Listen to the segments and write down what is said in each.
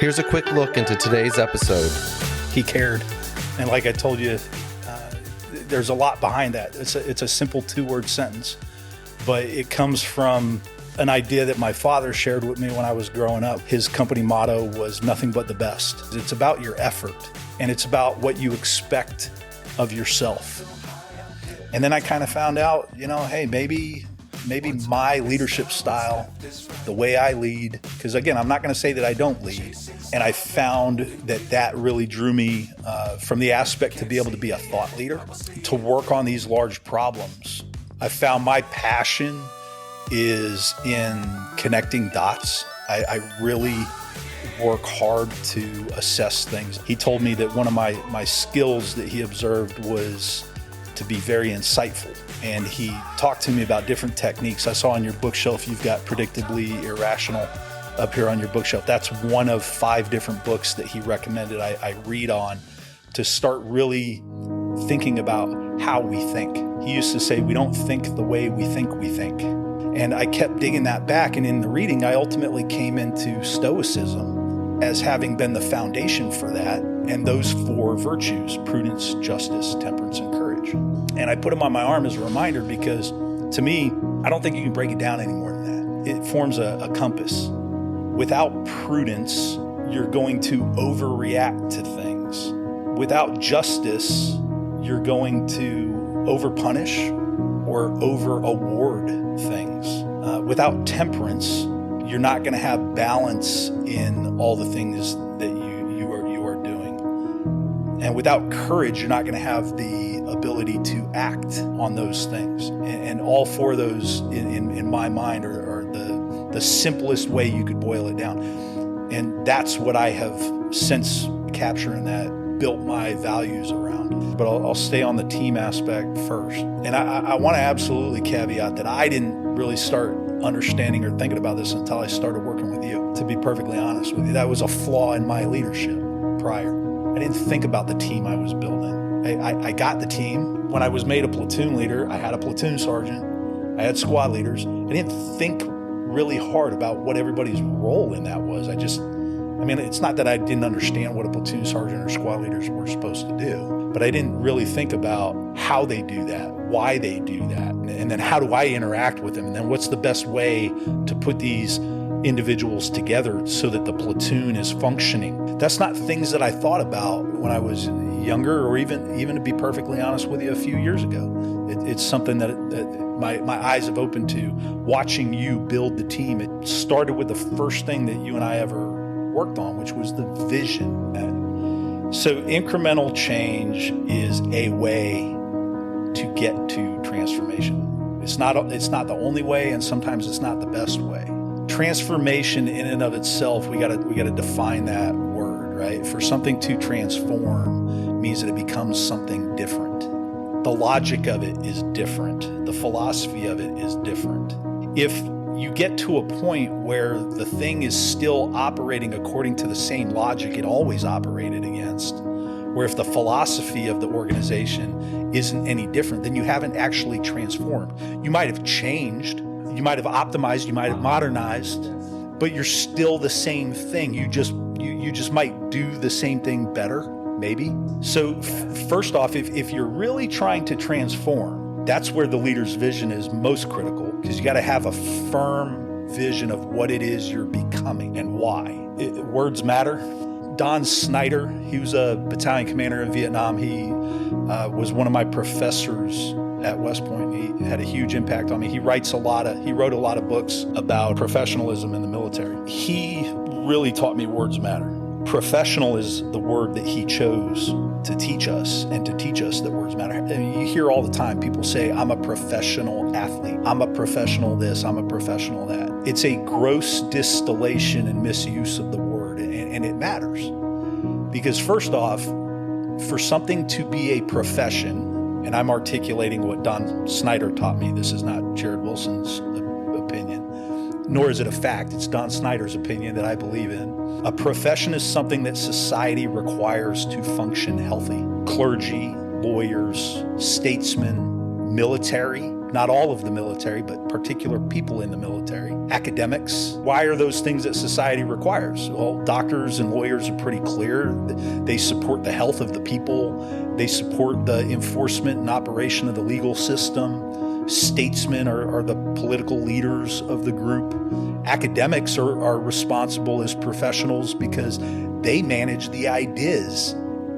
Here's a quick look into today's episode. He cared. And like I told you, there's a lot behind that. It's a simple 2-word sentence, but it comes from an idea that my father shared with me when I was growing up. His company motto was nothing but the best. It's about your effort, and it's about what you expect of yourself. And then I kind of found out, hey, maybe my leadership style, the way I lead, because again, I'm not going to say that I don't lead. And I found that really drew me from the aspect to be able to be a thought leader, to work on these large problems. I found my passion is in connecting dots. I really work hard to assess things. He told me that one of my skills that he observed was to be very insightful. And he talked to me about different techniques. I saw on your bookshelf, you've got Predictably Irrational up here on your bookshelf. That's one of 5 different books that he recommended I read on to start really thinking about how we think. He used to say, we don't think the way we think we think. And I kept digging that back. And in the reading, I ultimately came into Stoicism as having been the foundation for that. And those 4 virtues, prudence, justice, temperance, and courage. And I put them on my arm as a reminder because to me, I don't think you can break it down any more than that. It forms a compass. Without prudence, you're going to overreact to things. Without justice, you're going to overpunish or over-award things. Without temperance, you're not going to have balance in all the things that you are doing. And without courage, you're not going to have the ability to act on those things. And all 4 of those, in my mind, are the simplest way you could boil it down. And that's what I have, since capturing that, built my values around. But I'll stay on the team aspect first. And I want to absolutely caveat that I didn't really start understanding or thinking about this until I started working with you, to be perfectly honest with you. That was a flaw in my leadership prior. I didn't think about the team I was building. I got the team. When I was made a platoon leader, I had a platoon sergeant. I had squad leaders. I didn't think really hard about what everybody's role in that was. It's not that I didn't understand what a platoon sergeant or squad leaders were supposed to do, but I didn't really think about how they do that, why they do that, and then how do I interact with them, and then what's the best way to put these individuals together so that the platoon is functioning. That's not things that I thought about when I was younger, or even to be perfectly honest with you, a few years ago. It's something that my eyes have opened to, watching you build the team. It started with the first thing that you and I ever worked on, which was the vision. So incremental change is a way to get to transformation. It's not the only way, and sometimes it's not the best way. Transformation in and of itself, we gotta define that word, right? For something to transform means that it becomes something different. The logic of it is different. The philosophy of it is different. If you get to a point where the thing is still operating according to the same logic it always operated against, where if the philosophy of the organization isn't any different, then you haven't actually transformed. You might have changed, you might have optimized, you might have modernized, but you're still the same thing. You just might do the same thing better, maybe. So first off, if you're really trying to transform, that's where the leader's vision is most critical, because you got to have a firm vision of what it is you're becoming and why. Words matter. Don Snyder, he was a battalion commander in Vietnam. He was one of my professors at West Point. He had a huge impact on me. He wrote a lot of books about professionalism in the military. He really taught me words matter. Professional is the word that he chose to teach us, and to teach us that words matter. And you hear all the time people say, I'm a professional athlete. I'm a professional this, I'm a professional that. It's a gross distillation and misuse of the word, and it matters. Because first off, for something to be a profession, and I'm articulating what Don Snyder taught me, this is not Jared Wilson's opinion, nor is it a fact. It's Don Snyder's opinion that I believe in. A profession is something that society requires to function healthy. Clergy, lawyers, statesmen, military, not all of the military, but particular people in the military. Academics, why are those things that society requires? Well, doctors and lawyers are pretty clear. They support the health of the people. They support the enforcement and operation of the legal system. Statesmen are the political leaders of the group. Academics are responsible as professionals because they manage the ideas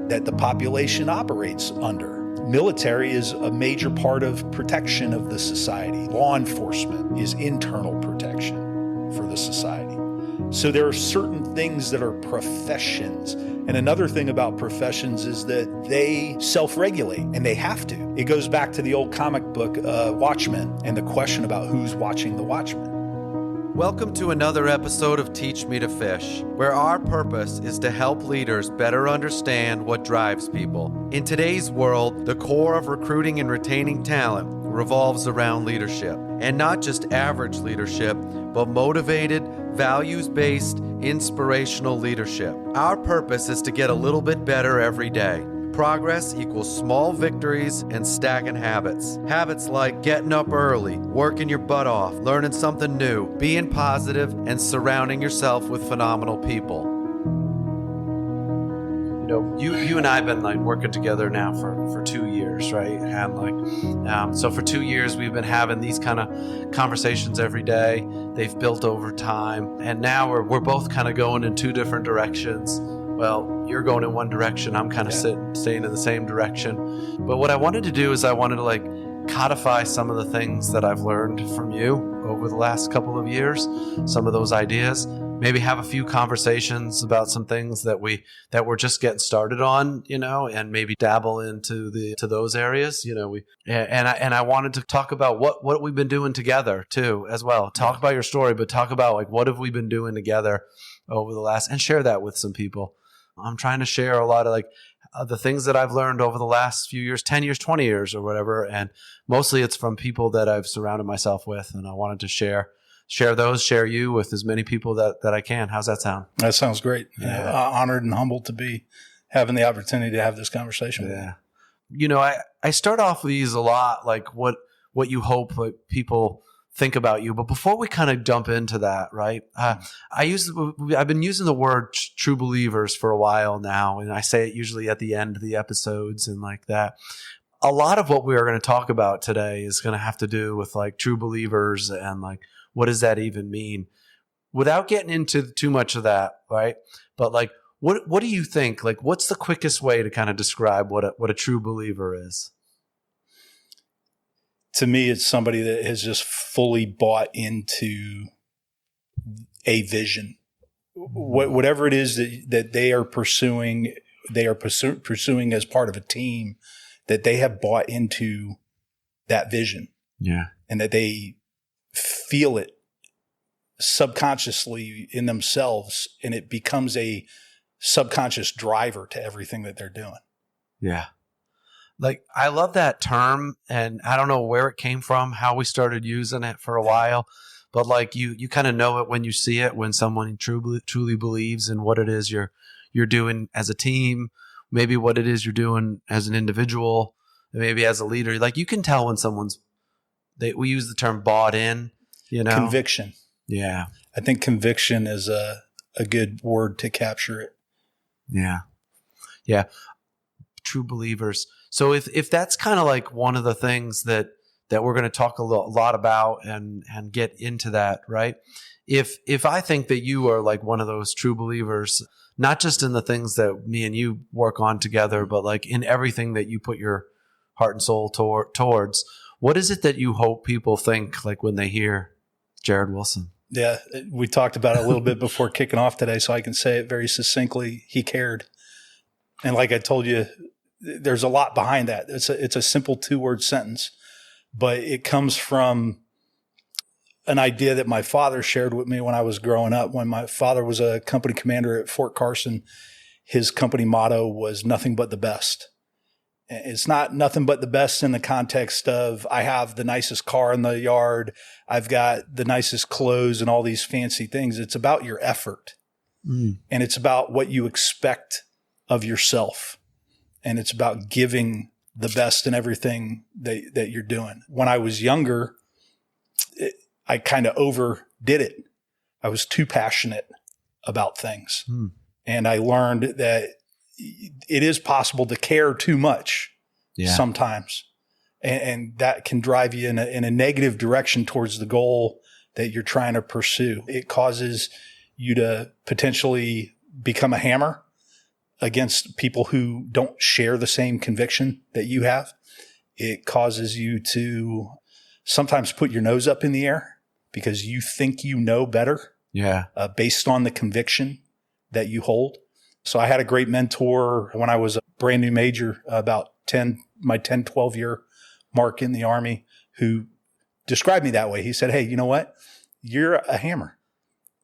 that the population operates under. Military is a major part of protection of the society. Law enforcement is internal protection for the society. So there are certain things that are professions. And another thing about professions is that they self-regulate, and they have to. It goes back to the old comic book, Watchmen, and the question about who's watching the Watchmen. Welcome to another episode of Teach Me to Fish, where our purpose is to help leaders better understand what drives people. In today's world, the core of recruiting and retaining talent revolves around leadership, and not just average leadership, but motivated, values-based, inspirational leadership. Our purpose is to get a little bit better every day. Progress equals small victories and stacking habits. Habits like getting up early, working your butt off, learning something new, being positive, and surrounding yourself with phenomenal people. You know, you and I have been working together now for 2 years, right? And so for 2 years we've been having these kind of conversations every day. They've built over time, and now we're both kind of going in two different directions. Well, you're going in one direction, I'm kind of staying in the same direction. But what I wanted to do is I wanted to codify some of the things that I've learned from you over the last couple of years, some of those ideas, maybe have a few conversations about some things that we're just getting started on, and maybe dabble into those areas, and I wanted to talk about what we've been doing together too, as well. Talk about your story, but talk about what have we been doing together over the last, and share that with some people. I'm trying to share a lot of the things that I've learned over the last few years, 10 years, 20 years or whatever. And mostly it's from people that I've surrounded myself with. And I wanted to share you with as many people that I can. How's that sound? That sounds great. Yeah. Honored and humbled to be having the opportunity to have this conversation with you. I start off with these a lot, like what you hope people think about you. But before we kind of jump into that, right? I've been using the word true believers for a while now, and I say it usually at the end of the episodes and like that. A lot of what we are going to talk about today is going to have to do with true believers and what does that even mean? Without getting into too much of that, right? But what do you think? What's the quickest way to kind of describe what a true believer is? To me, it's somebody that has just fully bought into a vision. Whatever it is that they are pursuing as part of a team, that they have bought into that vision. Yeah. And that they feel it subconsciously in themselves, and it becomes a subconscious driver to everything that they're doing. Yeah. I love that term, and I don't know where it came from, how we started using it for a while, but you kind of know it when you see it, when someone truly believes in what it is you're doing as a team, maybe what it is you're doing as an individual, maybe as a leader. You can tell when we use the term bought in, Conviction. Yeah. I think conviction is a good word to capture it. Yeah. Yeah. True believers. So if that's kind of one of the things that we're going to talk a lot about and get into that, right? If I think that you are one of those true believers, not just in the things that me and you work on together, but in everything that you put your heart and soul towards, what is it that you hope people think when they hear Jared Wilson? Yeah, we talked about it a little bit before kicking off today, so I can say it very succinctly. He cared. And like I told you, there's a lot behind that. It's a simple 2-word sentence, but it comes from an idea that my father shared with me when I was growing up. When my father was a company commander at Fort Carson, his company motto was nothing but the best. It's not nothing but the best in the context of I have the nicest car in the yard, I've got the nicest clothes and all these fancy things. It's about your effort. And it's about what you expect of yourself. And it's about giving the best in everything that you're doing. When I was younger, I kind of overdid it. I was too passionate about things. And I learned that it is possible to care too much sometimes. And that can drive you in a negative direction towards the goal that you're trying to pursue. It causes you to potentially become a hammer against people who don't share the same conviction that you have. It causes you to sometimes put your nose up in the air because you think you know better based on the conviction that you hold. So I had a great mentor when I was a brand new major, about 12 year mark in the Army, who described me that way. He said, hey, you know what? You're a hammer.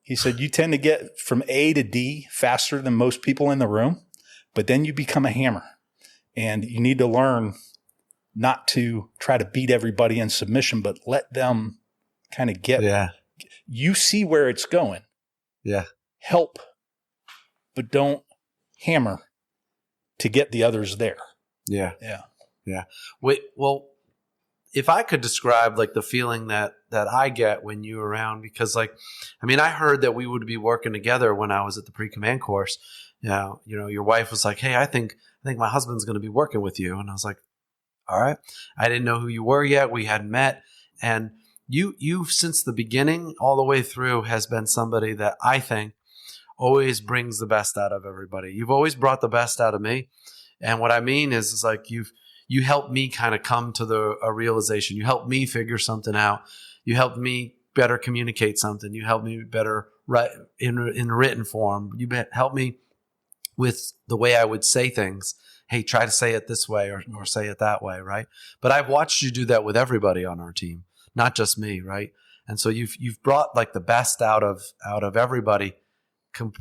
He said, you tend to get from A to D faster than most people in the room, but then you become a hammer. And you need to learn not to try to beat everybody in submission, but let them kind of get, you see where it's going. Help, but don't hammer to get the others there. Wait, well, if I could describe like the feeling that I get when you're around, because like, I mean, I heard that we would be working together when I was at the pre-command course. You know, your wife was like, hey, I think my husband's going to be working with you. And I was like, all right. I didn't know who you were yet. We hadn't met. And you since the beginning all the way through has been somebody that I think always brings the best out of everybody. You've always brought the best out of me. And what I mean is like you helped me kind of come to a realization. You helped me figure something out. You helped me better communicate something. You helped me better write in written form. You helped me with the way I would say things. Hey, try to say it this way or say it that way, right? But I've watched you do that with everybody on our team, not just me, right? And so you've brought like the best out of everybody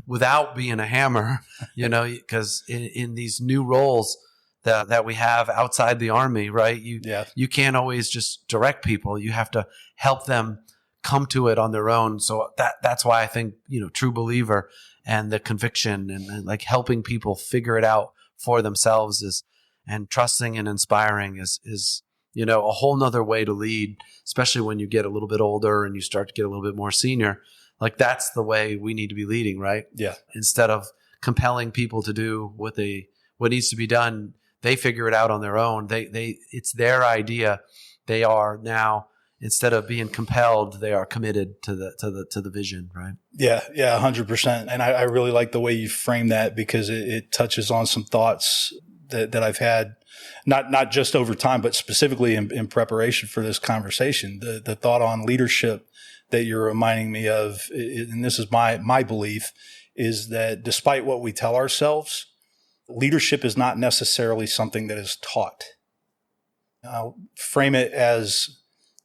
without being a hammer, you know, because in these new roles that we have outside the Army, right? You can't always just direct people. You have to help them come to it on their own. So that's why I think, you know, true believer and the conviction and like helping people figure it out for themselves and trusting and inspiring is, you know, a whole nother way to lead, especially when you get a little bit older and you start to get a little bit more senior. Like that's the way we need to be leading, right? Yeah. Instead of compelling people to do what needs to be done, they figure it out on their own. It's their idea. They are now, instead of being compelled, they are committed to the vision, right? Yeah, 100%. And I really like the way you frame that because it touches on some thoughts that I've had, not just over time, but specifically in preparation for this conversation. The thought on leadership that you're reminding me of, and this is my belief, is that despite what we tell ourselves, leadership is not necessarily something that is taught. I'll frame it as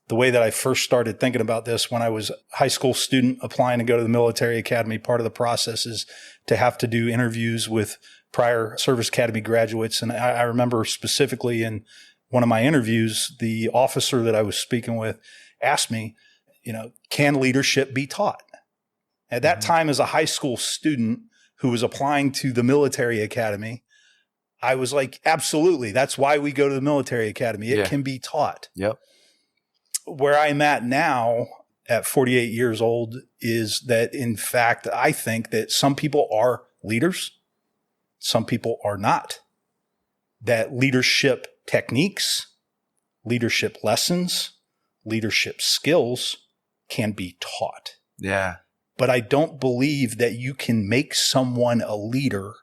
the way that I first started thinking about this when I was a high school student applying to go to the military academy. Part of the process is to have to do interviews with prior service academy graduates. And I remember specifically in one of my interviews, the officer that I was speaking with asked me, you know, can leadership be taught? At that time, as a high school student who was applying to the military academy, I was like, absolutely. That's why we go to the military academy. It can be taught. Yep. Where I'm at now at 48 years old is that, in fact, I think that some people are leaders. Some people are not. That leadership techniques, leadership lessons, leadership skills can be taught. Yeah. But I don't believe that you can make someone a leader,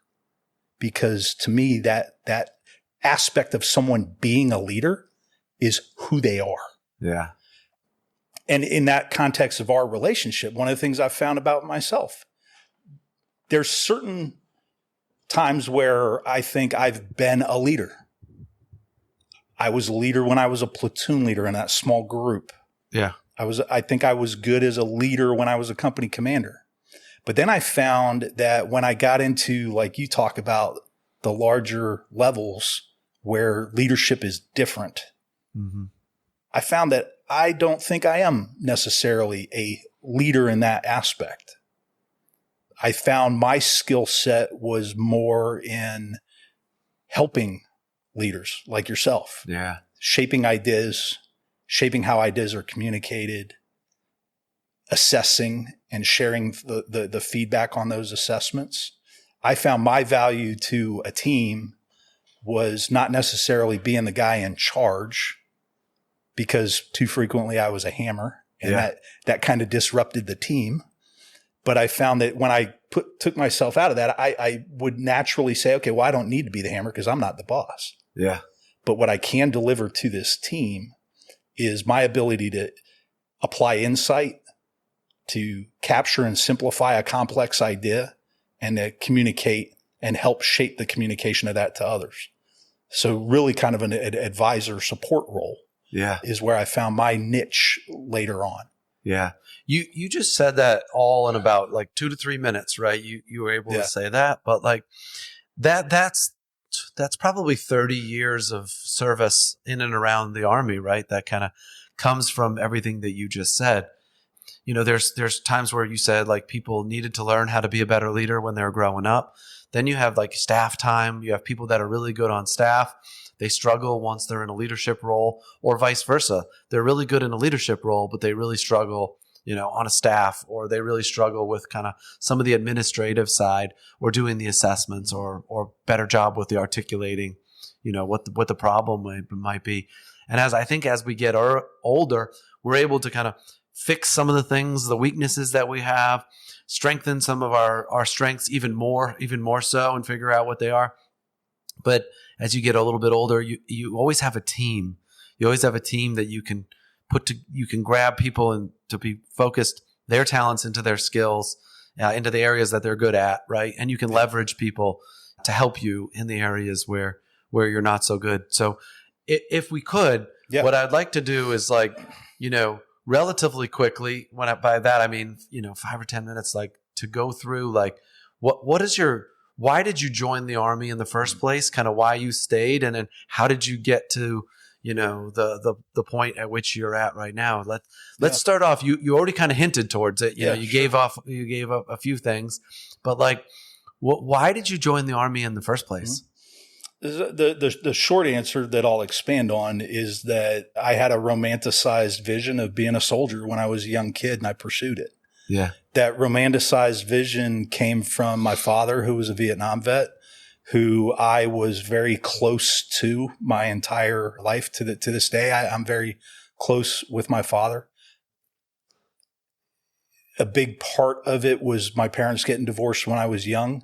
because to me, that aspect of someone being a leader is who they are. Yeah. And in that context of our relationship, one of the things I've found about myself, there's certain times where I think I've been a leader. I was a leader when I was a platoon leader in that small group. Yeah. I think I was good as a leader when I was a company commander. But then I found that when I got into, like you talk about, the larger levels where leadership is different, I found that I don't think I am necessarily a leader in that aspect. I found my skill set was more in helping leaders like yourself. Yeah. Shaping ideas, shaping how ideas are communicated, assessing and sharing the feedback on those assessments. I found my value to a team was not necessarily being the guy in charge, because too frequently I was a hammer, and that kind of disrupted the team. But I found that when I took myself out of that, I would naturally say, okay, well, I don't need to be the hammer because I'm not the boss. Yeah. But what I can deliver to this team is my ability to apply insight, to capture and simplify a complex idea, and to communicate and help shape the communication of that to others. So really kind of an advisor support role is where I found my niche later on. Yeah. You just said that all in about like 2 to 3 minutes, right? You were able to say that, but like that's probably 30 years of service in and around the Army, right? That kind of comes from everything that you just said. You know, there's times where you said like people needed to learn how to be a better leader when they were growing up. Then you have like staff time. You have people that are really good on staff. They struggle once they're in a leadership role, or vice versa. They're really good in a leadership role, but they really struggle, you know, on a staff, or they really struggle with kind of some of the administrative side, or doing the assessments, or better job with the articulating, you know, what the problem might be. And as we get older, we're able to kind of fix some of the things, the weaknesses that we have, strengthen some of our strengths even more so, and figure out what they are. But as you get a little bit older, you always have a team. You always have a team that you can you can grab people and to be focused their talents into their skills, into the areas that they're good at, right? And you can leverage people to help you in the areas where you're not so good. So if we could, what I'd like to do is like, you know, relatively quickly, by that I mean, you know, 5 or 10 minutes, like to go through like why did you join the Army in the first place? Kind of why you stayed, and then how did you get to, you know, the point at which you're at right now? Let's start off. You already kind of hinted towards it. You know, you gave up a few things, but like, why did you join the Army in the first place? The short answer that I'll expand on is that I had a romanticized vision of being a soldier when I was a young kid, and I pursued it. Yeah. That romanticized vision came from my father, who was a Vietnam vet, who I was very close to my entire life. To this day, I'm very close with my father. A big part of it was my parents getting divorced when I was young,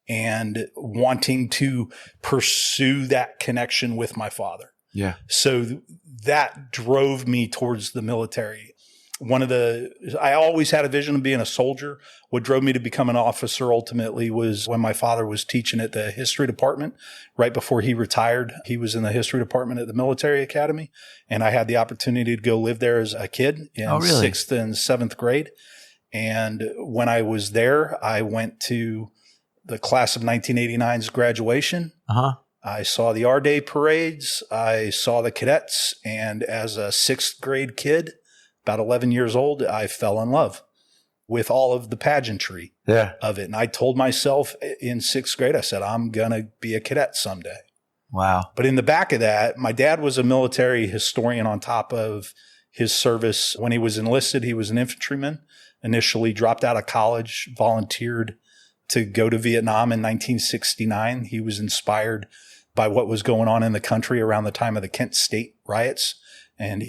and wanting to pursue that connection with my father. Yeah. So that drove me towards the military. I always had a vision of being a soldier. What drove me to become an officer ultimately was when my father was teaching at the history department right before he retired. He was in the history department at the military academy, and I had the opportunity to go live there as a kid in 6th and 7th grade. And when I was there, I went to the class of 1989's graduation. I saw the R-Day parades. I saw the cadets. And as a 6th grade kid, about 11 years old, I fell in love with all of the pageantry of it. And I told myself in 6th grade, I said, I'm going to be a cadet someday. Wow. But in the back of that, my dad was a military historian on top of his service. When he was enlisted, he was an infantryman, initially dropped out of college, volunteered to go to Vietnam in 1969. He was inspired by what was going on in the country around the time of the Kent State riots. And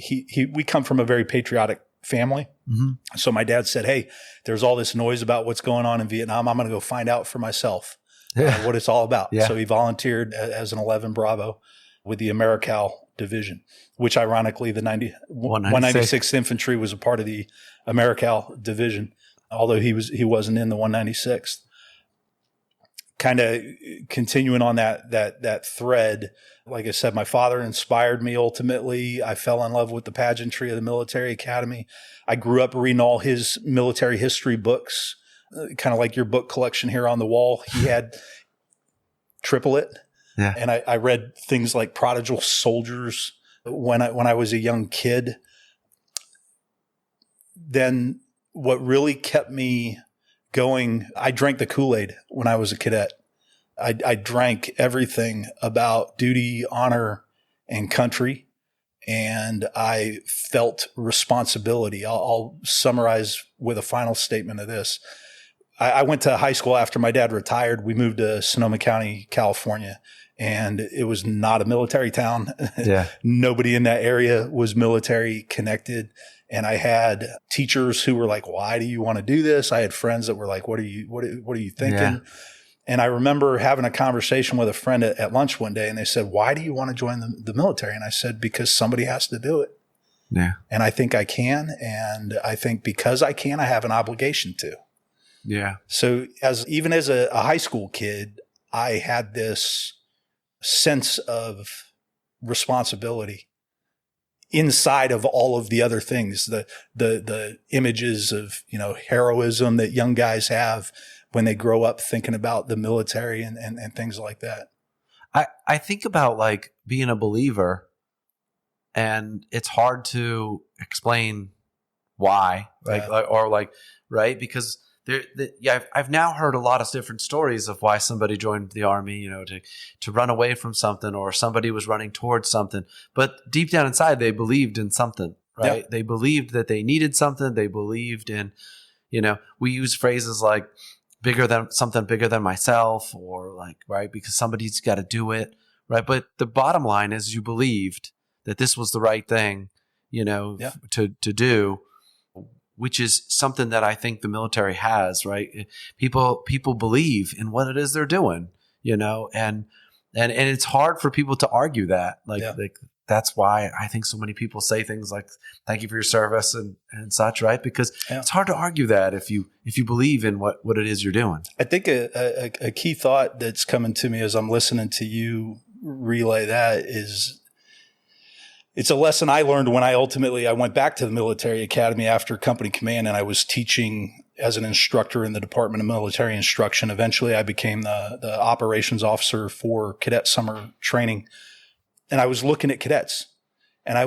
we come from a very patriotic family. Mm-hmm. So my dad said, hey, there's all this noise about what's going on in Vietnam. I'm going to go find out for myself what it's all about. Yeah. So he volunteered as an 11 Bravo with the AmeriCal division, which ironically the 196th Infantry was a part of the AmeriCal division, although he wasn't in the 196th. Kind of continuing on that thread, like I said, my father inspired me ultimately. I fell in love with the pageantry of the military academy. I grew up reading all his military history books, kind of like your book collection here on the wall. He had triplet. Yeah. And I read things like Prodigal Soldiers when I was a young kid. Then what really kept me going, I drank the Kool-Aid when I was a cadet. I drank everything about duty, honor, and country. And I felt responsibility. I'll summarize with a final statement of this. I went to high school after my dad retired. We moved to Sonoma County, California, and it was not a military town. Yeah. Nobody in that area was military connected. And I had teachers who were like, "Why do you want to do this?" I had friends that were like, what are you thinking? Yeah. And I remember having a conversation with a friend at lunch one day, and they said, "Why do you want to join the military?" And I said, "Because somebody has to do it." Yeah. And I think I can. And I think because I can, I have an obligation to. Yeah. So even as a high school kid, I had this sense of responsibility inside of all of the other things, the images of, heroism that young guys have when they grow up thinking about the military and things like that. I think about like being a believer, and it's hard to explain why, right? Because I've now heard a lot of different stories of why somebody joined the Army, to run away from something, or somebody was running towards something. But deep down inside, they believed in something, right? Yep. They believed that they needed something. They believed in, we use phrases like something bigger than myself, or like, right, because somebody's got to do it, right? But the bottom line is you believed that this was the right thing, to do, which is something that I think the military has, right? People believe in what it is they're doing, and it's hard for people to argue that. Like that's why I think so many people say things like, "Thank you for your service," and such, right? Because it's hard to argue that if you believe in what it is you're doing. I think a key thought that's coming to me as I'm listening to you relay that is, it's a lesson I learned when I went back to the military academy after company command, and I was teaching as an instructor in the Department of Military Instruction. Eventually I became the operations officer for cadet summer training. And I was looking at cadets, and I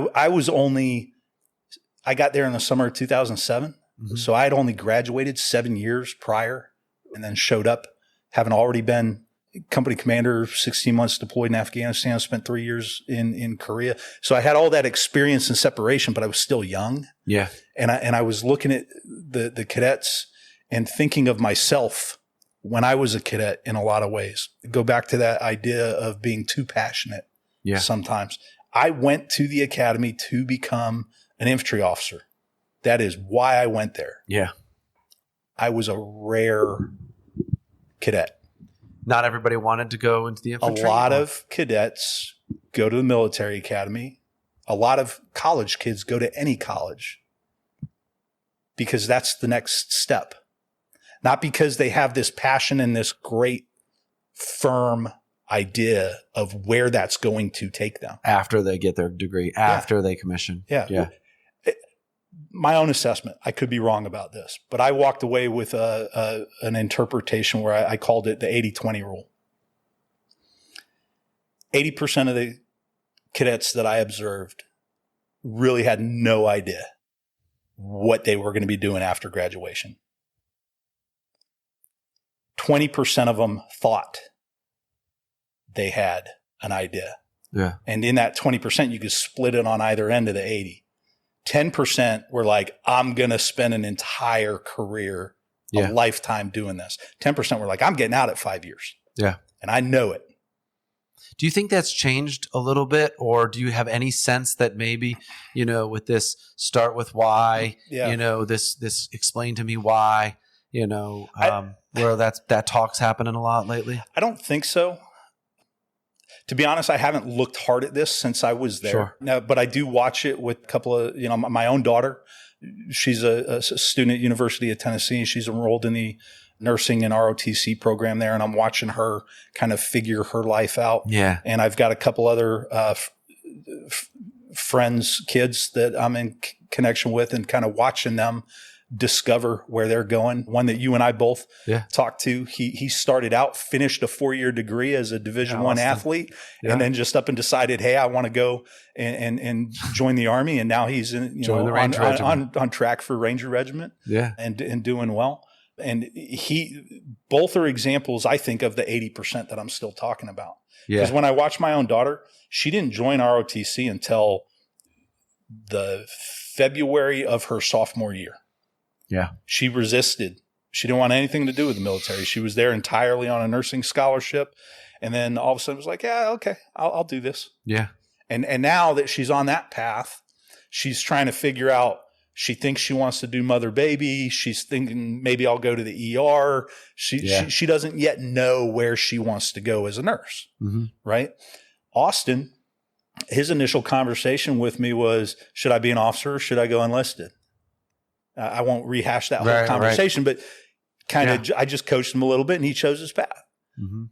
got there in the summer of 2007. Mm-hmm. So I had only graduated 7 years prior, and then showed up having already been company commander, 16 months deployed in Afghanistan, spent 3 years in Korea. So I had all that experience and separation, but I was still young. Yeah. And I was looking at the cadets and thinking of myself when I was a cadet in a lot of ways. Go back to that idea of being too passionate. Yeah. Sometimes I went to the academy to become an infantry officer. That is why I went there. Yeah. I was a rare cadet. Not everybody wanted to go into the infantry. A lot of cadets go to the military academy. A lot of college kids go to any college because that's the next step. Not because they have this passion and this great firm idea of where that's going to take them. After they get their degree, after they commission. Yeah. My own assessment, I could be wrong about this, but I walked away with an interpretation where I called it the 80-20 rule. 80% of the cadets that I observed really had no idea what they were going to be doing after graduation. 20% of them thought they had an idea. Yeah. And in that 20%, you could split it on either end of the 80. 10% were like, I'm going to spend an entire career, a lifetime doing this. 10% were like, I'm getting out at 5 years. Yeah. And I know it. Do you think that's changed a little bit, or do you have any sense that maybe, with this start with why, this explain to me why, where that talk's happening a lot lately? I don't think so. To be honest, I haven't looked hard at this since I was there. Sure. No, but I do watch it with a couple of, my own daughter. She's a student at University of Tennessee. She's enrolled in the nursing and ROTC program there, and I'm watching her kind of figure her life out. Yeah. And I've got a couple other friends, kids that I'm in connection with, and kind of watching them discover where they're going. One that you and I both talked to, he started out, finished a 4-year degree as a Division I athlete, and then just up and decided, hey, I want to go and join the Army. And now he's on track for Ranger Regiment, and doing well. And both are examples, I think, of the 80% that I'm still talking about. Because when I watch my own daughter, she didn't join ROTC until the February of her sophomore year. Yeah. She resisted. She didn't want anything to do with the military. She was there entirely on a nursing scholarship. And then all of a sudden it was like, yeah, okay, I'll do this. Yeah. And now that she's on that path, she's trying to figure out, she thinks she wants to do mother baby. She's thinking maybe I'll go to the ER. She doesn't yet know where she wants to go as a nurse, right? Austin, his initial conversation with me was, should I be an officer or should I go enlisted? I won't rehash that whole conversation, but I just coached him a little bit and he chose his path.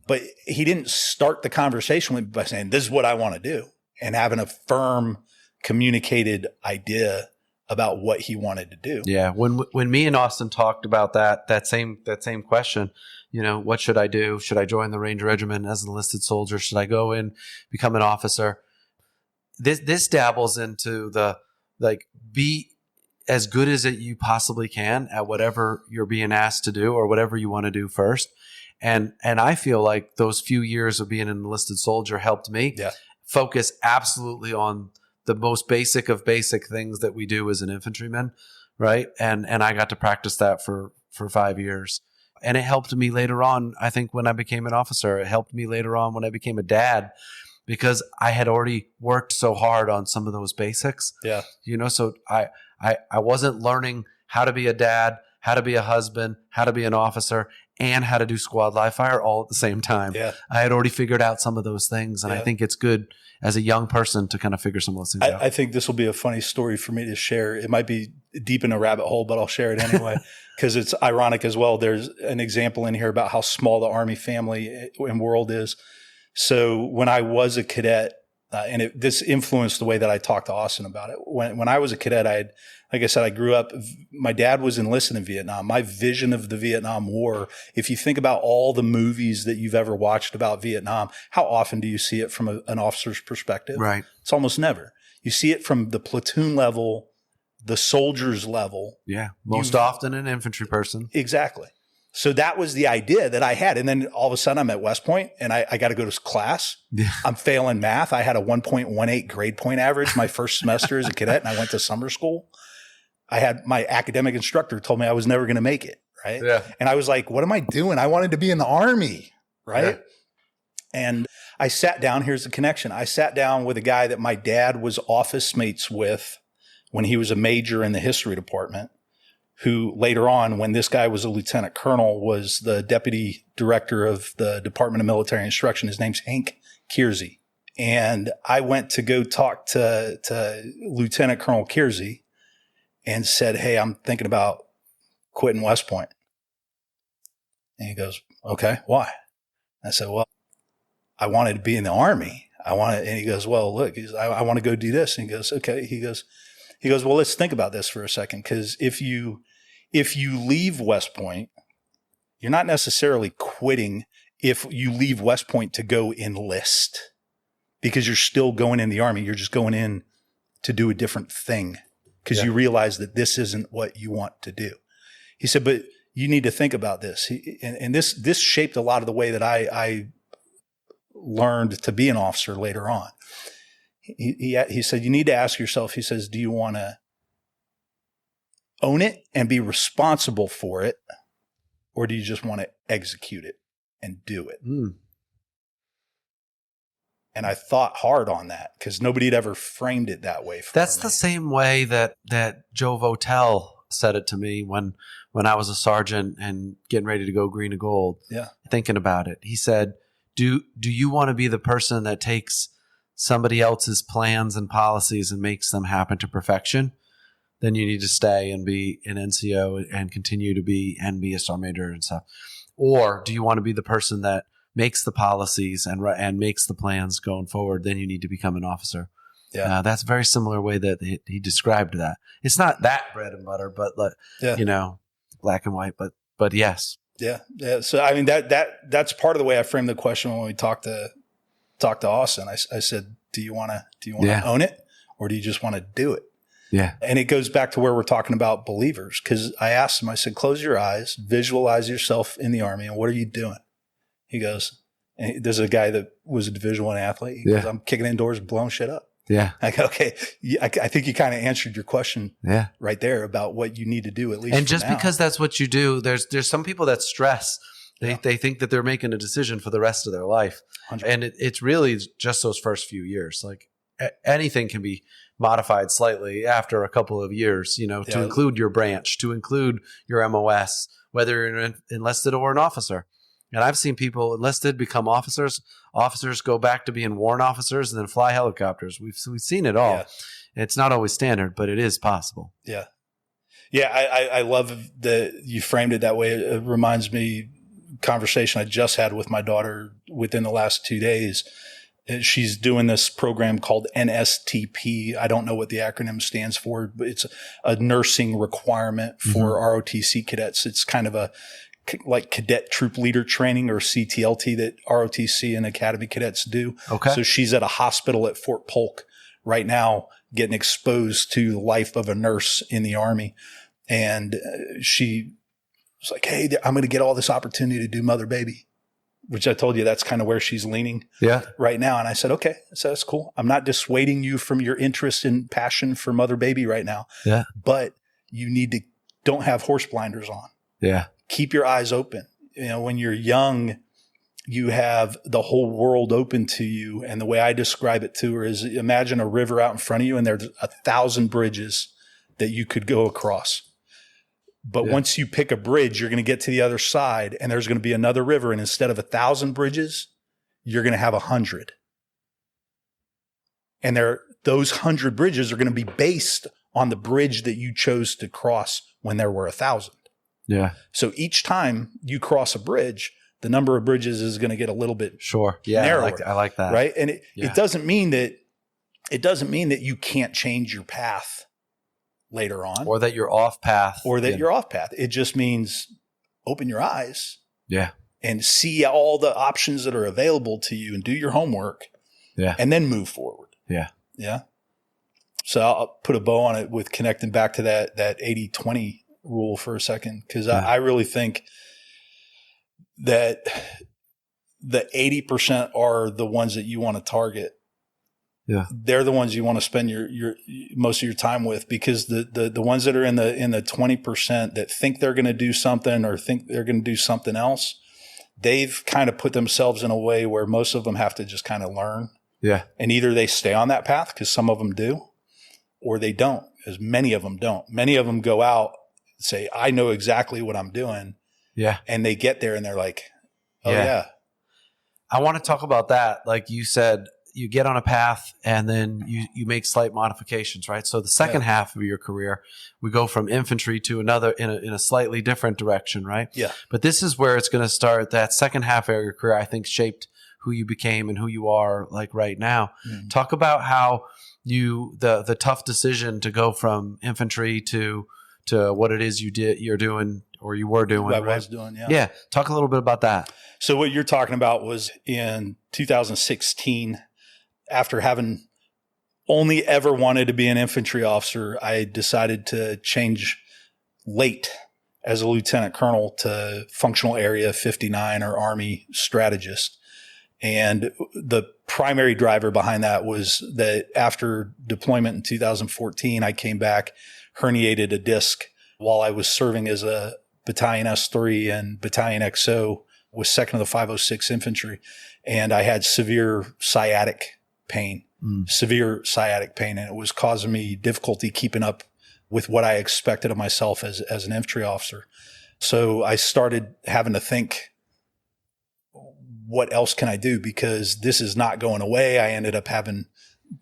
But he didn't start the conversation with me by saying, this is what I want to do, and having a firm communicated idea about what he wanted to do. Yeah. When me and Austin talked about that same question, what should I do? Should I join the Ranger Regiment as an enlisted soldier? Should I go in, become an officer? This dabbles into the, be as good as you possibly can at whatever you're being asked to do or whatever you want to do first. And I feel like those few years of being an enlisted soldier helped me focus absolutely on the most basic of basic things that we do as an infantryman, right? And I got to practice that for 5 years. And it helped me later on, I think, when I became an officer. It helped me later on when I became a dad, because I had already worked so hard on some of those basics. Yeah. So I wasn't learning how to be a dad, how to be a husband, how to be an officer, and how to do squad live fire all at the same time. Yeah. I had already figured out some of those things. And I think it's good as a young person to kind of figure some of those things out. I think this will be a funny story for me to share. It might be deep in a rabbit hole, but I'll share it anyway, because it's ironic as well. There's an example in here about how small the Army family and world is. So when I was a cadet, this influenced the way that I talked to Austin about it. When I was a cadet, like I said, I grew up, my dad was enlisted in Vietnam. My vision of the Vietnam War, if you think about all the movies that you've ever watched about Vietnam, how often do you see it from an officer's perspective? Right. It's almost never. You see it from the platoon level, the soldier's level. Yeah. Most often an infantry person. Exactly. So that was the idea that I had. And then all of a sudden I'm at West Point and I got to go to class. Yeah. I'm failing math. I had a 1.18 grade point average my first semester as a cadet, and I went to summer school. I had my academic instructor told me I was never going to make it. Right. Yeah. And I was like, what am I doing? I wanted to be in the Army. Right. Yeah. And I sat down. Here's the connection. I sat down with a guy that my dad was office mates with when he was a major in the history department, who later on, when this guy was a lieutenant colonel, was the deputy director of the Department of Military Instruction. His name's Hank Kiersey. And I went to go talk to Lieutenant Colonel Kiersey and said, hey, I'm thinking about quitting West Point. And he goes, okay, why? I said, well, I wanted to be in the Army. And he goes, well, look, I want to go do this. And he goes, okay. He goes, well, let's think about this for a second. Because if you leave West Point, you're not necessarily quitting if you leave West Point to go enlist, because you're still going in the Army. You're just going in to do a different thing because you realize that this isn't what you want to do. He said, but you need to think about this. And this shaped a lot of the way that I learned to be an officer later on. He said, you need to ask yourself, he says, do you want to own it and be responsible for it, or do you just want to execute it and do it? And I thought hard on that because nobody had ever framed it that way for That's me. the same way that Joe Votel said it to me when I was a sergeant and getting ready to go green and gold. Yeah. Thinking about it. He said, do you want to be the person that takes somebody else's plans and policies and makes them happen to perfection? Then you need to stay and be an NCO and continue to be a Star Major and stuff. Or do you want to be the person that makes the policies and makes the plans going forward? Then you need to become an officer. Yeah. That's a very similar way that he described that. It's not that bread and butter, but black and white, but yes. Yeah. Yeah. So, I mean, that's part of the way I framed the question when we talked to Austin. I said, do you want to own it, or do you just want to do it? Yeah. And it goes back to where we're talking about believers. Because I asked him, I said, close your eyes, visualize yourself in the Army, and what are you doing? He goes, and there's a guy that was a Division I athlete. He goes, I'm kicking indoors and blowing shit up. Yeah. I go, okay. I think you kind of answered your question right there about what you need to do, at least. And just because that's what you do, there's some people that stress. They think that they're making a decision for the rest of their life. 100%. And it's really just those first few years. Like anything can be modified slightly after a couple of years, to include your branch, to include your MOS, whether you're enlisted or an officer. And I've seen people enlisted become officers. Officers go back to being warrant officers and then fly helicopters. We've seen it all. Yeah. It's not always standard, but it is possible. Yeah. Yeah. I love that you framed it that way. It reminds me conversation I just had with my daughter within the last 2 days. She's doing this program called NSTP. I don't know what the acronym stands for, but it's a nursing requirement for ROTC cadets. It's kind of like cadet troop leader training, or CTLT, that ROTC and Academy cadets do. Okay. So she's at a hospital at Fort Polk right now, getting exposed to the life of a nurse in the Army. And she was like, hey, I'm going to get all this opportunity to do mother baby, which I told you that's kind of where she's leaning right now. And I said, okay, so that's cool. I'm not dissuading you from your interest and passion for mother baby right now. Yeah. But you don't have horse blinders on. Yeah. Keep your eyes open. When you're young, you have the whole world open to you. And the way I describe it to her is, imagine a river out in front of you and there's 1,000 bridges that you could go across. But once you pick a bridge, you're going to get to the other side and there's going to be another river. And instead of 1,000 bridges, you're going to have 100. And those 100 bridges are going to be based on the bridge that you chose to cross when there were 1,000. Yeah. So each time you cross a bridge, the number of bridges is going to get a little bit narrower. I like that. Right. And it doesn't mean that you can't change your path later on, or that you're off path, you're off path. It just means open your eyes. Yeah. And see all the options that are available to you and do your homework. Yeah. And then move forward. Yeah. Yeah. So I'll put a bow on it with connecting back to that 80-20 rule for a second. Cause I really think that the 80% are the ones that you want to target. Yeah. They're the ones you want to spend your most of your time with, because the ones that are in the 20% that think they're going to do something or think they're going to do something else, they've kind of put themselves in a way where most of them have to just kind of learn. Yeah. And either they stay on that path, because some of them do, or they don't, because many of them don't. Many of them go out and say, I know exactly what I'm doing. Yeah. And they get there and they're like, oh yeah. I want to talk about that. Like you said, you get on a path and then you make slight modifications, right? So the second half of your career, we go from infantry to another in a slightly different direction, right? Yeah. But this is where it's going to start. That second half of your career, I think, shaped who you became and who you are like right now. Mm. Talk about how the tough decision to go from infantry to what it is you're doing or you were doing. I was doing, yeah. Yeah. Talk a little bit about that. So what you're talking about was in 2016, after having only ever wanted to be an infantry officer, I decided to change late as a lieutenant colonel to functional area 59 or Army strategist. And the primary driver behind that was that after deployment in 2014, I came back, herniated a disc while I was serving as a Battalion S3 and Battalion XO with 2nd of the 506 Infantry. And I had severe sciatic pain, and it was causing me difficulty keeping up with what I expected of myself as an infantry officer. So I started having to think, what else can I do? Because this is not going away. I ended up having,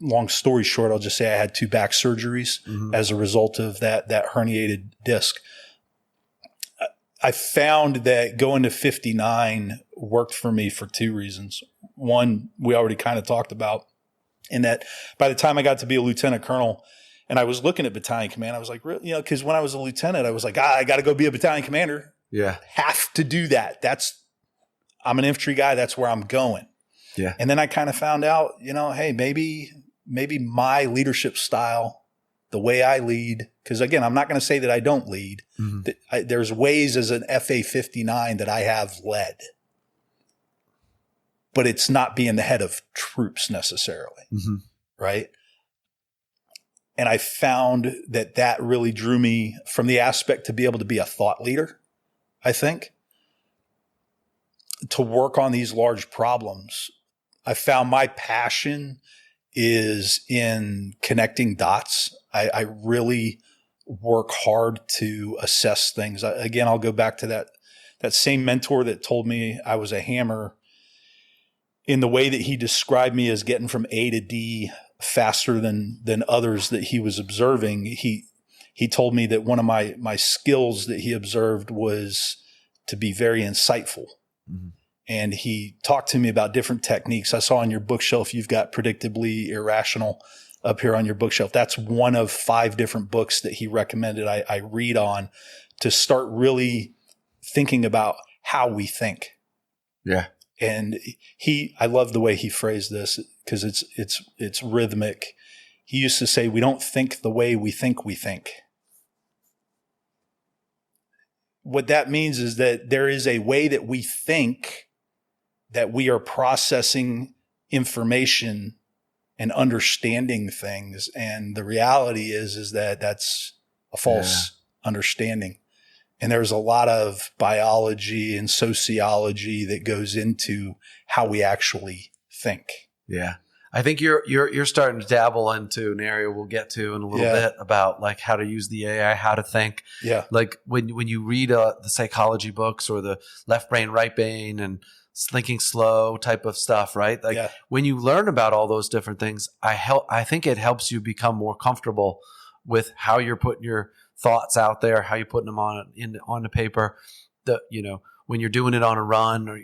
long story short, I'll just say I had 2 back surgeries as a result of that herniated disc. I found that going to 59 worked for me for 2 reasons. One, we already kind of talked about, in that by the time I got to be a lieutenant colonel and I was looking at battalion command, I was like, because when I was a lieutenant, I was like, I got to go be a battalion commander. Yeah. Have to do that. I'm an infantry guy. That's where I'm going. Yeah. And then I kind of found out, hey, maybe my leadership style the way I lead, because again, I'm not going to say that I don't lead. There's ways as an FA-59 that I have led, but it's not being the head of troops necessarily, right? And I found that really drew me from the aspect to be able to be a thought leader, I think, to work on these large problems. I found my passion is in connecting dots. I really work hard to assess things. Again, I'll go back to that same mentor that told me I was a hammer. In the way that he described me as getting from A to D faster than others that he was observing, he told me that one of my skills that he observed was to be very insightful. And he talked to me about different techniques. I saw on your bookshelf, you've got Predictably Irrational up here on your bookshelf. That's one of 5 different books that he recommended I read on to start really thinking about how we think. Yeah. And I love the way he phrased this because it's rhythmic. He used to say, we don't think the way we think we think. What that means is that there is a way that we think that we are processing information and understanding things. And the reality is that that's a false understanding. And there's a lot of biology and sociology that goes into how we actually think. Yeah. I think you're starting to dabble into an area we'll get to in a little bit about like how to use the AI, how to think. Yeah. Like when you read the psychology books or the left brain, right brain and thinking slow type of stuff, right? Like when you learn about all those different things, I think it helps you become more comfortable with how you're putting your thoughts out there, how you're putting them on the paper. When you're doing it on a run, or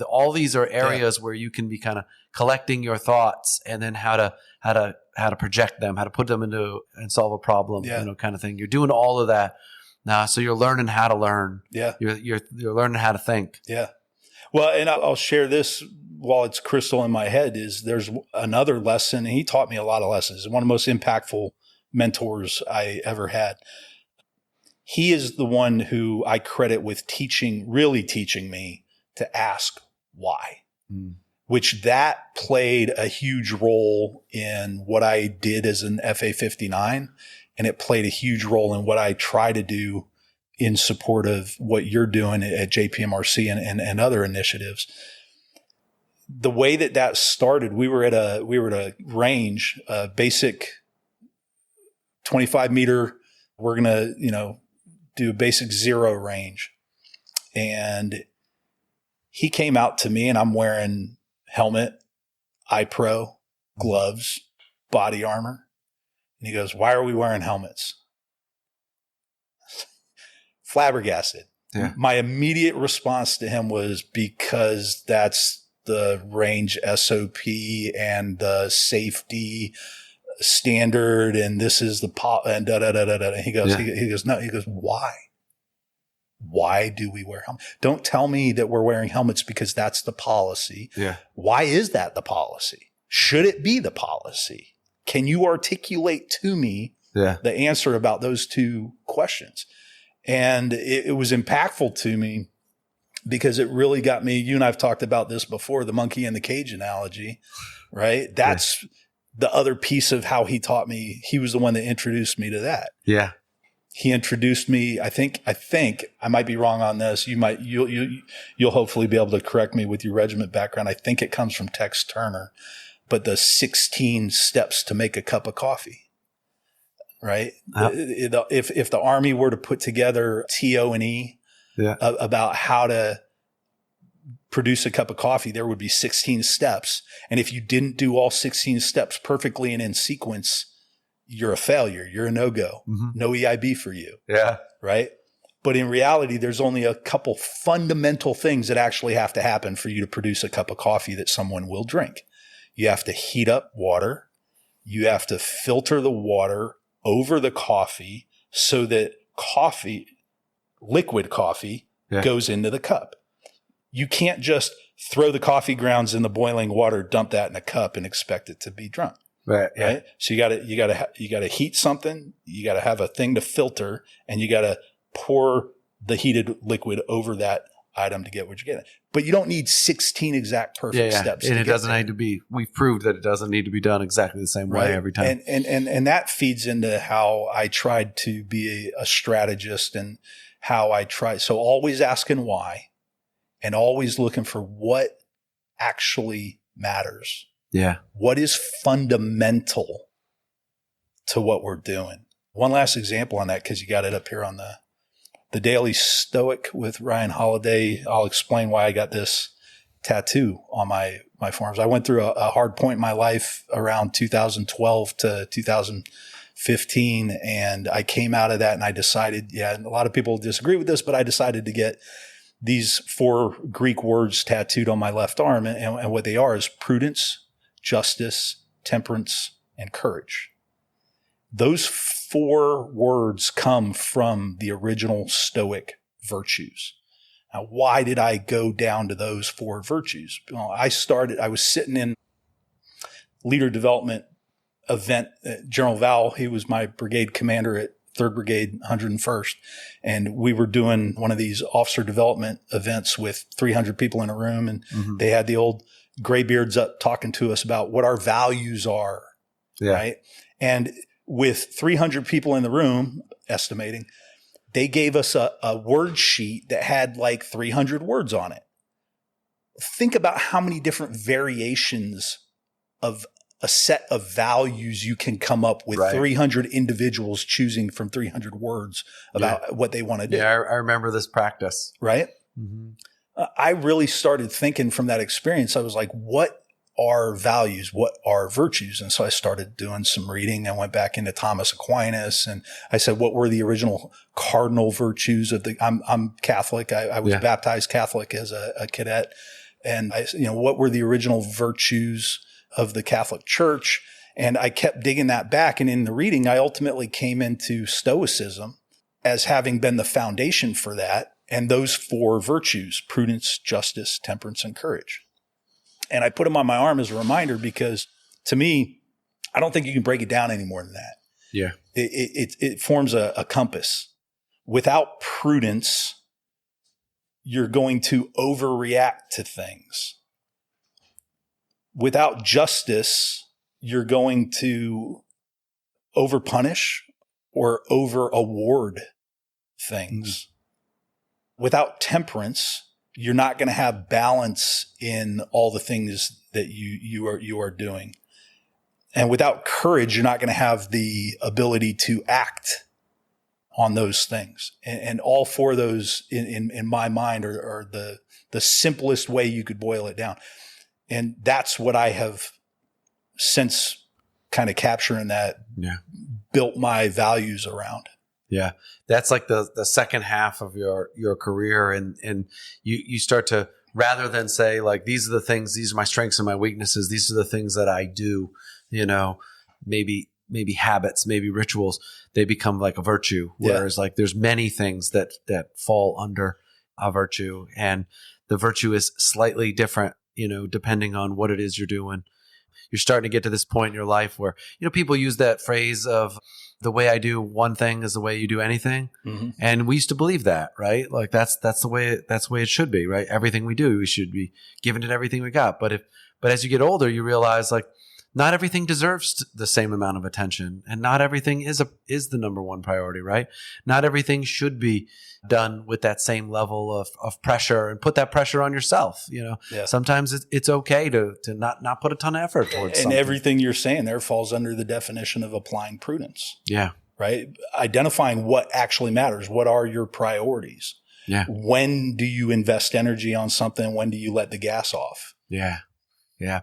all these are areas where you can be kind of collecting your thoughts and then how to project them, how to put them into and solve a problem, kind of thing. You're doing all of that now, so you're learning how to learn. Yeah, you're learning how to think. Yeah. Well, and I'll share this while it's crystal in my head. There's another lesson, and he taught me a lot of lessons. One of the most impactful mentors I ever had. He is the one who I credit with really teaching me to ask why, which that played a huge role in what I did as an FA-59. And it played a huge role in what I try to do in support of what you're doing at JPMRC and other initiatives. The way that started, we were at a range, a basic 25 meter. We're going to, do a basic 0 range. And he came out to me and I'm wearing helmet, iPro, gloves, body armor. And he goes, "Why are we wearing helmets?" Flabbergasted. Yeah. My immediate response to him was because that's the range SOP and the safety standard, and this is the and da da da da da. He goes, no. He goes, why? Why do we wear helmets? Don't tell me that we're wearing helmets because that's the policy. Yeah. Why is that the policy? Should it be the policy? Can you articulate to me the answer about those 2 questions? And it was impactful to me because it really got me. You and I've talked about this before, the monkey in the cage analogy, right? That's the other piece of how he taught me. He was the one that introduced me to that. Yeah. He introduced me. I think I might be wrong on this. You'll hopefully be able to correct me with your regiment background. I think it comes from Tex Turner, but the 16 steps to make a cup of coffee, right? If the Army were to put together TO&E about how to produce a cup of coffee, there would be 16 steps. And if you didn't do all 16 steps perfectly and in sequence, you're a failure. You're a no-go. No EIB for you. Yeah. Right? But in reality, there's only a couple fundamental things that actually have to happen for you to produce a cup of coffee that someone will drink. You have to heat up water. You have to filter the water over the coffee so that liquid coffee goes into the cup. You can't just throw the coffee grounds in the boiling water, dump that in a cup and expect it to be drunk. Right. Yeah. Right. So you gotta heat something. You gotta have a thing to filter, and you gotta pour the heated liquid over that item to get what you're getting. But you don't need 16 exact perfect steps. And it doesn't need to be, we've proved that it doesn't need to be done exactly the same way every time. And that feeds into how I tried to be a strategist and how I try. So always asking why and always looking for what actually matters. Yeah. What is fundamental to what we're doing? One last example on that, because you got it up here on the Daily Stoic with Ryan Holiday. I'll explain why I got this tattoo on my forearms. I went through a hard point in my life around 2012 to 2015, and I came out of that and I decided, and a lot of people disagree with this, but I decided to get these 4 Greek words tattooed on my left arm. And what they are is prudence, justice, temperance, and courage. Those 4 words come from the original Stoic virtues. Now, why did I go down to those 4 virtues? Well, I was sitting in leader development event. General Val, he was my brigade commander at 3rd Brigade, 101st. And we were doing one of these officer development events with 300 people in a room. And they had the old graybeards up talking to us about what our values are. Yeah. Right. And with 300 people in the room, estimating, they gave us a word sheet that had like 300 words on it. Think about how many different variations of a set of values you can come up with. 300 individuals choosing from 300 words about what they want to do. Yeah, I remember this practice. Right? Mm-hmm. I really started thinking from that experience. I was like, what are values? What are virtues? And so I started doing some reading. I went back into Thomas Aquinas, and I said, what were the original cardinal virtues of I'm Catholic. I was baptized Catholic as a cadet. And what were the original virtues of the Catholic Church? And I kept digging that back. And in the reading, I ultimately came into Stoicism as having been the foundation for that. And those 4 virtues: prudence, justice, temperance, and courage. And I put them on my arm as a reminder, because to me, I don't think you can break it down any more than that. Yeah. It forms a compass. Without prudence, you're going to overreact to things. Without justice, you're going to overpunish or over-award things. Without temperance, you're not going to have balance in all the things that you are doing. And without courage, you're not going to have the ability to act on those things. And all 4 of those, in my mind, are the simplest way you could boil it down. And that's what I have since kind of capturing that, built my values around. Yeah. That's like the second half of your career. And you start to, rather than say like, these are the things, these are my strengths and my weaknesses, these are the things that I do, maybe habits, maybe rituals, they become like a virtue. Whereas like there's many things that fall under a virtue, and the virtue is slightly different, depending on what it is you're doing. You're starting to get to this point in your life where, people use that phrase of, the way I do one thing is the way you do anything. Mm-hmm. And we used to believe that, right? Like that's the way it should be, right? Everything we do, we should be giving it everything we got. But as you get older, you realize like not everything deserves the same amount of attention, and not everything is the number one priority, right? Not everything should be done with that same level of pressure, and put that pressure on yourself. Sometimes it's okay to not put a ton of effort towards something. And everything you're saying there falls under the definition of applying prudence. Yeah. Right. Identifying what actually matters. What are your priorities? Yeah. When do you invest energy on something? When do you let the gas off? Yeah. Yeah.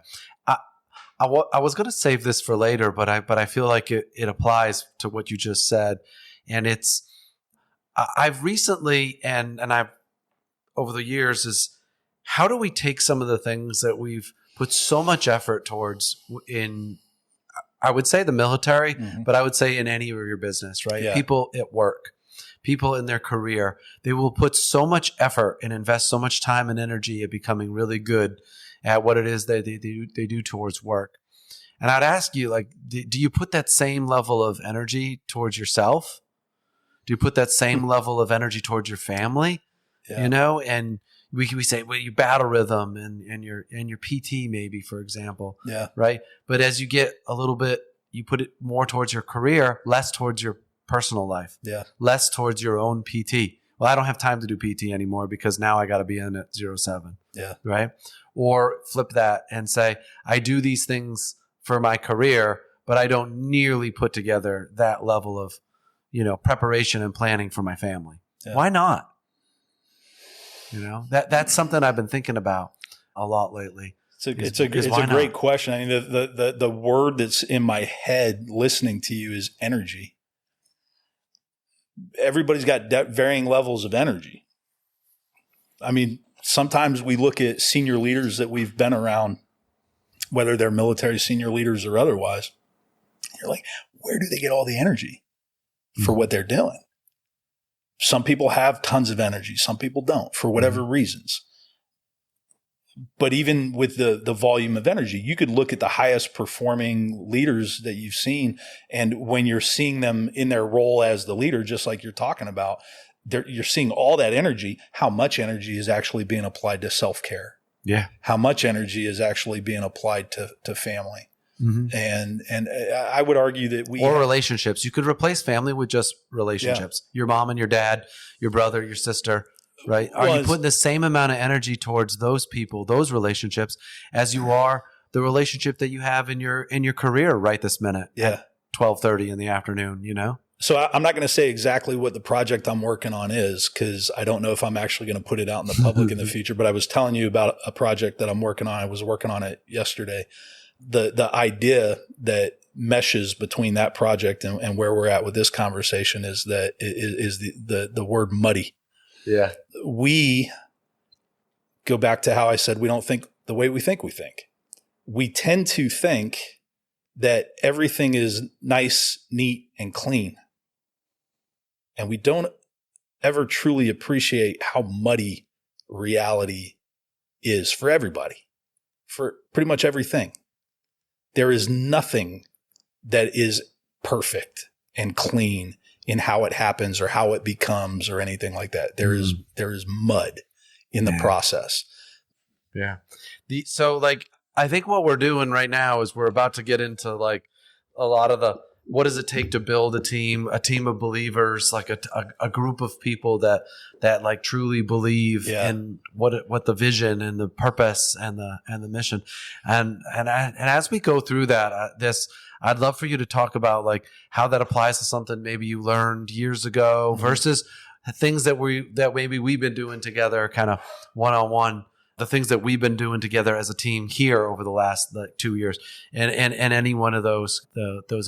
I was going to save this for later, but I feel like it applies to what you just said. And I've recently, and I've over the years, is how do we take some of the things that we've put so much effort towards in, I would say the military, but I would say in any of your business, right? Yeah. People at work, people in their career, they will put so much effort and invest so much time and energy at becoming really good at what it is that they do towards work. And I'd ask you, like, do you put that same level of energy towards yourself? Do you put that same level of energy towards your family? Yeah. You know, and we say, well, your battle rhythm and your PT maybe, for example. Yeah. Right. But as you get a little bit, you put it more towards your career, less towards your personal life. Yeah. Less towards your own PT. Well, I don't have time to do PT anymore because now I got to be in at 07. Yeah. Right. Or flip that and say, I do these things for my career, but I don't nearly put together that level of, you know, preparation and planning for my family. Yeah. Why not? You know, that's something I've been thinking about a lot lately. It's a great question. I mean, the word that's in my head listening to you is energy. Everybody's got varying levels of energy. I mean, sometimes we look at senior leaders that we've been around, whether they're military senior leaders or otherwise. You're like, where do they get all the energy for what they're doing? Some people have tons of energy. Some people don't for whatever reasons. But even with the volume of energy, you could look at the highest performing leaders that you've seen. And when you're seeing them in their role as the leader, just like you're talking about, you're seeing all that energy. How much energy is actually being applied to self-care? Yeah. How much energy is actually being applied to family? Mm-hmm. And I would argue that relationships. You could replace family with just relationships. Yeah. Your mom and your dad, your brother, your sister. Right? Are you putting the same amount of energy towards those people, those relationships, as you are the relationship that you have in your career right this minute? Yeah. At 12:30 in the afternoon, you know? So I'm not going to say exactly what the project I'm working on is, because I don't know if I'm actually going to put it out in the public in the future, but I was telling you about a project that I'm working on. I was working on it yesterday. The idea that meshes between that project and where we're at with this conversation is that is the word muddy. Yeah. We go back to how I said we don't think the way we think we think. We tend to think that everything is nice, neat, and clean. And we don't ever truly appreciate how muddy reality is for everybody, for pretty much everything. There is nothing that is perfect and clean in how it happens or how it becomes or anything like that. There is mud in the process. Yeah. So like, I think what we're doing right now is we're about to get into like a lot of the, what does it take to build a team of believers, like a group of people that like truly believe in what the vision and the purpose and the mission. And as we go through that, I'd love for you to talk about like how that applies to something maybe you learned years ago versus things that maybe we've been doing together kind of one-on-one, the things that we've been doing together as a team here over the last like 2 years and any one of those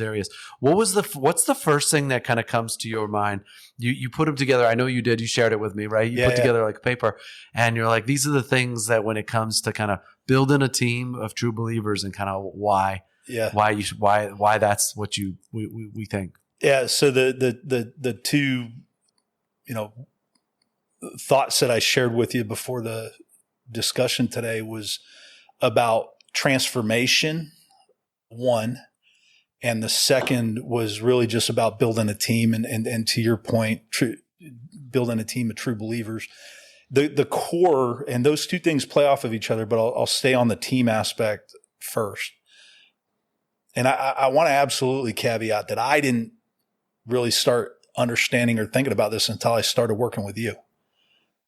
areas. What's the first thing that kind of comes to your mind? You put them together. I know you did. You shared it with me, right? You put together like a paper and you're like, these are the things that when it comes to kind of building a team of true believers and kind of why that's what we think. Yeah. So the two, thoughts that I shared with you before the discussion today was about transformation, one, and the second was really just about building a team and to your point, building a team of true believers. The core, and those two things play off of each other, but I'll stay on the team aspect first. And I want to absolutely caveat that I didn't really start understanding or thinking about this until I started working with you.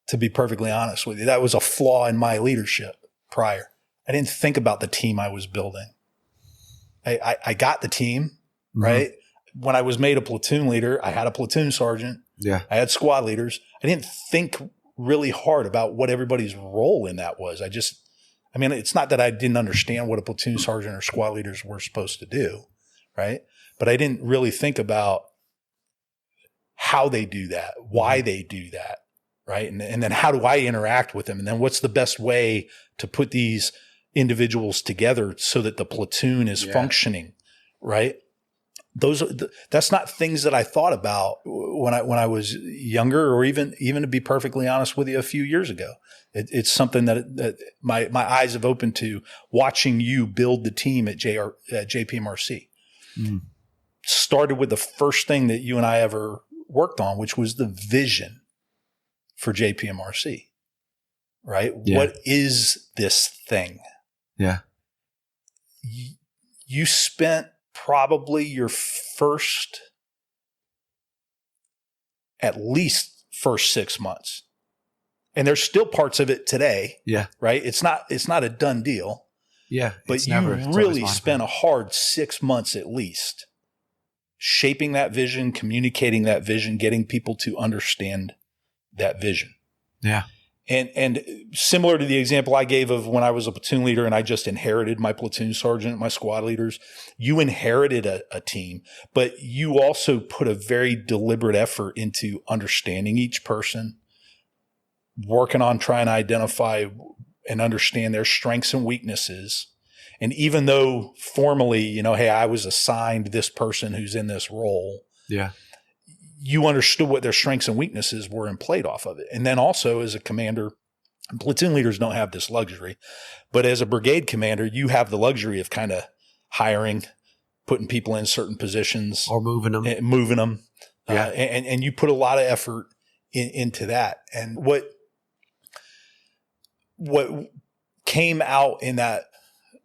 To be perfectly honest with you, that was a flaw in my leadership prior. I didn't think about the team I was building. I got the team, right? When I was made a platoon leader, I had a platoon sergeant. Yeah. I had squad leaders. I didn't think really hard about what everybody's role in that was. It's not that I didn't understand what a platoon sergeant or squad leaders were supposed to do, right? But I didn't really think about how they do that, why they do that. Right. And then how do I interact with them? And then what's the best way to put these individuals together so that the platoon is functioning? Right. That's not things that I thought about when I was younger, or even to be perfectly honest with you, a few years ago. It's something that my eyes have opened to watching you build the team at JPMRC. Mm. Started with the first thing that you and I ever worked on, which was the vision for JPMRC. Right? Yeah. What is this thing? Yeah. You spent probably your at least first 6 months. And there's still parts of it today. Yeah. Right? It's not a done deal. Yeah. But you really spent a hard 6 months at least shaping that vision, communicating that vision, getting people to understand that vision. Yeah. And similar to the example I gave of when I was a platoon leader and I just inherited my platoon sergeant, my squad leaders, you inherited a team, but you also put a very deliberate effort into understanding each person, working on trying to identify and understand their strengths and weaknesses. And even though formally, hey, I was assigned this person who's in this role. Yeah. You understood what their strengths and weaknesses were and played off of it. And then also as a commander, platoon leaders don't have this luxury, but as a brigade commander, you have the luxury of kind of hiring, putting people in certain positions or moving them. Yeah. And you put a lot of effort into that. And what came out in that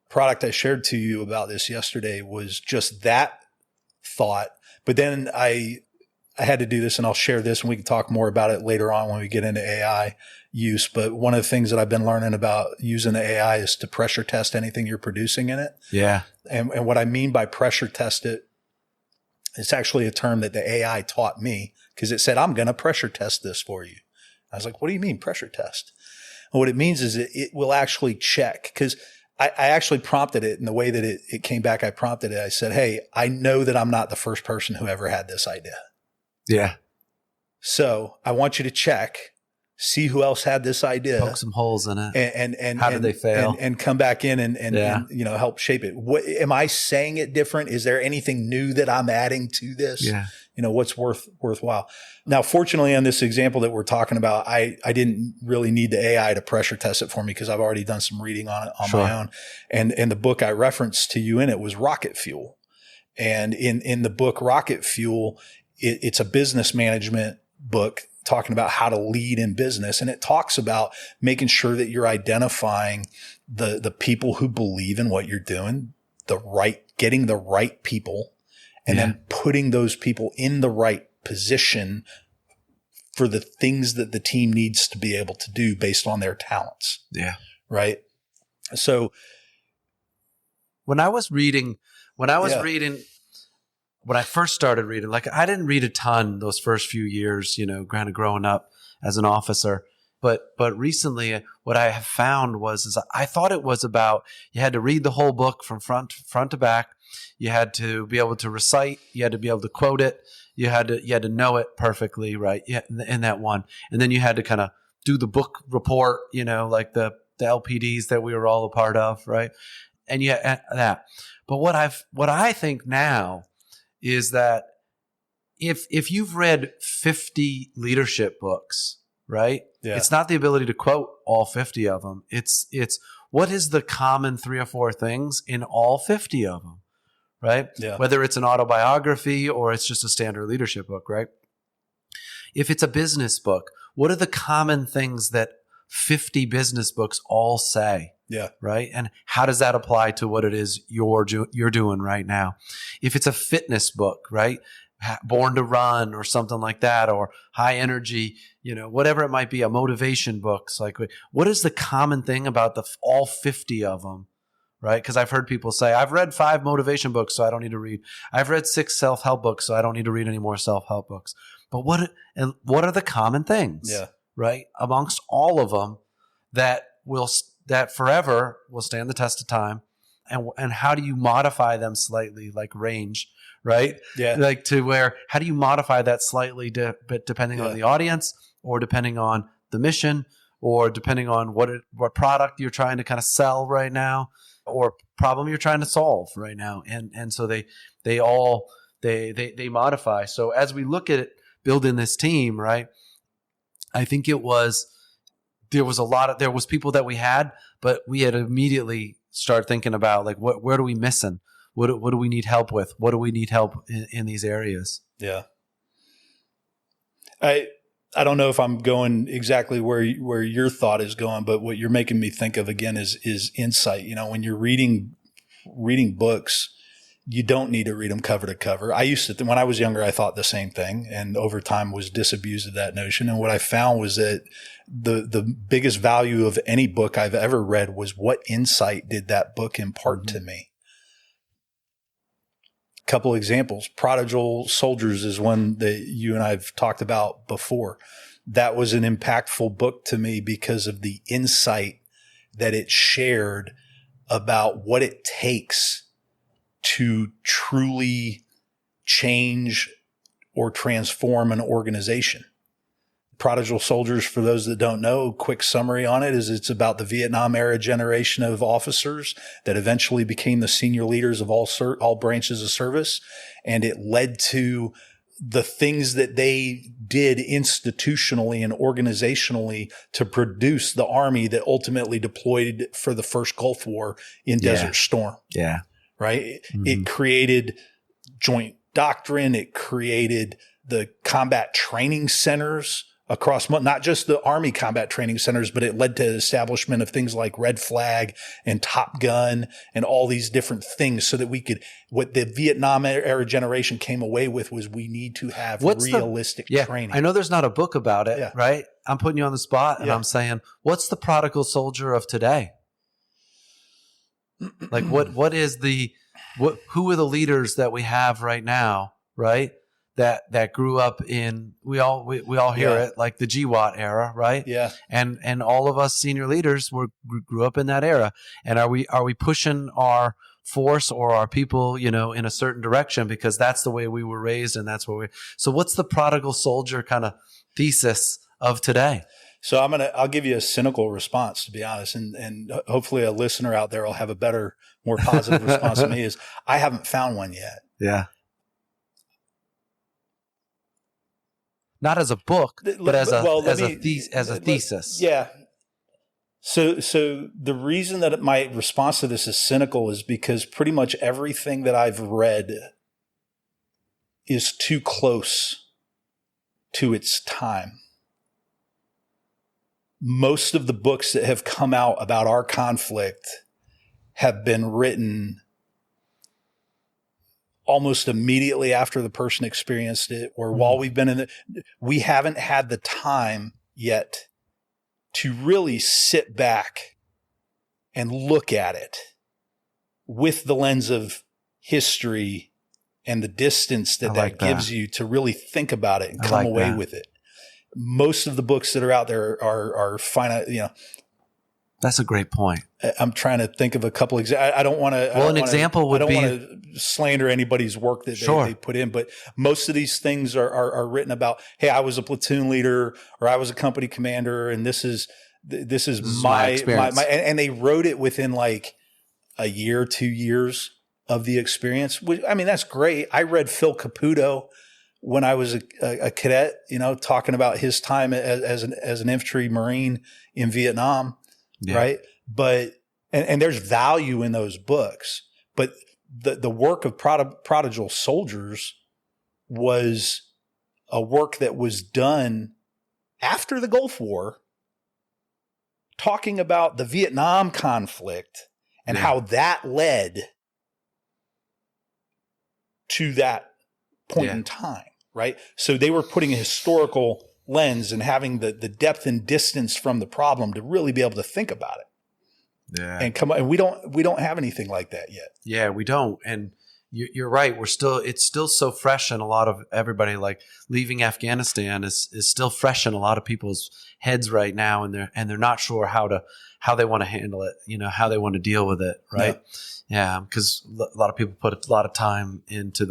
product I shared to you about this yesterday was just that thought. But then I had to do this, and I'll share this, and we can talk more about it later on when we get into AI use. But one of the things that I've been learning about using the AI is to pressure test anything you're producing in it. Yeah. And what I mean by pressure test it, it's actually a term that the AI taught me, because it said, I'm going to pressure test this for you. I was like, what do you mean pressure test? And what it means is it will actually check, because I actually prompted it in the way that it came back. I prompted it. I said, hey, I know that I'm not the first person who ever had this idea. Yeah. So I want you to check, see who else had this idea. Poke some holes in it. And how did they fail? And come back in and help shape it. What, am I saying it different? Is there anything new that I'm adding to this? Yeah. What's worthwhile. Now, fortunately, on this example that we're talking about, I didn't really need the AI to pressure test it for me, because I've already done some reading on it on my own. And the book I referenced to you in it was Rocket Fuel. And in the book Rocket Fuel, it's a business management book talking about how to lead in business. And it talks about making sure that you're identifying the people who believe in what you're doing, getting the right people, and then putting those people in the right position for the things that the team needs to be able to do based on their talents. Yeah. Right. So when I first started reading, like I didn't read a ton those first few years, kind of growing up as an officer. But recently what I have found is I thought it was about, you had to read the whole book from front to back. You had to be able to recite. You had to be able to quote it. You had to know it perfectly, right? Yeah, in that one. And then you had to kind of do the book report, like the LPDs that we were all a part of, right? And that. But what I think now is that if you've read 50 leadership books, right? Yeah. It's not the ability to quote all 50 of them. It's what is the common 3 or 4 things in all 50 of them, right? Yeah. Whether it's an autobiography or it's just a standard leadership book, right? If it's a business book, what are the common things that 50 business books all say? Yeah. Right. And how does that apply to what it is you're doing right now? If it's a fitness book, right? Born to Run or something like that, or high energy, whatever it might be, a motivation books. Like, what is the common thing about all 50 of them? Right. Because I've heard people say, I've read 5 motivation books, so I don't need to read. I've read 6 self-help books, so I don't need to read any more self-help books. But what are the common things? Yeah. Right. Amongst all of them that forever will stand the test of time, and how do you modify them slightly, like range, right? Yeah. Like to where, how do you modify that slightly depending on the audience, or depending on the mission, or depending on what product you're trying to kind of sell right now, or problem you're trying to solve right now. And so they they modify. So as we look at it, building this team, right, I think there was people that we had, but we had immediately start thinking about like, where are we missing? What do we need help with? What do we need help in these areas? Yeah. I don't know if I'm going exactly where your thought is going, but what you're making me think of again is insight. When you're reading books, you don't need to read them cover to cover. I used to, when I was younger, I thought the same thing, and over time was disabused of that notion. And what I found was that the biggest value of any book I've ever read was what insight did that book impart to me. Couple examples. Prodigal Soldiers is one that you and I've talked about before. That was an impactful book to me because of the insight that it shared about what it takes to truly change or transform an organization. Prodigal Soldiers, for those that don't know, quick summary on it is it's about the Vietnam era generation of officers that eventually became the senior leaders of all branches of service. And it led to the things that they did institutionally and organizationally to produce the army that ultimately deployed for the first Gulf War in Desert Storm. Yeah. Right. It created joint doctrine. It created the combat training centers across not just the Army combat training centers, but it led to the establishment of things like Red Flag and Top Gun and all these different things so that we could, what the Vietnam era generation came away with was we need to have realistic training. I know there's not a book about it, right? I'm putting you on the spot and I'm saying, what's the prodigal soldier of today? Like who are the leaders that we have right now, right? That grew up in, we all hear it, like the GWAT era, right? Yeah. And all of us senior leaders grew up in that era. And are we pushing our force or our people, in a certain direction because that's the way we were raised and that's what so what's the prodigal soldier kind of thesis of today? So I'll give you a cynical response, to be honest, and hopefully a listener out there will have a better, more positive response to me is I haven't found one yet. Yeah. Not as a book, but as a thesis. Yeah. So the reason that my response to this is cynical is because pretty much everything that I've read is too close to its time. Most of the books that have come out about our conflict have been written almost immediately after the person experienced it or while we've been in it. We haven't had the time yet to really sit back and look at it with the lens of history and the distance that gives you to really think about it and come away with it. Most of the books that are out there are finite, That's a great point. I'm trying to think of a couple examples. I don't want to. Well, an example would be. I don't want to slander anybody's work that they put in, but most of these things are written about. Hey, I was a platoon leader, or I was a company commander, and this is my experience. And they wrote it within like a year, 2 years of the experience. That's great. I read Phil Caputo when I was a cadet, talking about his time as an infantry Marine in Vietnam. Yeah. Right. But, and there's value in those books, but the work of Prodigal Soldiers was a work that was done after the Gulf War, talking about the Vietnam conflict and how that led to that point in time. Right. So they were putting a historical lens and having the depth and distance from the problem to really be able to think about it. Yeah. And we don't have anything like that yet. Yeah, we don't. And you're right. It's still so fresh in a lot of everybody, like leaving Afghanistan is still fresh in a lot of people's heads right now. And they're not sure how they want to handle it, how they want to deal with it. Right. Yeah. Because a lot of people put a lot of time into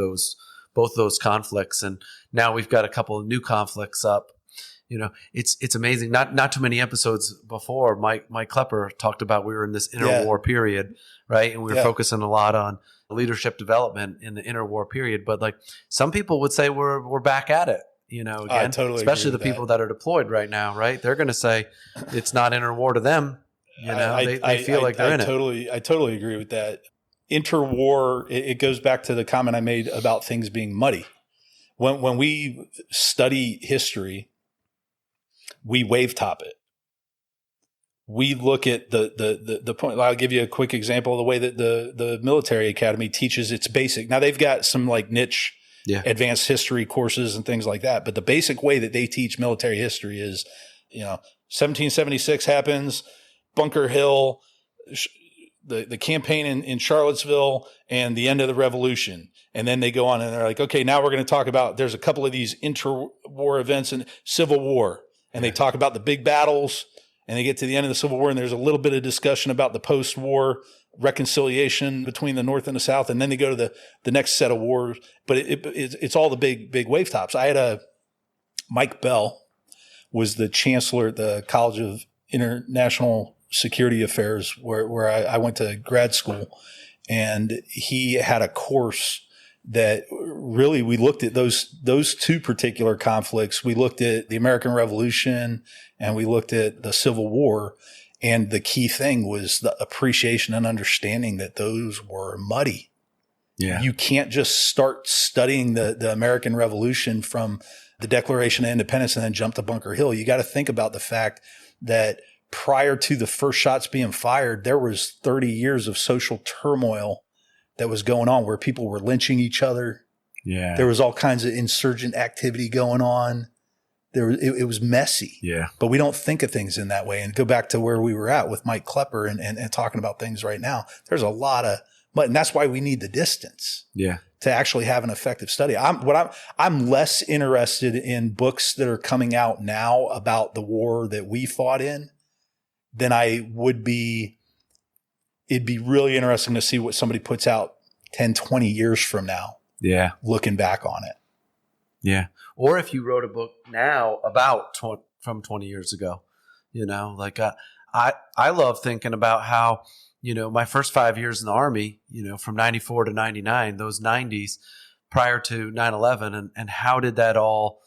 both those conflicts. And now we've got a couple of new conflicts up. It's amazing. Not too many episodes before, Mike Klepper talked about we were in this interwar period, right? And we were focusing a lot on leadership development in the interwar period. But like some people would say we're back at it, again, I totally especially the agree with people that are deployed right now, right? They're going to say it's not interwar to them. They feel like they're in it. I totally agree with that. Interwar, it goes back to the comment I made about things being muddy. When we study history, we wave top it. We look at the point. I'll give you a quick example of the way that the military academy teaches its basic. Now they've got some like niche advanced history courses and things like that. But the basic way that they teach military history is, 1776 happens, Bunker Hill, the campaign in Charlottesville, and the end of the revolution. And then they go on and they're like, okay, now we're going to talk about, there's a couple of these interwar events and Civil War. And they talk about the big battles, and they get to the end of the Civil War, and there's a little bit of discussion about the post-war reconciliation between the North and the South. And then they go to the next set of wars. But it's all the big wave tops. I had Mike Bell was the chancellor at the College of International Security Affairs where I went to grad school. And he had a course that really we looked at those two particular conflicts. We looked at the American Revolution and we looked at the Civil War. And the key thing was the appreciation and understanding that those were muddy. Yeah. You can't just start studying the American Revolution from the Declaration of Independence and then jump to Bunker Hill. You got to think about the fact that prior to the first shots being fired, there was 30 years of social turmoil that was going on where people were lynching each other. Yeah. There was all kinds of insurgent activity going on. It was messy. Yeah. But we don't think of things in that way. And go back to where we were at with Mike Klepper and talking about things right now. There's a lot of, and that's why we need the distance. Yeah. To actually have an effective study. I'm less interested in books that are coming out now about the war that we fought in than I would be. It'd be really interesting to see what somebody puts out 10, 20 years from now. Yeah. Looking back on it. Yeah. Or if you wrote a book now about from 20 years ago, I love thinking about how, my first 5 years in the Army, from 94 to 99, those 90s prior to 9/11 and how did that all,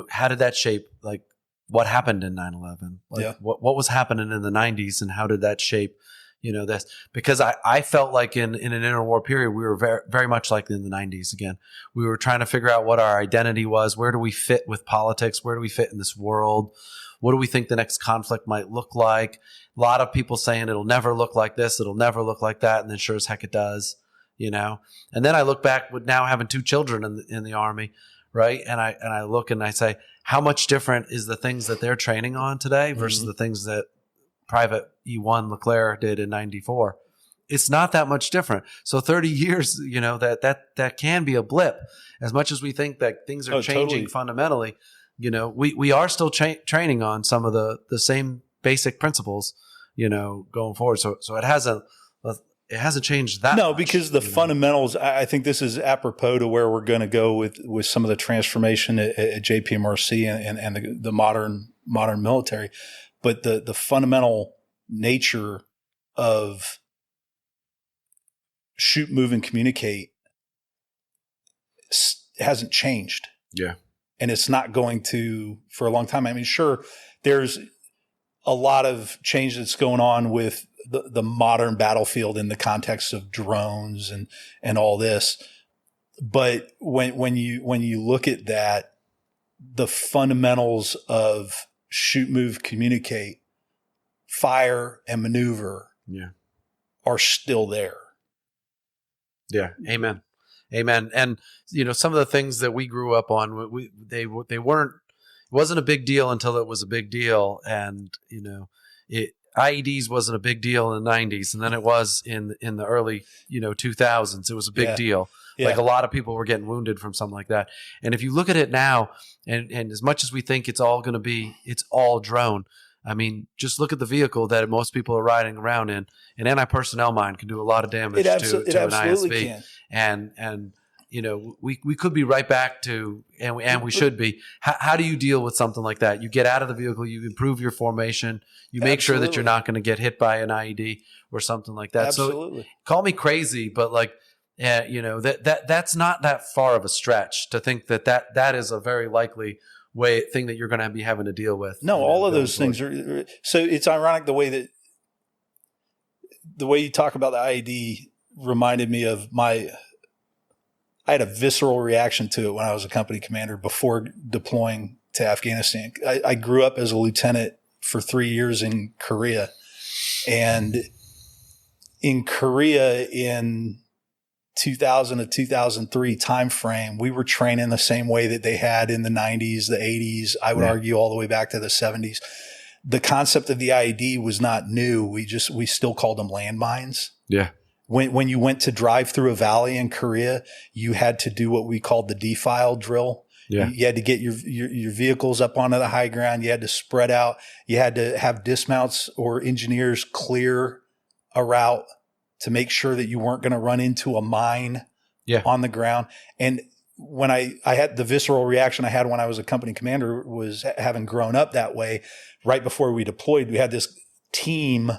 how did that shape like what happened in 9/11? Like what was happening in the 90s and how did that shape this, because I felt like in an interwar period, we were very, very much like in the 90s again. We were trying to figure out what our identity was. Where do we fit with politics? Where do we fit in this world? What do we think the next conflict might look like? A lot of people saying it'll never look like this. It'll never look like that. And then sure as heck it does, And then I look back with now having 2 children in the Army, right? And I look and I say, how much different is the things that they're training on today versus the things that Private E1 Leclair did in 94. It's not that much different. So 30 years, that can be a blip. As much as we think that things are changing fundamentally, we are still training on some of the same basic principles, going forward. So it hasn't changed that much. No, because the fundamentals, I think this is apropos to where we're going to go with some of the transformation at JPMRC and the modern military. But the fundamental nature of shoot, move, and communicate hasn't changed. Yeah. And it's not going to for a long time. I mean, sure, there's a lot of change that's going on with the modern battlefield in the context of drones and all this. But when you look at that, the fundamentals of shoot, move, communicate, fire, and maneuver are still there. Yeah. Amen. And, some of the things that we grew up on, it wasn't a big deal until it was a big deal. And, IEDs wasn't a big deal in the 90s. And then it was in the early, 2000s. It was a big deal. Yeah. Like a lot of people were getting wounded from something like that. And if you look at it now, and as much as we think it's all drone, I mean, just look at the vehicle that most people are riding around in. An anti-personnel mine can do a lot of damage to an ISV. Can. And we could be right back to, and we should be. How do you deal with something like that? You get out of the vehicle, you improve your formation, you make sure that you're not going to get hit by an IED or something like that. Absolutely. So call me crazy, but like, That's not that far of a stretch to think that is a very likely thing that you're going to be having to deal with. No, all of those things are. So it's ironic the way you talk about the IED reminded me of I had a visceral reaction to it when I was a company commander before deploying to Afghanistan. I grew up as a lieutenant for 3 years in Korea, and in Korea in 2000 to 2003 timeframe, we were training the same way that they had in the 90s, the 80s. I would argue all the way back to the 70s. The concept of the IED was not new. We still called them landmines. Yeah. When you went to drive through a valley in Korea, you had to do what we called the defile drill. Yeah. You had to get your vehicles up onto the high ground. You had to spread out. You had to have dismounts or engineers clear a route to make sure that you weren't going to run into a mine on the ground. And when I had the visceral reaction I had when I was a company commander was having grown up that way. Right before we deployed, we had this team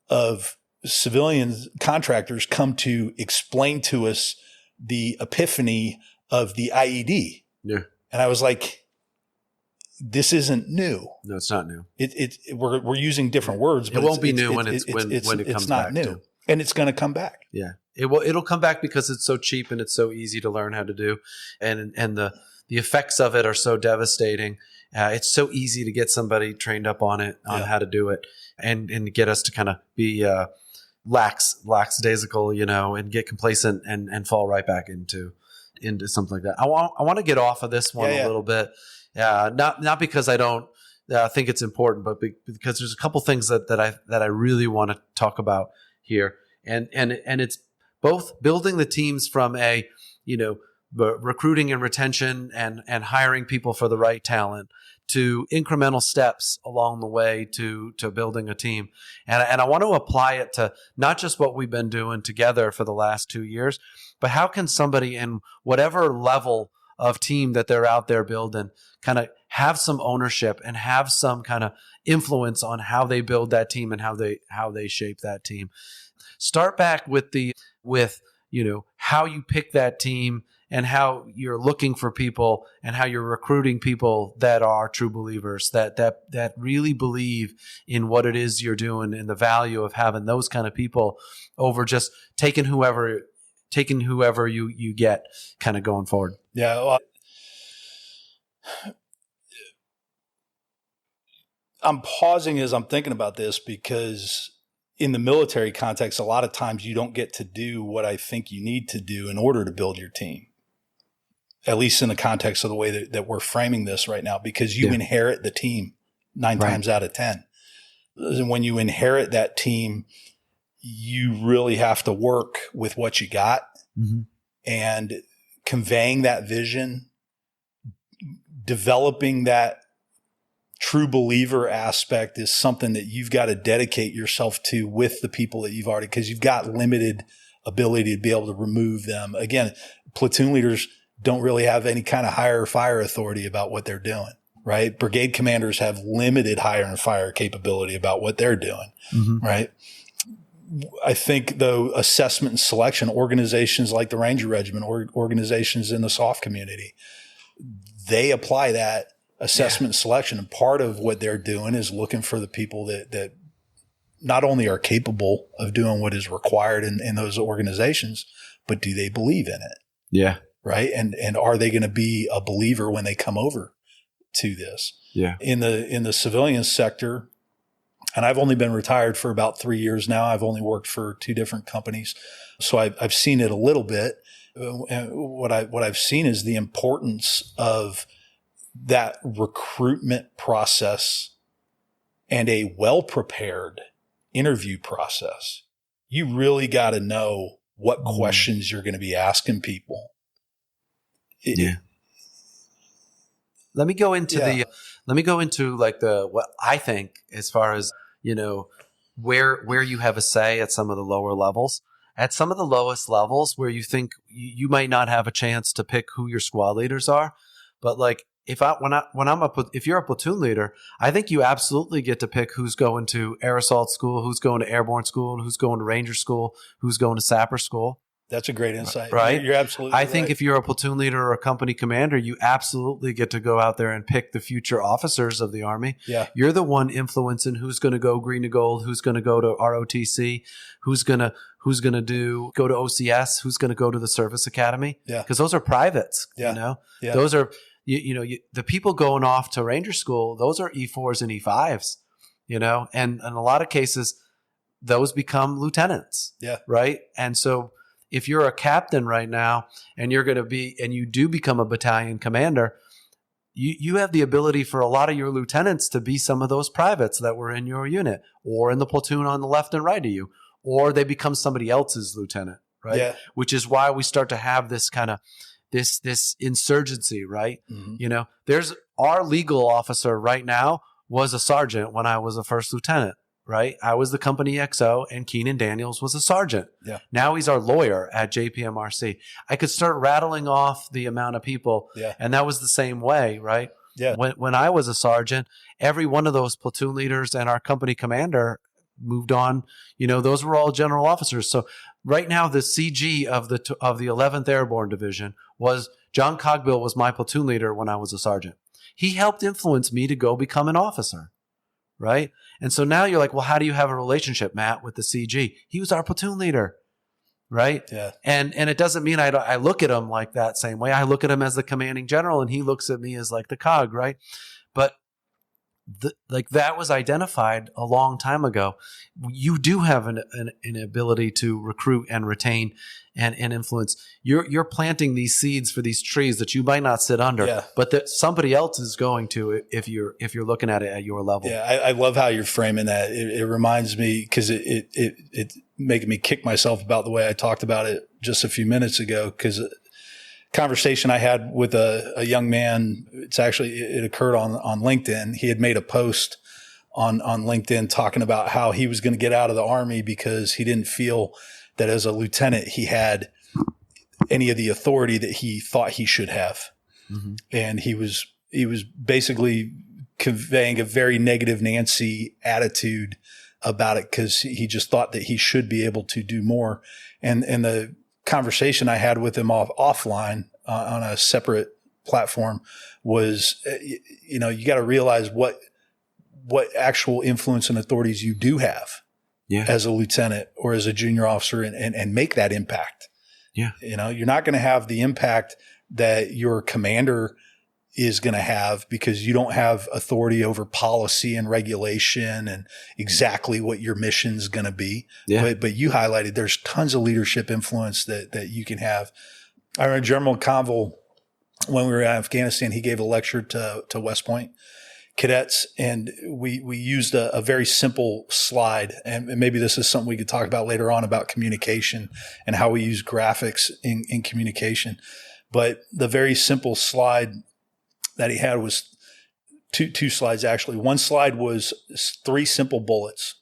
of civilian contractors come to explain to us the epiphany of the IED. Yeah. And I was like, this isn't new. No, it's not new. We're using different words, but it won't be new when it comes back. It's not new. And it's going to come back. Yeah. It'll come back because it's so cheap and it's so easy to learn how to do. And the effects of it are so devastating. It's so easy to get somebody trained up on it, on how to do it and get us to kind of be lackadaisical, and get complacent and fall right back into something like that. I want to get off of this one a little bit. Not because I don't think it's important, but because there's a couple things that I really want to talk about here. And it's both building the teams from a, recruiting and retention and hiring people for the right talent to incremental steps along the way to building a team. And I want to apply it to not just what we've been doing together for the last 2 years, but how can somebody in whatever level of team that they're out there building kind of have some ownership and have some kind of influence on how they build that team and how they shape that team. Start back with how you pick that team and how you're looking for people and how you're recruiting people that are true believers, that really believe in what it is you're doing and the value of having those kind of people over just taking whoever you get kind of going forward. Yeah. Well, I'm pausing as I'm thinking about this because in the military context, a lot of times you don't get to do what I think you need to do in order to build your team, at least in the context of the way that we're framing this right now, because you inherit the team 9 times out of 10. And when you inherit that team, you really have to work with what you got and conveying that vision, developing that true believer aspect is something that you've got to dedicate yourself to with the people that you've already, because you've got limited ability to be able to remove them. Again, platoon leaders don't really have any kind of hire or fire authority about what they're doing, right? Brigade commanders have limited hire and fire capability about what they're doing, right? I think though assessment and selection, organizations like the Ranger Regiment or organizations in the SOF community, they apply that assessment and selection. And part of what they're doing is looking for the people that not only are capable of doing what is required in those organizations, but do they believe in it? Yeah. Right. And are they going to be a believer when they come over to this? Yeah. In the civilian sector, and I've only been retired for about 3 years now. I've only worked for 2 different companies. So I've seen it a little bit. And what I've seen is the importance of that recruitment process and a well-prepared interview process. You really got to know what questions you're going to be asking people. Let me go into what I think as far as, where you have a say at some of the lower levels. At some of the lowest levels where you think you might not have a chance to pick who your squad leaders are, but like if you're a platoon leader, I think you absolutely get to pick who's going to air assault school, who's going to airborne school, and who's going to ranger school, who's going to sapper school. That's a great insight. Right? You're absolutely I think right. if you're a platoon leader or a company commander, you absolutely get to go out there and pick the future officers of the Army. Yeah. You're the one influencing who's going to go green to gold, who's going to go to ROTC, who's going to go to OCS, who's going to go to the service academy. Yeah. Because those are privates, Yeah. you know? Yeah. Those are, the people going off to Ranger School, those are E4s and E5s, you know? And in a lot of cases, those become lieutenants. Yeah. Right. And so if you're a captain right now and you do become a battalion commander, you have the ability for a lot of your lieutenants to be some of those privates that were in your unit or in the platoon on the left and right of you, or they become somebody else's lieutenant. Right. Yeah. Which is why we start to have this kind of this insurgency. Right. Mhm. You know, there's our legal officer right now was a sergeant when I was a first lieutenant. Right. I was the company XO and Keenan Daniels was a sergeant. Yeah. Now he's our lawyer at JPMRC. I could start rattling off the amount of people. Yeah. And that was the same way. Right. Yeah. When I was a sergeant, every one of those platoon leaders and our company commander moved on. You know, those were all general officers. So right now, the CG of the 11th Airborne Division was John Cogbill was my platoon leader when I was a sergeant. He helped influence me to go become an officer. Right. And so now you're like, well, how do you have a relationship, Matt, with the CG? He was our platoon leader. Right. Yeah. And it doesn't mean I look at him like that same way. I look at him as the commanding general and he looks at me as like the cog. Right. But that was identified a long time ago. You do have an ability to recruit and retain and influence. You're planting these seeds for these trees that you might not sit under, but that somebody else is going to if you're looking at it at your level. Yeah, I love how you're framing that. It reminds me because it making me kick myself about the way I talked about it just a few minutes ago. Because conversation I had with a young man, it occurred on LinkedIn. He had made a post on LinkedIn talking about how he was going to get out of the Army because he didn't feel that as a lieutenant he had any of the authority that he thought he should have. Mm-hmm. And he was basically conveying a very negative Nancy attitude about it because he just thought that he should be able to do more. And the conversation I had with him offline on a separate platform was, you got to realize what actual influence and authorities you do have as a lieutenant or as a junior officer and make that impact. Yeah. You're not going to have the impact that your commander is going to have because you don't have authority over policy and regulation and exactly what your mission is going to be. Yeah. But you highlighted there's tons of leadership influence that you can have. I remember General Conville, when we were in Afghanistan, he gave a lecture to West Point cadets, and we used a very simple slide. And maybe this is something we could talk about later on about communication and how we use graphics in communication. But the very simple slide that he had was two slides, actually. One slide was 3 simple bullets.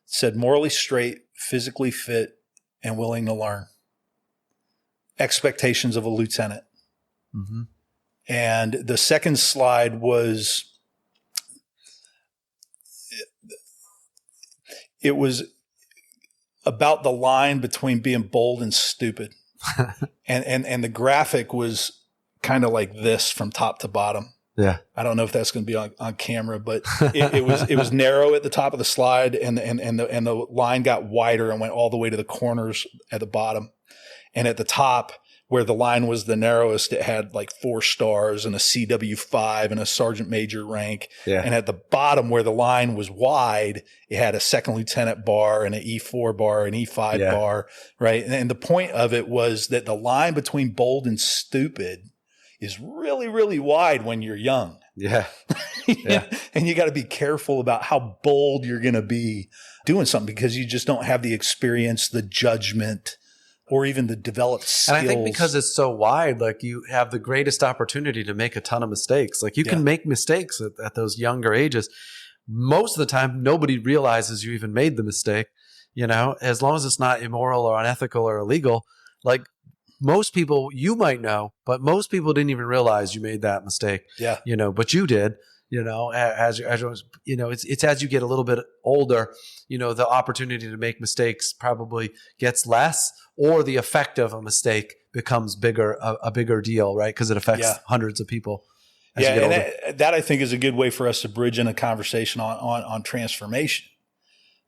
It said morally straight, physically fit, and willing to learn. Expectations of a lieutenant. Mm-hmm. And the second slide was, it was about the line between being bold and stupid. and the graphic was kind of like this from top to bottom. Yeah. I don't know if that's going to be on camera, but it was narrow at the top of the slide and the line got wider and went all the way to the corners at the bottom. And at the top where the line was the narrowest, it had like 4 stars and a CW5 and a sergeant major rank. Yeah. And at the bottom where the line was wide, it had a second lieutenant bar and an E4 bar, an E5 bar, right? And the point of it was that the line between bold and stupid is really, really wide when you're young. Yeah. And you got to be careful about how bold you're going to be doing something because you just don't have the experience, the judgment, or even the developed skills. And I think because it's so wide, like you have the greatest opportunity to make a ton of mistakes. Like you can make mistakes at those younger ages. Most of the time, nobody realizes you even made the mistake, as long as it's not immoral or unethical or illegal. Like most people, you might know, but most people didn't even realize you made that mistake. Yeah. But you did. it's as you get a little bit older, the opportunity to make mistakes probably gets less, or the effect of a mistake becomes a bigger deal, right? Because it affects hundreds of people. As you get older. That I think is a good way for us to bridge in a conversation on transformation.